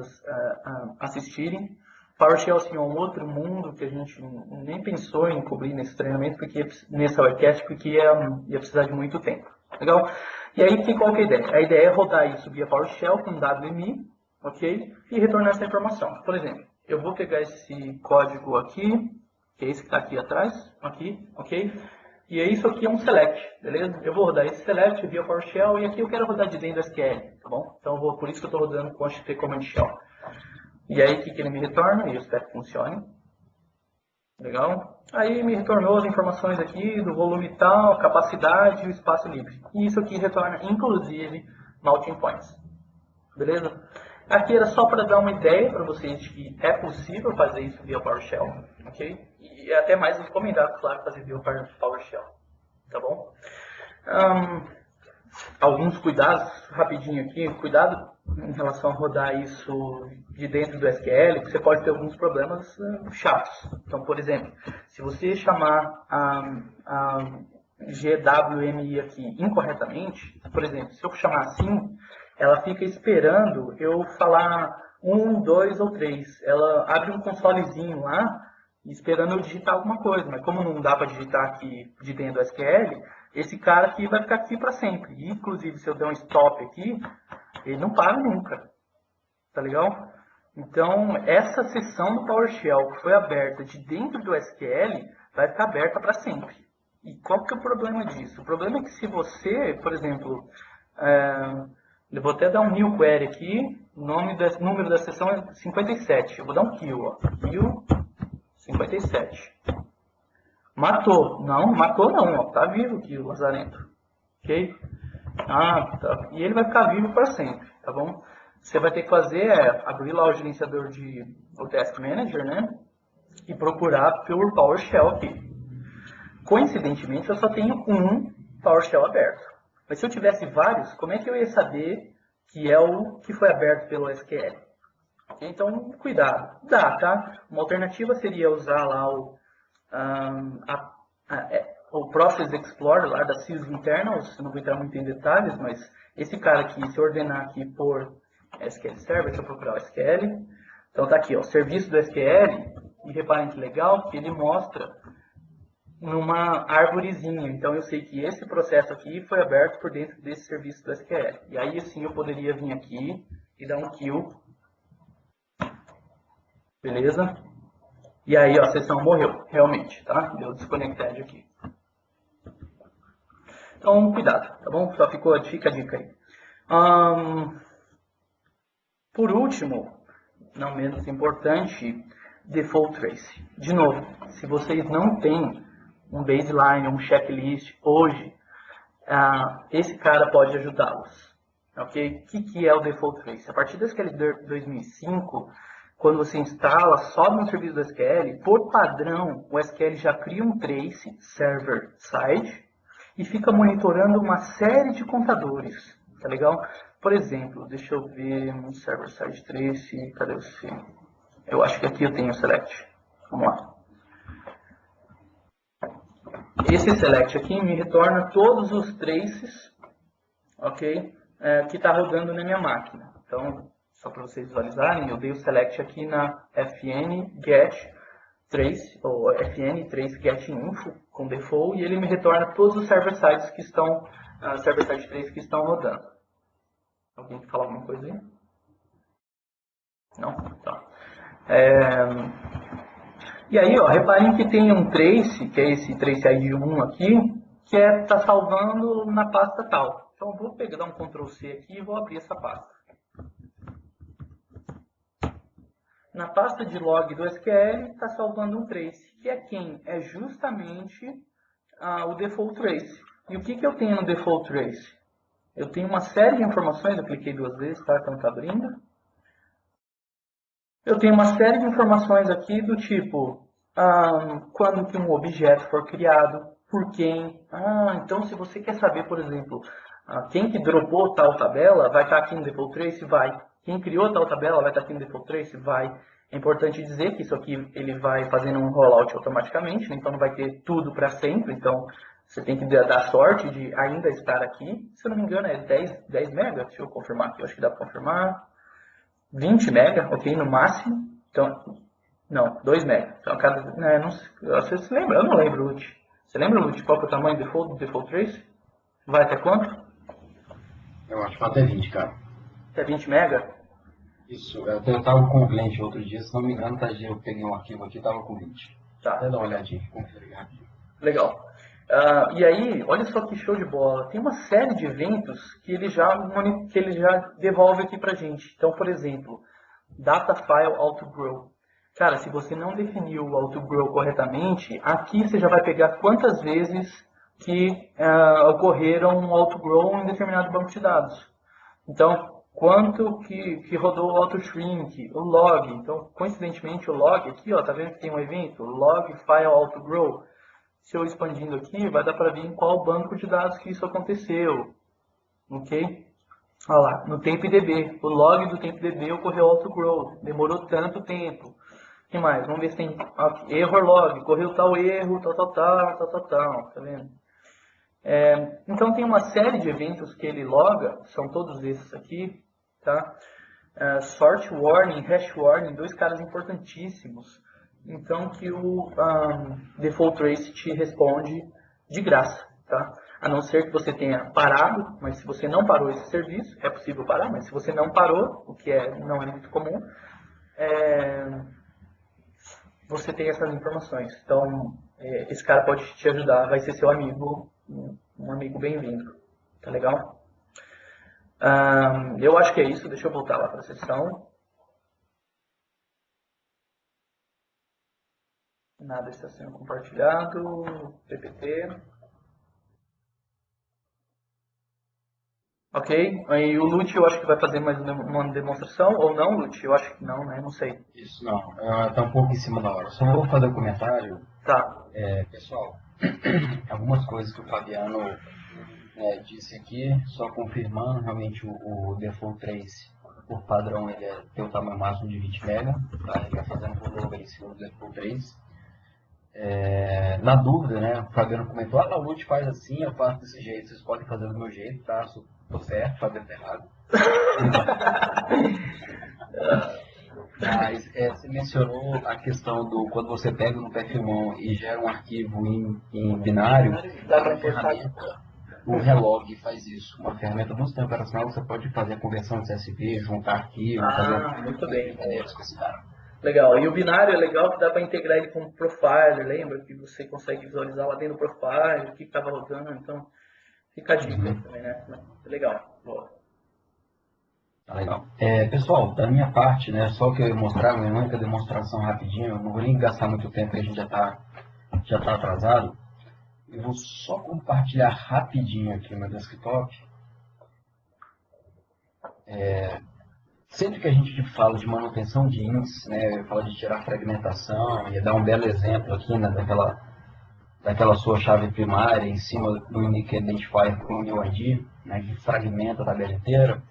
assistirem. PowerShell assim, é um outro mundo que a gente nem pensou em cobrir nesse treinamento, nessa webcast, porque ia precisar de muito tempo. Legal? E aí, qual que é a ideia? A ideia é rodar isso via PowerShell com WMI, ok? E retornar essa informação. Por exemplo, eu vou pegar esse código aqui, que é esse que está aqui atrás, aqui, ok? E isso aqui é um select, beleza? Eu vou rodar esse select via PowerShell e aqui eu quero rodar de dentro do SQL, tá bom? Então, por isso que eu estou rodando com HTTP Command Shell. E aí, o que ele me retorna? Eu espero que funcione. Legal? Aí me retornou as informações aqui do volume tal, capacidade e o espaço livre. E isso aqui retorna, inclusive, melting points. Beleza? Aqui era só para dar uma ideia para vocês de que é possível fazer isso via PowerShell. Ok? E é até mais recomendado, claro, fazer via PowerShell. Tá bom? Alguns cuidados, rapidinho aqui. Cuidado em relação a rodar isso de dentro do SQL, porque você pode ter alguns problemas chatos. Então, por exemplo, se você chamar a GWMI aqui incorretamente, por exemplo, se eu chamar assim, ela fica esperando eu falar 1, 2 ou 3. Ela abre um consolezinho lá, esperando eu digitar alguma coisa, mas como não dá para digitar aqui de dentro do SQL, esse cara aqui vai ficar aqui para sempre. E, inclusive, se eu der um stop aqui, ele não para nunca. Tá legal? Então, essa seção do PowerShell que foi aberta de dentro do SQL vai ficar aberta para sempre. E qual que é o problema disso? O problema é que se você, por exemplo, eu vou até dar um new query aqui, número da sessão é 57. Eu vou dar um kill, ó. Kill 57. Matou. Não, matou não, ó. Tá vivo aqui o lazarento. Ok? Ah, tá. E ele vai ficar vivo para sempre, tá bom? Você vai ter que fazer abrir lá o gerenciador o Task Manager, né? E procurar por PowerShell aqui. Coincidentemente, eu só tenho um PowerShell aberto. Mas se eu tivesse vários, como é que eu ia saber que é o que foi aberto pelo SQL? Então, cuidado. Dá, tá? Uma alternativa seria usar lá o Process Explorer lá da Sys Internals. Eu não vou entrar muito em detalhes, mas esse cara aqui, se eu ordenar aqui por SQL Server, deixa eu procurar o SQL. Então tá aqui, ó, serviço do SQL. E reparem que legal que ele mostra numa árvorezinha. Então eu sei que esse processo aqui foi aberto por dentro desse serviço do SQL. E aí sim eu poderia vir aqui e dar um kill. Beleza? E aí ó, a sessão morreu, realmente, tá? Deu desconnected aqui. Então cuidado, tá bom? Só fica a dica aí. Por último, não menos importante, Default Trace. De novo, se vocês não têm um baseline, um checklist hoje, esse cara pode ajudá-los. Ok? O que é o Default Trace? A partir do SQL 2005, quando você instala, sobe um serviço do SQL, por padrão, o SQL já cria um trace server-side e fica monitorando uma série de contadores. Tá legal? Por exemplo, deixa eu ver um server-side trace, cadê você? Eu acho que aqui eu tenho o select. Vamos lá. Esse select aqui me retorna todos os traces, ok? Que está rodando na minha máquina. Então, só para vocês visualizarem, eu dei o select aqui na fn get trace, ou fn trace get info com default, e ele me retorna todos os server-sides que estão, server-side trace que estão rodando. Alguém quer falar alguma coisa aí? Não? Tá. E aí, ó, reparem que tem um trace, que é esse trace ID 1 aqui, que está salvando na pasta tal. Então, eu vou dar um Ctrl C aqui e vou abrir essa pasta. Na pasta de log do SQL, está salvando um trace, que é quem? É justamente o default trace. E o que eu tenho no default trace? Eu tenho uma série de informações, eu cliquei 2 vezes, tá? Então está abrindo. Eu tenho uma série de informações aqui do tipo, quando que um objeto for criado, por quem. Então se você quer saber, por exemplo, quem que dropou tal tabela, vai estar aqui no default trace? Vai. Quem criou tal tabela, vai estar aqui no default trace? Vai. É importante dizer que isso aqui ele vai fazendo um rollout automaticamente, né? Então não vai ter tudo para sempre, então você tem que dar sorte de ainda estar aqui. Se eu não me engano é 10 MB, deixa eu confirmar aqui, eu acho que dá para confirmar. 20 MB, ok, no máximo. Então, não, 2 MB. Então, você se lembra? Eu não lembro, Lute. Você lembra, Lute, qual que é o tamanho do default trace? Vai até quanto? Eu acho que até 20, cara. Até 20 MB? Isso, eu estava com o cliente outro dia, se não me engano, eu peguei um arquivo aqui e estava com 20. Tá. Até dar uma olhadinha, conferir rapidinho. Legal. E aí, olha só que show de bola. Tem uma série de eventos que ele já devolve aqui pra gente. Então, por exemplo, data file autogrow. Cara, se você não definiu o autogrow corretamente, aqui você já vai pegar quantas vezes que ocorreram um autogrow em determinado banco de dados. Então, quanto que rodou o autoshrink, o log. Então, coincidentemente, o log aqui, ó, tá vendo que tem um evento? Log file autogrow. Se eu expandindo aqui, vai dar para ver em qual banco de dados que isso aconteceu. Ok? Olha lá, no TempDB. O log do TempDB ocorreu autogrow. Demorou tanto tempo. O que mais? Vamos ver se tem error log. Correu tal erro, tal. Tá vendo? Então tem uma série de eventos que ele loga. São todos esses aqui. Tá? Sort warning, hash warning. 2 caras importantíssimos. Então que o default trace te responde de graça, tá? A não ser que você tenha parado, mas se você não parou esse serviço, é possível parar, mas se você não parou, o que não é muito comum, você tem essas informações. Então, esse cara pode te ajudar, vai ser seu amigo, um amigo bem-vindo, tá legal? Eu acho que é isso. Deixa eu voltar lá para a sessão. Nada está sendo compartilhado. PPT. Ok. Aí o Lute eu acho que vai fazer mais uma demonstração. Ou não, Lute? Eu acho que não, né? Não sei. Isso não, tá um pouco em cima da hora. Só vou fazer um comentário. Tá. Pessoal, algumas coisas que o Fabiano disse aqui, só confirmando, realmente o Default Trace, por padrão, ele tem o tamanho máximo de 20 MB, tá? Ele vai fazendo rollover em cima do Default Trace. Na dúvida, né, o Fabiano comentou, o Lute faz assim, eu faço desse jeito, vocês podem fazer do meu jeito, tá? Tô certo, o Fabiano tá errado. Mas você mencionou a questão do quando você pega no perfilmão e gera um arquivo em binário, Dá para a ferramenta, o Relog faz isso. Uma ferramenta do sistema operacional, você pode fazer a conversão de CSV, juntar arquivos, fazer muito bem. especificar. Legal. E o binário é legal que dá para integrar ele com o Profiler, lembra? Que você consegue visualizar lá dentro do Profiler o que estava rodando. Então, fica a dica aí também, né? Legal. Boa. Tá legal. Pessoal, da minha parte, né, só que eu ia mostrar, minha única demonstração rapidinho, eu não vou nem gastar muito tempo, porque a gente já tá atrasado. Eu vou só compartilhar rapidinho aqui no meu desktop. Sempre que a gente fala de manutenção de índice, né, fala de tirar fragmentação, e dar um belo exemplo aqui, né, daquela sua chave primária em cima do Unique Identifier com o new ID, né, que fragmenta a tabela inteira.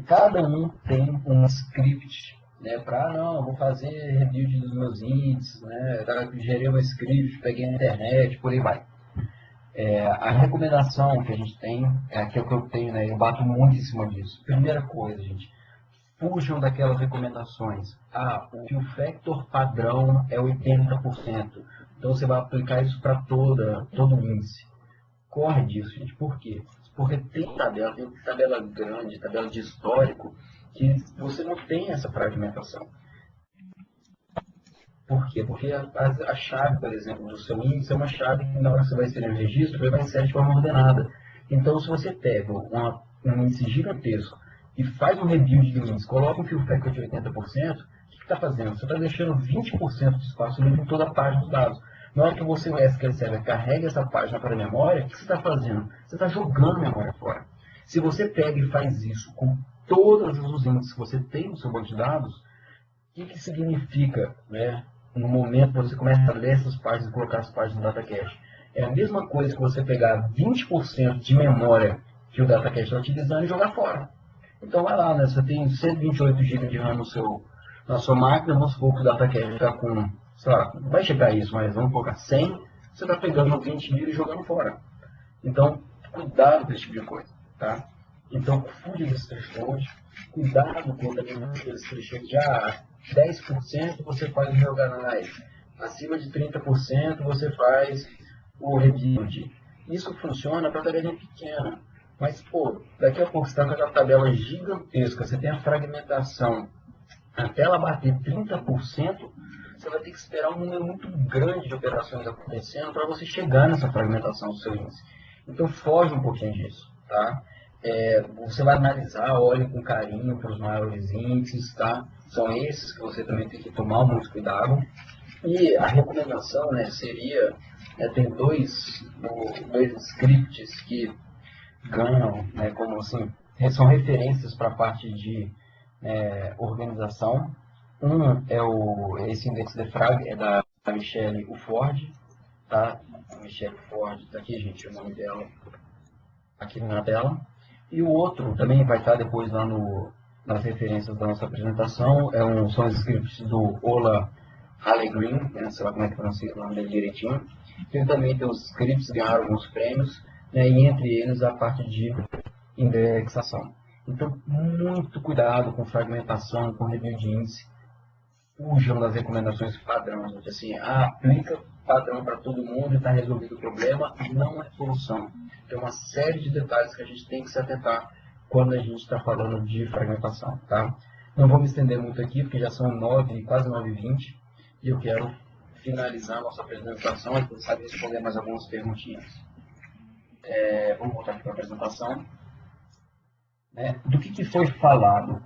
Cada um tem um script, né, para não, vou fazer rebuild dos meus índices, né, gerei um script, peguei na internet, por aí vai. A recomendação que a gente tem, que é o que eu tenho, né, eu bato muito em cima disso. Primeira coisa, gente, fujam daquelas recomendações. O fill factor padrão é 80%, então você vai aplicar isso para todo o índice. Corre disso, gente. Por quê? Porque tem tabela grande, tabela de histórico, que você não tem essa fragmentação. Por quê? Porque a chave, por exemplo, do seu índice é uma chave que na hora que você vai inserir no registro, ele vai inserir de forma ordenada. Então, se você pega um índice gigantesco e faz um rebuild do índice, coloca um fill factor de 80%, o que está fazendo? Você está deixando 20% de espaço livre em toda a página dos dados. Na hora que você, o SQL Server, carrega essa página para a memória, o que você está fazendo? Você está jogando a memória fora. Se você pega e faz isso com todos os índices que você tem no seu banco de dados, o que significa, né, no momento que você começa a ler essas páginas e colocar as páginas no data cache? É a mesma coisa que você pegar 20% de memória que o data cache está utilizando e jogar fora. Então vai lá, né, você tem 128 GB de RAM na sua máquina, vamos supor que o data cache está com, sei lá, vai chegar isso, mas vamos colocar 100, você está pegando 20 mil e jogando fora. Então, cuidado com esse tipo de coisa, tá? Então, fuja desse threshold, cuidado com esse threshold. Já 10% você faz o reorganize, acima de 30% você faz o rebuild. Isso funciona para tabela pequena, mas, pô, daqui a pouco você está com aquela tabela gigantesca, você tem a fragmentação, até ela bater 30%, você vai ter que esperar um número muito grande de operações acontecendo para você chegar nessa fragmentação do seu índice. Então, foge um pouquinho disso, tá? Você vai analisar, olhe com carinho para os maiores índices, tá? São esses que você também tem que tomar muito cuidado. E a recomendação, né, seria, tem dois scripts que ganham, né, como assim, são referências para a parte de organização. Um é esse index de frag, é da Michelle Ford, tá? A Michelle Ford, tá aqui, gente, o nome dela aqui na tela. E o outro também vai estar depois lá nas referências da nossa apresentação, são os scripts do Ola Hallegreen, né, sei lá como é que pronuncia o nome dele direitinho. Ele também tem os scripts que ganharam alguns prêmios, né, e entre eles a parte de indexação. Então, muito cuidado com fragmentação, com review de índice. Fujam das recomendações padrão. Gente. Assim, aplica padrão para todo mundo e está resolvido o problema. Não é solução. Tem uma série de detalhes que a gente tem que se atentar quando a gente está falando de fragmentação. Tá? Não vou me estender muito aqui, porque já são quase 9h20, e eu quero finalizar a nossa apresentação e, quem sabe, responder mais algumas perguntinhas. Vamos voltar aqui para a apresentação. né? Do que foi falado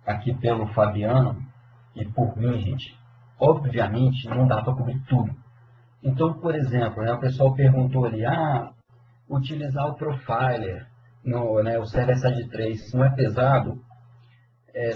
aqui pelo Fabiano e por mim, gente, obviamente não dá para cobrir tudo. Então, por exemplo, né, o pessoal perguntou ali, utilizar o Profiler, no, né, o Server-Side Trace, não é pesado?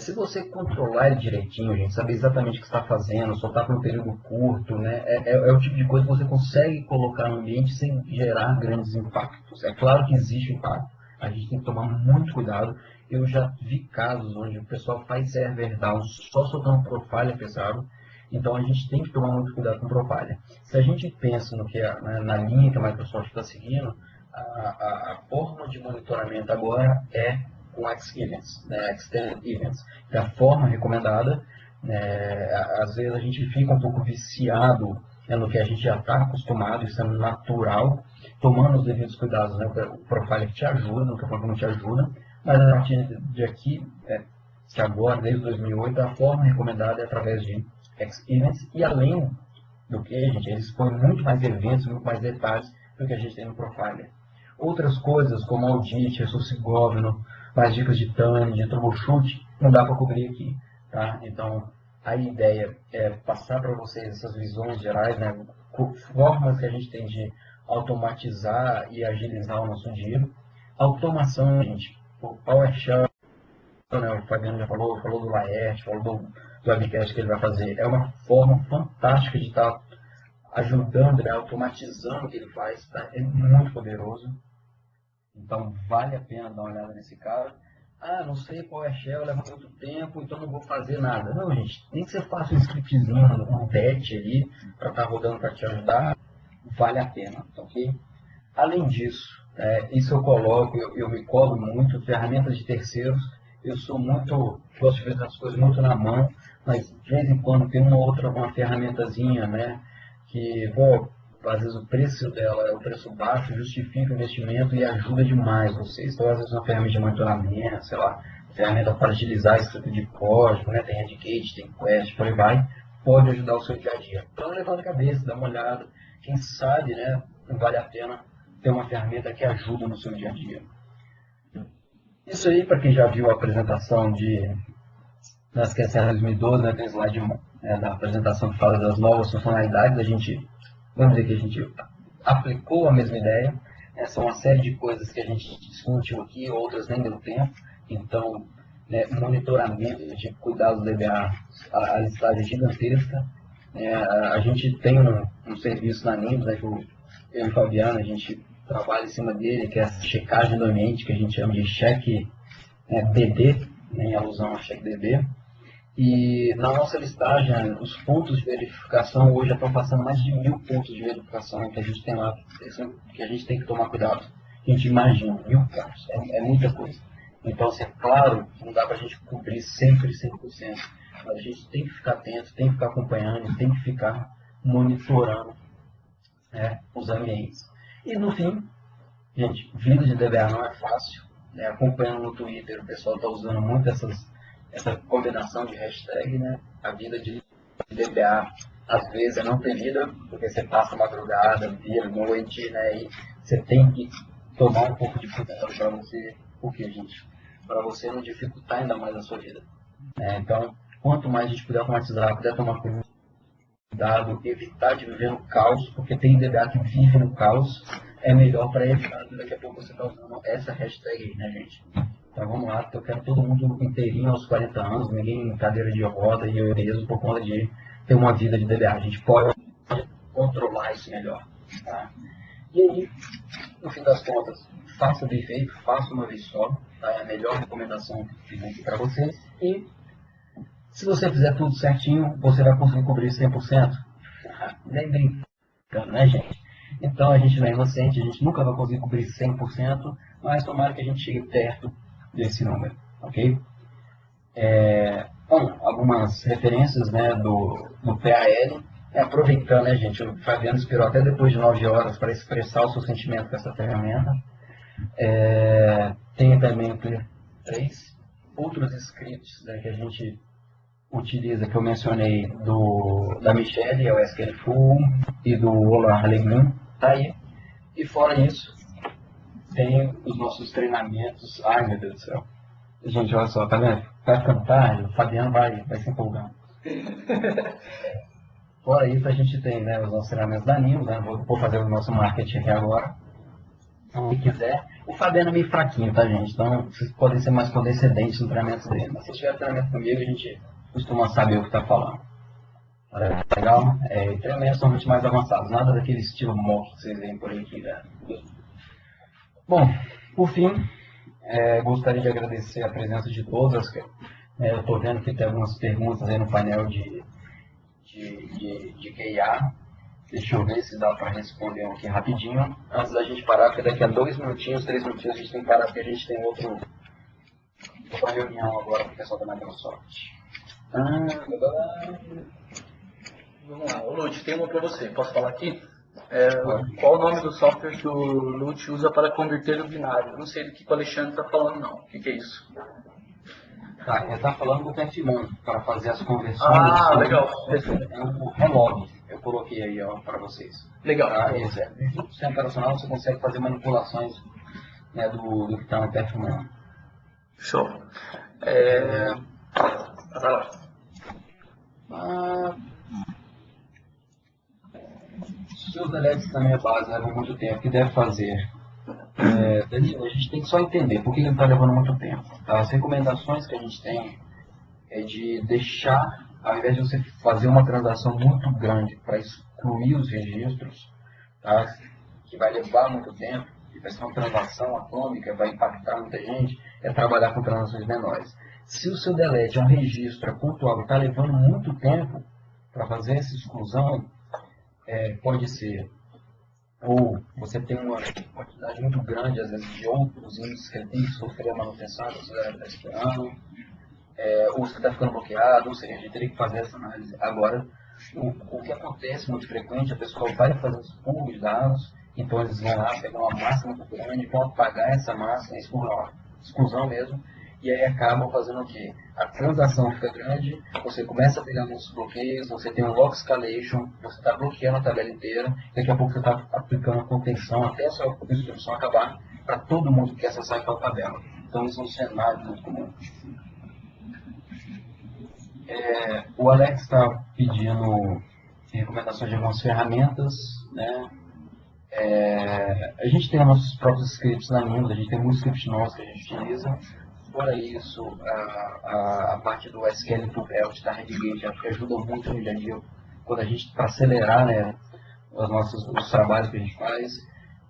Se você controlar ele direitinho, gente, saber exatamente o que está fazendo, soltar por um período curto, né, é o tipo de coisa que você consegue colocar no ambiente sem gerar grandes impactos. É claro que existe impacto, a gente tem que tomar muito cuidado. Eu já vi casos onde o pessoal faz server down só soltando Profiler pesado, então a gente tem que tomar muito cuidado com o Profiler. Se a gente pensa no que na linha que a Microsoft está seguindo, a forma de monitoramento agora é com X-Events, né, Extended Events, que é a forma recomendada. Às vezes a gente fica um pouco viciado, né, no que a gente já está acostumado, isso é natural, tomando os devidos cuidados, né, o Profiler te ajuda, no que não te ajuda, mas a partir de aqui, que agora, desde 2008, a forma recomendada é através de X-Events, e além do que, gente, eles põem muito mais eventos, muito mais detalhes do que a gente tem no Profiler. Outras coisas, como audit, resource governance, mais dicas de TAN, de troubleshoot, não dá para cobrir aqui. Tá? Então, a ideia é passar para vocês essas visões gerais, né? Formas que a gente tem de automatizar e agilizar o nosso dia. Automação, gente, o PowerShell, né? O Fabiano já falou do Laerte, falou do webcast que ele vai fazer. É uma forma fantástica de estar ajudando, né? Automatizando o que ele faz. Tá? É muito poderoso. Então, vale a pena dar uma olhada nesse cara. Não sei qual é Shell, leva muito tempo, então não vou fazer nada. Não, gente, nem que você faça um scriptzinho, um batch ali, para estar rodando para te ajudar, vale a pena, ok? Além disso, isso eu coloco, eu me cobro muito, ferramentas de terceiros, eu sou muito, gosto de fazer as coisas muito na mão, mas de vez em quando tem uma ferramentazinha, né, que, às vezes o preço dela é um preço baixo, justifica o investimento e ajuda demais vocês. Então, às vezes, uma ferramenta de monitoramento, sei lá, ferramenta para agilizar a escrita de código, né? Tem Redgate, tem Quest, por aí vai, pode ajudar o seu dia a dia. Então, levanta a cabeça, dá uma olhada. Quem sabe, né, não vale a pena ter uma ferramenta que ajuda no seu dia a dia. Isso aí, para quem já viu a apresentação das QSR 2012, né, tem slide da apresentação que fala das novas funcionalidades, vamos dizer que a gente aplicou a mesma ideia. São uma série de coisas que a gente discutiu aqui, outras nem deu tempo. Então, né, monitoramento de cuidados do DBA, a listagem é gigantesca. A gente tem um serviço na Nimbus, né, que eu e o Fabiano, a gente trabalha em cima dele, que é a checagem do ambiente, que a gente chama de check DD, né, em alusão ao check DD. E na nossa listagem, os pontos de verificação hoje já estão passando mais de 1000 pontos de verificação que a gente tem lá, que a gente tem que tomar cuidado. A gente imagina, 1000 pontos, é muita coisa. Então, assim, é claro que não dá para a gente cobrir sempre 100%, mas a gente tem que ficar atento, tem que ficar acompanhando, tem que ficar monitorando os ambientes. E no fim, gente, vida de DBA não é fácil. Acompanhando no Twitter, o pessoal está usando muito essa combinação de hashtag, né? A vida de DBA às vezes é não ter vida, porque você passa a madrugada, vira, noite, né? E você tem que tomar um pouco de cuidado para você, porque, gente, para você não dificultar ainda mais a sua vida. Então, quanto mais a gente puder automatizar, puder tomar cuidado, evitar de viver no caos, porque tem DBA que vive no caos, é melhor para evitar. Daqui a pouco você está usando essa hashtag aí, né, gente? Então vamos lá, porque eu quero todo mundo inteirinho aos 40 anos, ninguém em cadeira de roda e obeso por conta de ter uma vida de DBA. A gente pode controlar isso melhor. Tá? E aí, no fim das contas, faça bem feito, faça uma vez só. Tá? É a melhor recomendação que tem aqui para vocês. E se você fizer tudo certinho, você vai conseguir cobrir 100%. Nem brincando, né, gente? Então a gente não é inocente, a gente nunca vai conseguir cobrir 100%, mas tomara que a gente chegue perto desse número, ok? Bom, algumas referências, né, do PAL, aproveitando, né, gente, o Fabiano esperou até depois de 9 horas para expressar o seu sentimento com essa ferramenta. Tem também o Clear 3, outros scripts, né, que a gente utiliza, que eu mencionei, da Michelle, é o SQL Full, e do Ola Halegman, tá aí. E fora isso, tem os nossos treinamentos. Ai, meu Deus do céu. Gente, olha só, tá vendo? Vai ficando tarde, o Fabiano vai se empolgando. Fora isso, a gente tem, né, os nossos treinamentos da Nimos, né? Vou fazer o nosso marketing aqui agora. Então, se quiser. O Fabiano é meio fraquinho, tá, gente? Então, vocês podem ser mais condescendentes no treinamento dele. Mas se tiver treinamento comigo, a gente costuma saber o que tá falando. Legal? E treinamentos são muito mais avançados. Nada daquele estilo mock que vocês veem por aqui, né? Bom, por fim, gostaria de agradecer a presença de todas. Eu estou vendo que tem algumas perguntas aí no painel de QIA. Deixa eu ver se dá para responder aqui rapidinho. Antes da gente parar, porque daqui a 2 minutinhos, 3 minutinhos a gente tem que parar, porque a gente tem outra reunião agora com o pessoal da Microsoft. Vamos lá, ô Lute, tem uma para você. Posso falar aqui? Qual o nome do software que o Lute usa para converter o binário? Eu não sei do que o Alexandre está falando, não. O que é isso? Tá, ele está falando do TFMON, para fazer as conversões. Ah, legal. É o Relog. Eu coloquei aí para vocês. Legal. Tá? Esse é 20% operacional, você consegue fazer manipulações, né, do que está no TFMON. Show. Vai lá. Seus deletes também é base, levam muito tempo. O que deve fazer? Danilo, a gente tem que só entender por que ele está levando muito tempo. Tá? As recomendações que a gente tem é de deixar, ao invés de você fazer uma transação muito grande para excluir os registros, tá? Que vai levar muito tempo, que vai ser uma transação atômica, vai impactar muita gente, é trabalhar com transações menores. Se o seu delete é um registro pontual e está levando muito tempo para fazer essa exclusão, pode ser ou você tem uma quantidade muito grande, às vezes, de outros índices que ele tem que sofrer a manutenção, você vai estar esperando, ou você está ficando bloqueado, ou seja, a gente teria que fazer essa análise. Agora, o que acontece muito frequente, a pessoa vai fazer os pools de dados, então eles vão lá, pegar uma massa muito grande, vão apagar essa massa, exclusão mesmo, e aí acabam fazendo o quê? A transação fica grande, você começa a pegar muitos bloqueios, você tem um lock escalation, você está bloqueando a tabela inteira, daqui a pouco você está aplicando contenção até a sua instrução acabar para todo mundo que quer acessar aquela tabela. Então isso é um cenário muito comum. O Alex está pedindo recomendações de algumas ferramentas, né? A gente tem nossos próprios scripts na Nimos, a gente tem muitos scripts novos que a gente utiliza. Fora isso, a parte do SQL to Belt da Redgate acho que ajuda muito no dia a dia, quando a gente, para acelerar, né, os trabalhos que a gente faz.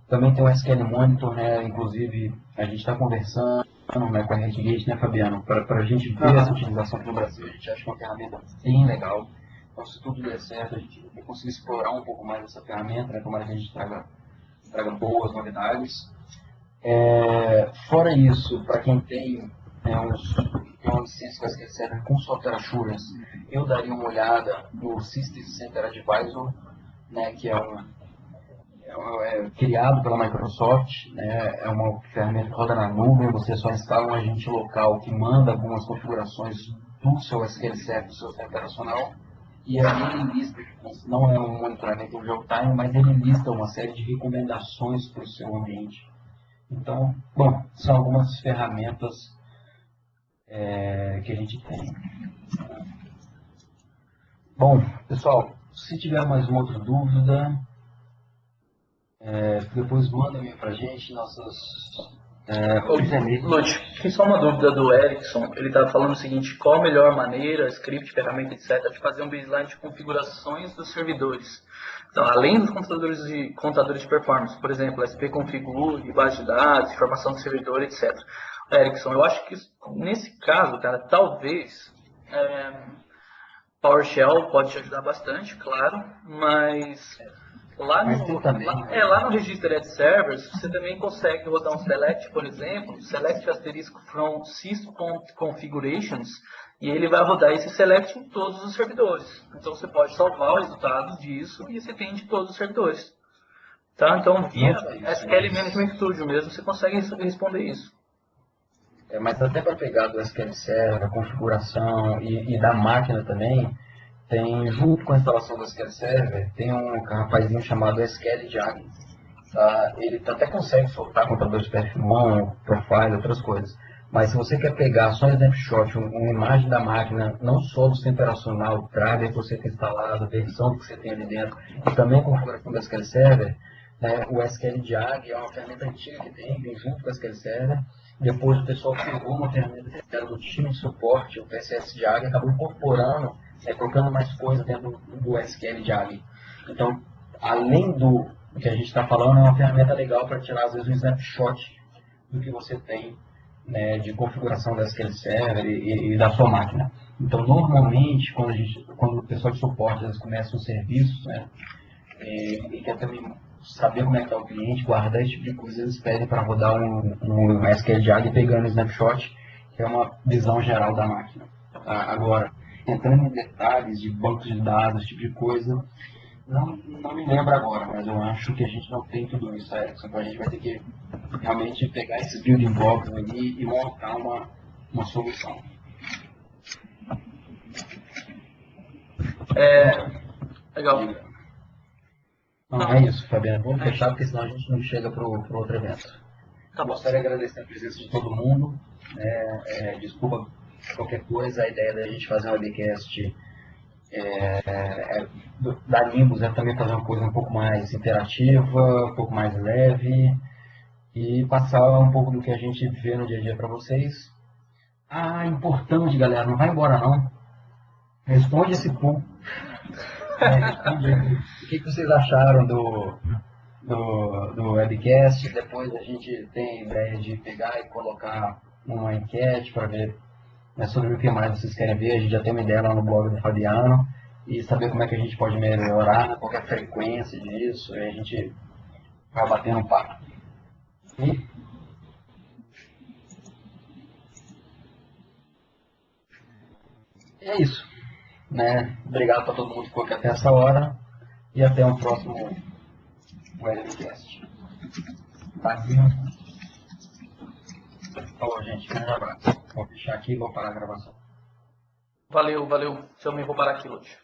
Também tem o SQL Monitor, né, inclusive a gente está conversando, né, com a Redgate, né, Fabiano, para a gente ver essa utilização aqui no Brasil. A gente acha que é uma ferramenta bem legal. Então, se tudo der certo, a gente vai conseguir explorar um pouco mais essa ferramenta, né, tomara que a gente traga boas novidades. Fora isso, para quem tem uma licença que serve com Software Assurance, eu daria uma olhada no System Center Advisor, né, que é criado pela Microsoft, né, é uma ferramenta que roda na nuvem, você só instala um agente local que manda algumas configurações do seu SQL Server, do seu sistema operacional, e aí ele lista, não é um monitoramento em real time, mas ele lista uma série de recomendações para o seu ambiente. Então, bom, são algumas ferramentas que a gente tem. Bom, pessoal, se tiver mais uma outra dúvida, depois manda e-mail para a gente, Lute, tem só uma dúvida do Erickson. Ele está falando o seguinte: qual a melhor maneira, script, ferramenta, etc., de fazer um baseline de configurações dos servidores? Então, além dos contadores de performance, por exemplo, SP configure, base de dados, informação do servidor, etc. Erickson, eu acho que nesse caso, cara, talvez PowerShell pode te ajudar bastante, claro, mas lá no Registered Servers, você também consegue rodar um select, por exemplo, select asterisco from sys.configurations, e ele vai rodar esse select em todos os servidores. Então você pode salvar o resultado disso e você tem de todos os servidores. Tá? Então via SQL Management Studio mesmo, você consegue responder isso. Mas até para pegar do SQL Server, a configuração e da máquina também, tem, junto com a instalação do SQL Server, tem um rapazinho chamado SQL Java. Tá? Ele até consegue soltar contadores de perfil, profile, outras coisas. Mas se você quer pegar só um snapshot, uma imagem da máquina, não só do sistema operacional, o driver que você tem instalado, a versão que você tem ali dentro, e também a configuração do SQL Server, né, o SQL Diag é uma ferramenta antiga que tem junto com o SQL Server. Depois o pessoal pegou uma ferramenta que era do time de suporte, o PSS Diag, e acabou incorporando, colocando mais coisa dentro do SQL Diag. Então, além do que a gente está falando, é uma ferramenta legal para tirar, às vezes, um snapshot do que você tem, né, de configuração da SQL Server e da sua máquina. Então, normalmente, quando o pessoal de suporte às vezes começa um serviço, né, e quer também saber como é que está o cliente, guardar esse tipo de coisa, eles pedem para rodar um SQL Diag pegando o snapshot, que é uma visão geral da máquina. Tá? Agora, entrando em detalhes de bancos de dados, esse tipo de coisa, não me lembro agora, mas eu acho que a gente não tem tudo isso, Erickson. Então a gente vai ter que realmente pegar esses building blocks ali e montar uma solução. Legal. Não, é isso, Fabiano. Vamos fechar, porque senão a gente não chega para o outro evento. Tá bom. Gostaria de agradecer a presença de todo mundo. Desculpa qualquer coisa, a ideia da gente fazer um webcast da Nimbus é também fazer uma coisa um pouco mais interativa, um pouco mais leve e passar um pouco do que a gente vê no dia a dia para vocês. Importante, galera, não vai embora não. Responde esse pool. Responde aí. O que vocês acharam do webcast? Depois a gente tem a ideia de pegar e colocar uma enquete para ver, né, sobre o que mais vocês querem ver. A gente já tem uma ideia lá no blog do Fabiano e saber como é que a gente pode melhorar, qualquer frequência disso, e a gente vai batendo um papo. E é isso, né? Obrigado para todo mundo que ficou aqui até essa hora e até um próximo webcast. Tá aqui. Falou, gente. Um abraço. Vou fechar aqui e vou parar a gravação. Valeu. Também vou parar aqui, Lúcio.